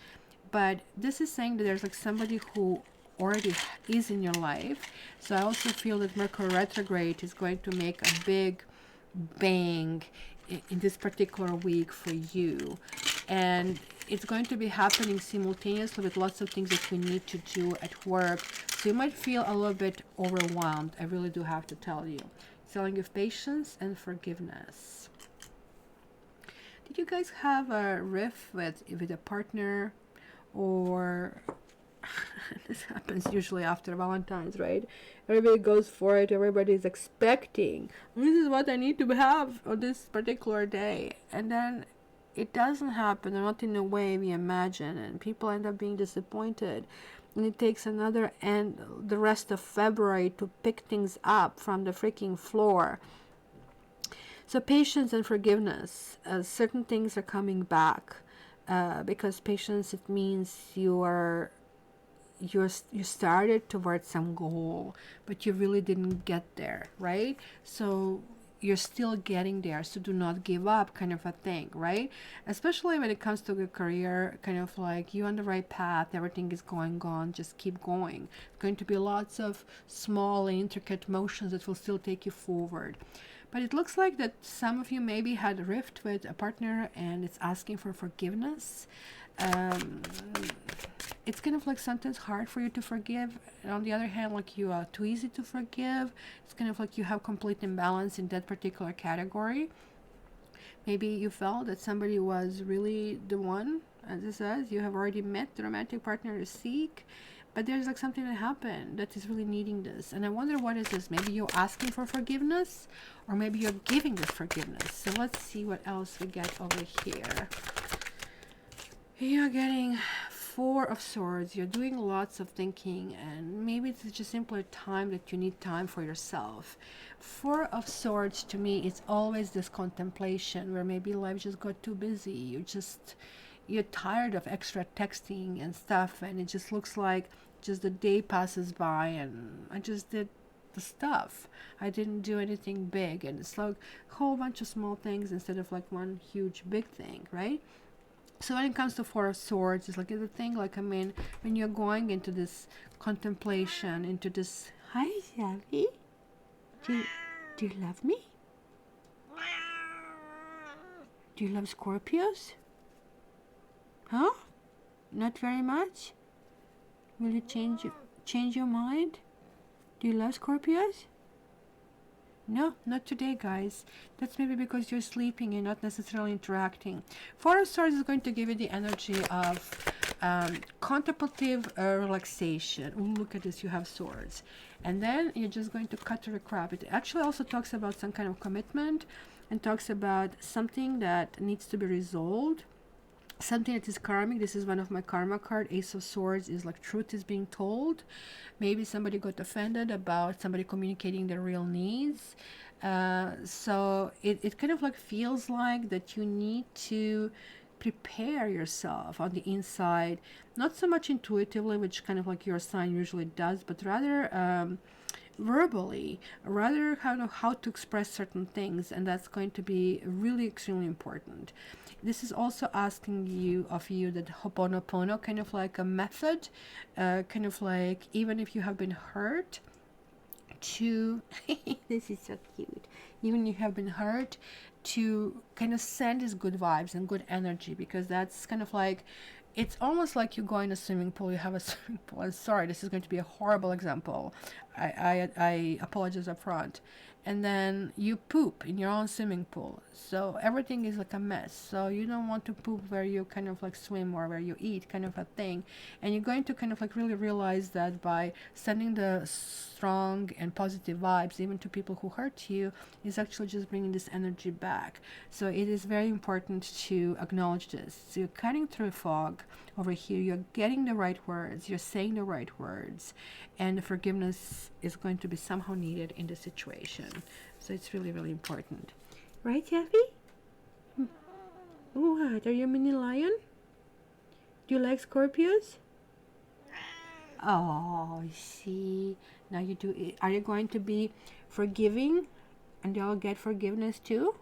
But this is saying that there's like somebody who already is in your life. So I also feel that Mercury retrograde is going to make a big bang in this particular week for you, and it's going to be happening simultaneously with lots of things that you need to do at work. So you might feel a little bit overwhelmed. I really do have to tell you. It's telling you patience and forgiveness. Did you guys have a riff with a partner, or this happens usually after Valentine's, right? Everybody goes for it. Everybody's expecting, this is what I need to have on this particular day, and then it doesn't happen, or not in the way we imagine, and people end up being disappointed. And it takes another and the rest of February to pick things up from the freaking floor. So patience and forgiveness. Certain things are coming back, because patience, it means you started towards some goal, but you really didn't get there, right? So you're still getting there, so do not give up, kind of a thing, right? Especially when it comes to your career, kind of like you're on the right path, everything is going on, just keep going. It's going to be lots of small and intricate motions that will still take you forward. But it looks like that some of you maybe had a rift with a partner and it's asking for forgiveness. It's kind of like sometimes hard for you to forgive. And on the other hand, like you are too easy to forgive. It's kind of like you have complete imbalance in that particular category. Maybe you felt that somebody was really the one. As it says, you have already met the romantic partner you seek, but there's like something that happened that is really needing this. And I wonder what is this. Maybe you're asking for forgiveness, or maybe you're giving this forgiveness. So let's see what else we get over here. You're getting Four of Swords. You're doing lots of thinking, and maybe it's just simply a time that you need time for yourself. Four of Swords to me, it's always this contemplation where maybe life just got too busy. You're tired of extra texting and stuff, and it just looks like just the day passes by and I just did the stuff. I didn't do anything big, and it's like a whole bunch of small things instead of like one huge big thing, right? So when it comes to Four of Swords, it's like the thing, like, I mean, when you're going into this contemplation, into this, hi Sapphie, do you love me? Do you love Scorpios? Huh? Not very much? Will you change your mind? Do you love Scorpios? No, not today, guys. That's maybe because you're sleeping and not necessarily interacting. Four of Swords is going to give you the energy of contemplative relaxation. Ooh, look at this, you have swords. And then you're just going to cut through the crap. It actually also talks about some kind of commitment, and talks about something that needs to be resolved. Something that is karmic. This is one of my karma card. Ace of Swords is like truth is being told. Maybe somebody got offended about somebody communicating their real needs. So it kind of like feels like that you need to prepare yourself on the inside, not so much intuitively, which kind of like your sign usually does, but rather verbally, rather how to express certain things, and that's going to be really extremely important. This is also asking you that Ho'oponopono, kind of like a method, kind of like even if you have been hurt, to this is so cute, even you have been hurt, to kind of send these good vibes and good energy, because that's kind of like, it's almost like you go in a swimming pool, you have a swimming pool. I'm sorry, this is going to be a horrible example. I apologize up front. And then you poop in your own swimming pool. So everything is like a mess. So you don't want to poop where you kind of like swim or where you eat, kind of a thing. And you're going to kind of like really realize that by sending the strong and positive vibes, even to people who hurt you, is actually just bringing this energy back. So it is very important to acknowledge this. So you're cutting through fog over here. You're getting the right words. You're saying the right words. And the forgiveness is going to be somehow needed in the situation. So it's really, really important. Right, Sapphie? What? Are you a mini lion? Do you like Scorpios? Oh, see. Now you do. Are you going to be forgiving and they'll get forgiveness too?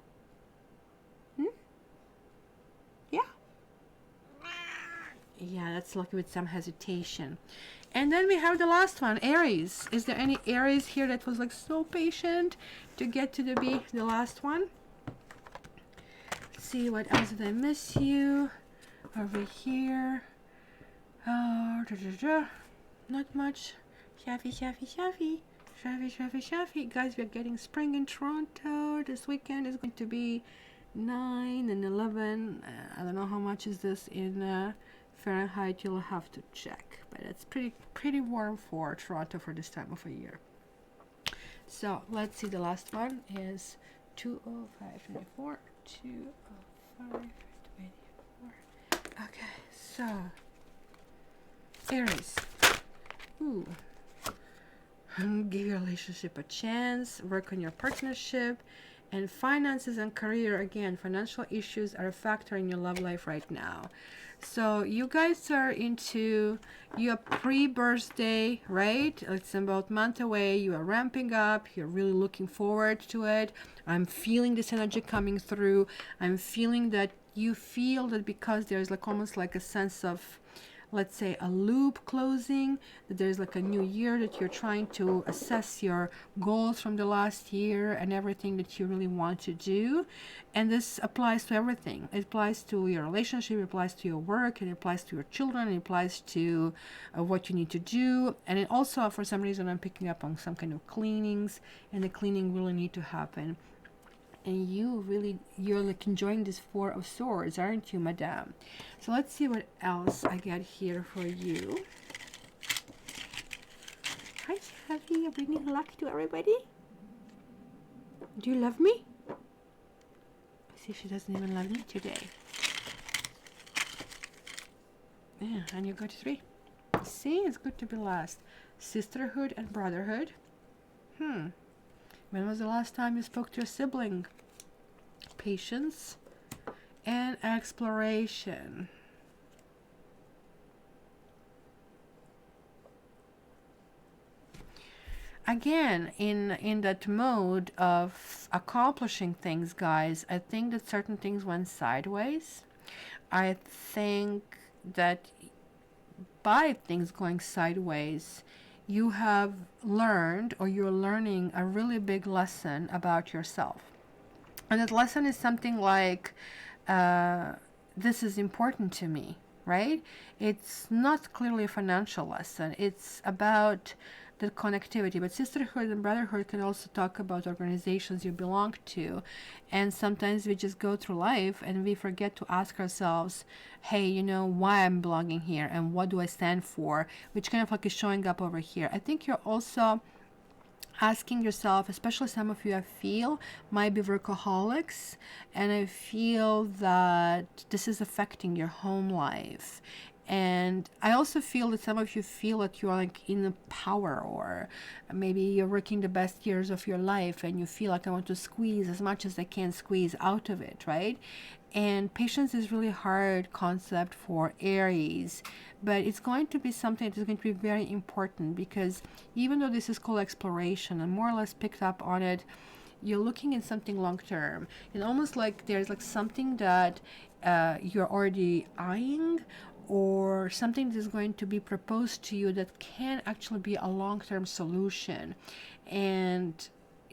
Yeah. Yeah, that's lucky with some hesitation. And then we have the last one, Aries. Is there any Aries here that was like so patient to get to the last one? Let's see, what else did I miss you? Over here. Oh, not much. Sapphie. Guys, we're getting spring in Toronto. This weekend is going to be 9 and 11. I don't know how much is this in Fahrenheit. You'll have to check, but it's pretty warm for Toronto for this time of a year. So let's see, the last one is 20524. 20524. Okay, so Aries. Ooh. Give your relationship a chance, work on your partnership, and finances and career. Again, financial issues are a factor in your love life right now. So you guys are into your pre-birthday, right? It's about a month away. You are ramping up. You're really looking forward to it. I'm feeling this energy coming through. I'm feeling that you feel that because there's like almost like a sense of, let's say, a loop closing, that there's like a new year, that you're trying to assess your goals from the last year and everything that you really want to do. And this applies to everything. It applies to your relationship, it applies to your work, it applies to your children, it applies to what you need to do. And it also, for some reason, I'm picking up on some kind of cleanings, and the cleaning really need to happen. And you're like enjoying this Four of Swords, aren't you, madame? So let's see what else I got here for you. Hi, Sapphie. I'm bringing luck to everybody. Do you love me? See, she doesn't even love me today. Yeah, and you got 3. See, it's good to be last. Sisterhood and brotherhood. When was the last time you spoke to your sibling? Patience and exploration. Again, in that mode of accomplishing things, guys, I think that certain things went sideways. I think that by things going sideways, you have learned, or you're learning, a really big lesson about yourself. And that lesson is something like, this is important to me, right? It's not clearly a financial lesson. It's about the connectivity. But sisterhood and brotherhood can also talk about organizations you belong to. And sometimes we just go through life and we forget to ask ourselves, hey, you know, why I'm belonging here and what do I stand for, which kind of like is showing up over here. I think you're also asking yourself, especially some of you I feel might be workaholics, and I feel that this is affecting your home life. And I also feel that some of you feel that you're like in power, or maybe you're working the best years of your life and you feel like, I want to squeeze as much as I can squeeze out of it, right? And patience is really hard concept for Aries, but it's going to be something that is going to be very important, because even though this is called exploration and more or less picked up on it, you're looking at something long term, and almost like there's like something that you're already eyeing, or something that is going to be proposed to you that can actually be a long-term solution. And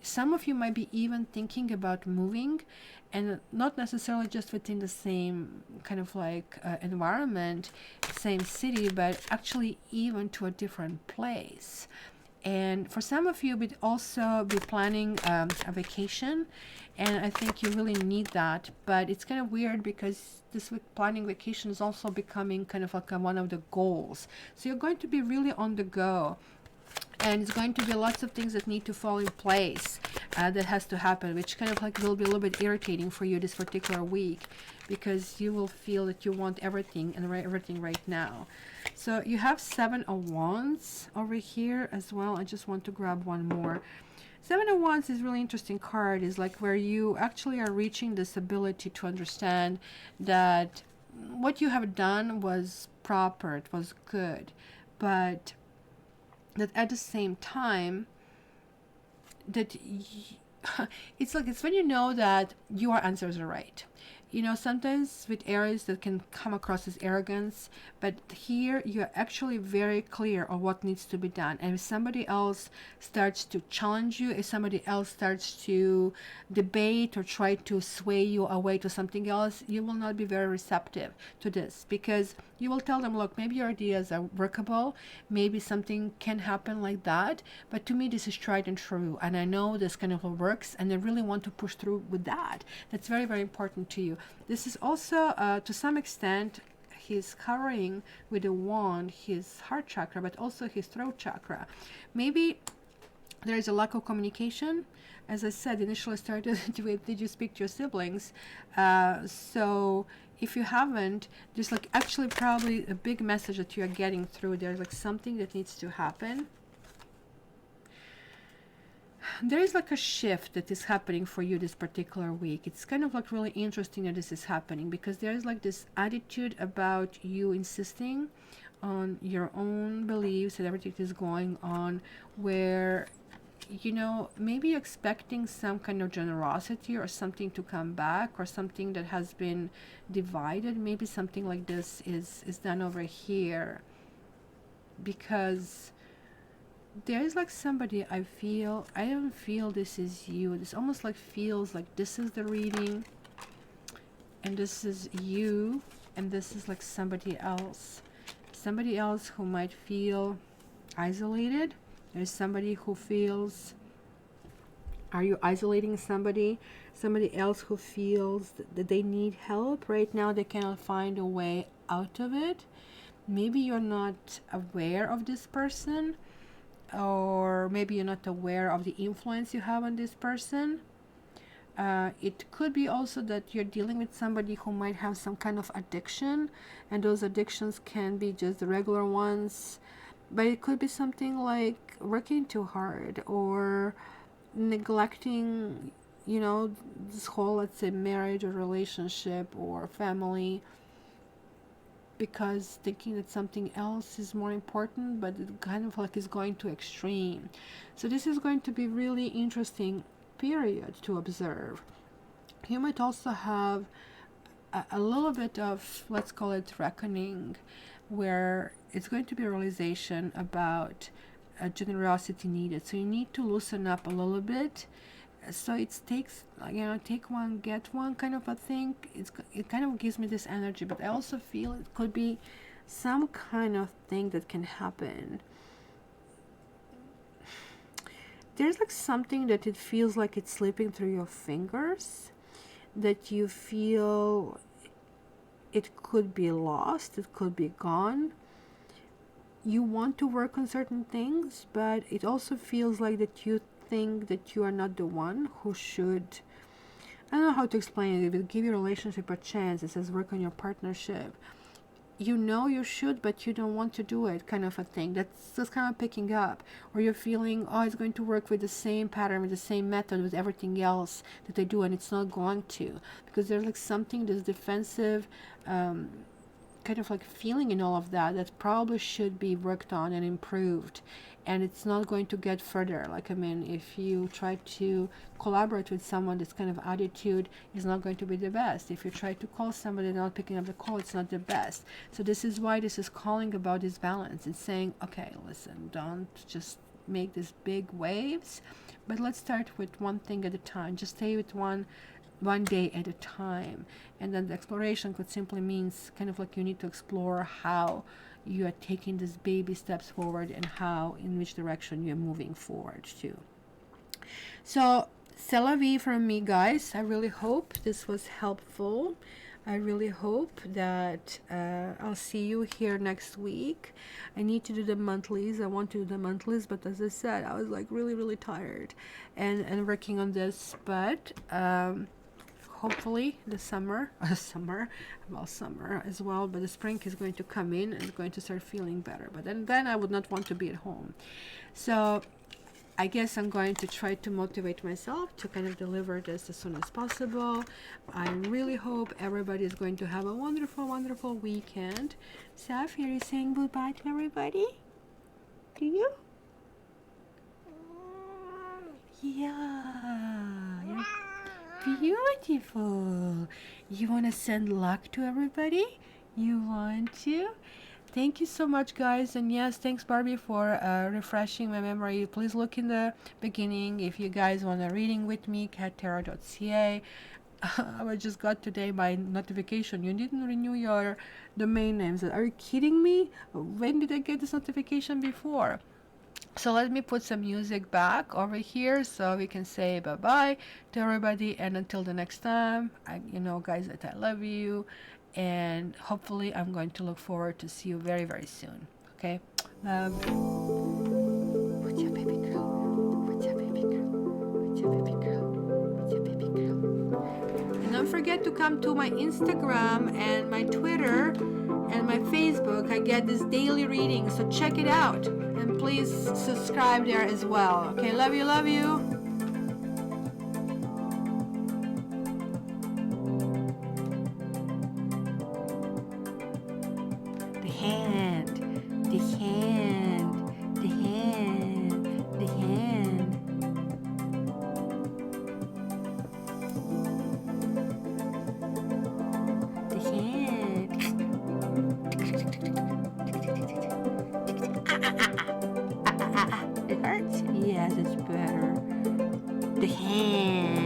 some of you might be even thinking about moving, and not necessarily just within the same kind of like environment, same city, but actually even to a different place. And for some of you, would also be planning a vacation, and I think you really need that. But it's kind of weird because this planning vacation is also becoming kind of like one of the goals. So you're going to be really on the go, and it's going to be lots of things that need to fall in place, that has to happen, which kind of like will be a little bit irritating for you this particular week, because you will feel that you want everything and everything right now. So you have 7 of Wands over here as well. I just want to grab one more. 7 of Wands is really interesting card. Is like where you actually are reaching this ability to understand that what you have done was proper, it was good, but that at the same time that it's like, it's when you know that your answers are right. You know, sometimes with Aries that can come across as arrogance, but here you're actually very clear on what needs to be done. And if somebody else starts to challenge you, if somebody else starts to debate or try to sway you away to something else, you will not be very receptive to this, because you will tell them, look, maybe your ideas are workable, maybe something can happen like that, but to me this is tried and true, and I know this kind of works, and I really want to push through with that. That's very, very important to you. This is also to some extent he's covering with a wand his heart chakra, but also his throat chakra. Maybe there is a lack of communication. As I said, initially started with, did you speak to your siblings? So if you haven't, there's like actually probably a big message that you are getting through. There's like something that needs to happen. There is like a shift that is happening for you this particular week. It's kind of like really interesting that this is happening, because there is like this attitude about you insisting on your own beliefs and everything that is going on, where, you know, maybe expecting some kind of generosity or something to come back, or something that has been divided. Maybe something like this is done over here, because there is like somebody, I don't feel this is you. This almost like feels like this is the reading, and this is you, and this is like somebody else who might feel isolated. There's somebody who feels, are you isolating somebody else who feels that they need help right now? They cannot find a way out of it. Maybe you're not aware of this person, or maybe you're not aware of the influence you have on this person. It could be also that you're dealing with somebody who might have some kind of addiction, and those addictions can be just the regular ones, but it could be something like working too hard, or neglecting, you know, this whole, let's say, marriage or relationship or family, because thinking that something else is more important, but it kind of like is going to extreme. So this is going to be really interesting period to observe. You might also have a little bit of, let's call it, reckoning, where it's going to be a realization about generosity needed. So you need to loosen up a little bit. So it takes, you know, take one get one kind of a thing. It kind of gives me this energy, but I also feel it could be some kind of thing that can happen. There's like something that it feels like it's slipping through your fingers, that you feel it could be lost, it could be gone. You want to work on certain things, but it also feels like that you think that you are not the one who should, I don't know how to explain it. If it give your relationship a chance, it says work on your partnership. you know you should, but you don't want to do it, kind of a thing. That's just kind of picking up. Or you're feeling, oh, it's going to work with the same pattern, with the same method, with everything else that they do, and it's not going to, because there's like something, this defensive kind of like feeling in all of that that probably should be worked on and improved, and it's not going to get further. Like, I mean, if you try to collaborate with someone, this kind of attitude is not going to be the best. If you try to call somebody not picking up the call, it's not the best. So this is why this is calling about this balance. It's saying, okay, listen, don't just make these big waves, but let's start with one thing at a time. Just stay with one day at a time. And then the exploration could simply means kind of like you need to explore how you are taking these baby steps forward and how, in which direction you're moving forward to. So c'est la vie from me, guys. I really hope this was helpful. I really hope that I'll see you here next week. I need to do the monthlies. I want to do the monthlies, but as I said, I was like really tired and working on this. But hopefully the summer as well, but the spring is going to come in and it's going to start feeling better. But then I would not want to be at home. So I guess I'm going to try to motivate myself to kind of deliver this as soon as possible. I really hope everybody is going to have a wonderful weekend. Sapphie, are you saying goodbye to everybody? Do you? Yeah, you're beautiful. You want to send luck to everybody? You want to? Thank you so much, guys. And yes, thanks, Barbie, for refreshing my memory. Please look in the beginning if you guys want a reading with me, cattarot.ca. I just got today my notification. You didn't renew your domain names. Are you kidding me? When did I get this notification before? So let me put some music back over here so we can say bye-bye to everybody. And until the next time, you know, guys, that I love you. And hopefully I'm going to look forward to see you very soon. Okay? Love. What's your baby girl? What's your baby girl? What's your baby girl? What's your baby girl? And don't forget to come to my Instagram and my Twitter and my Facebook. I get this daily reading, so check it out. And please subscribe there as well. Okay? Love you. It hurts? Yes, it's better. The hand.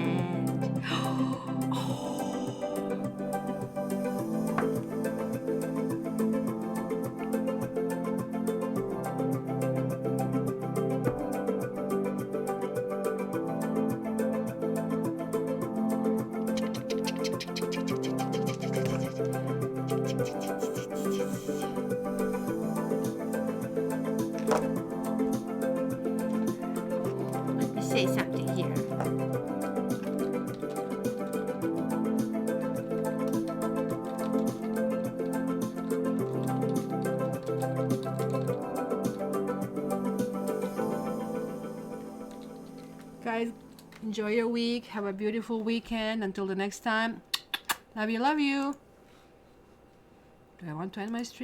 Let me say something here. Guys, enjoy your week. Have a beautiful weekend. Until the next time. Love you. Do I want to end my stream?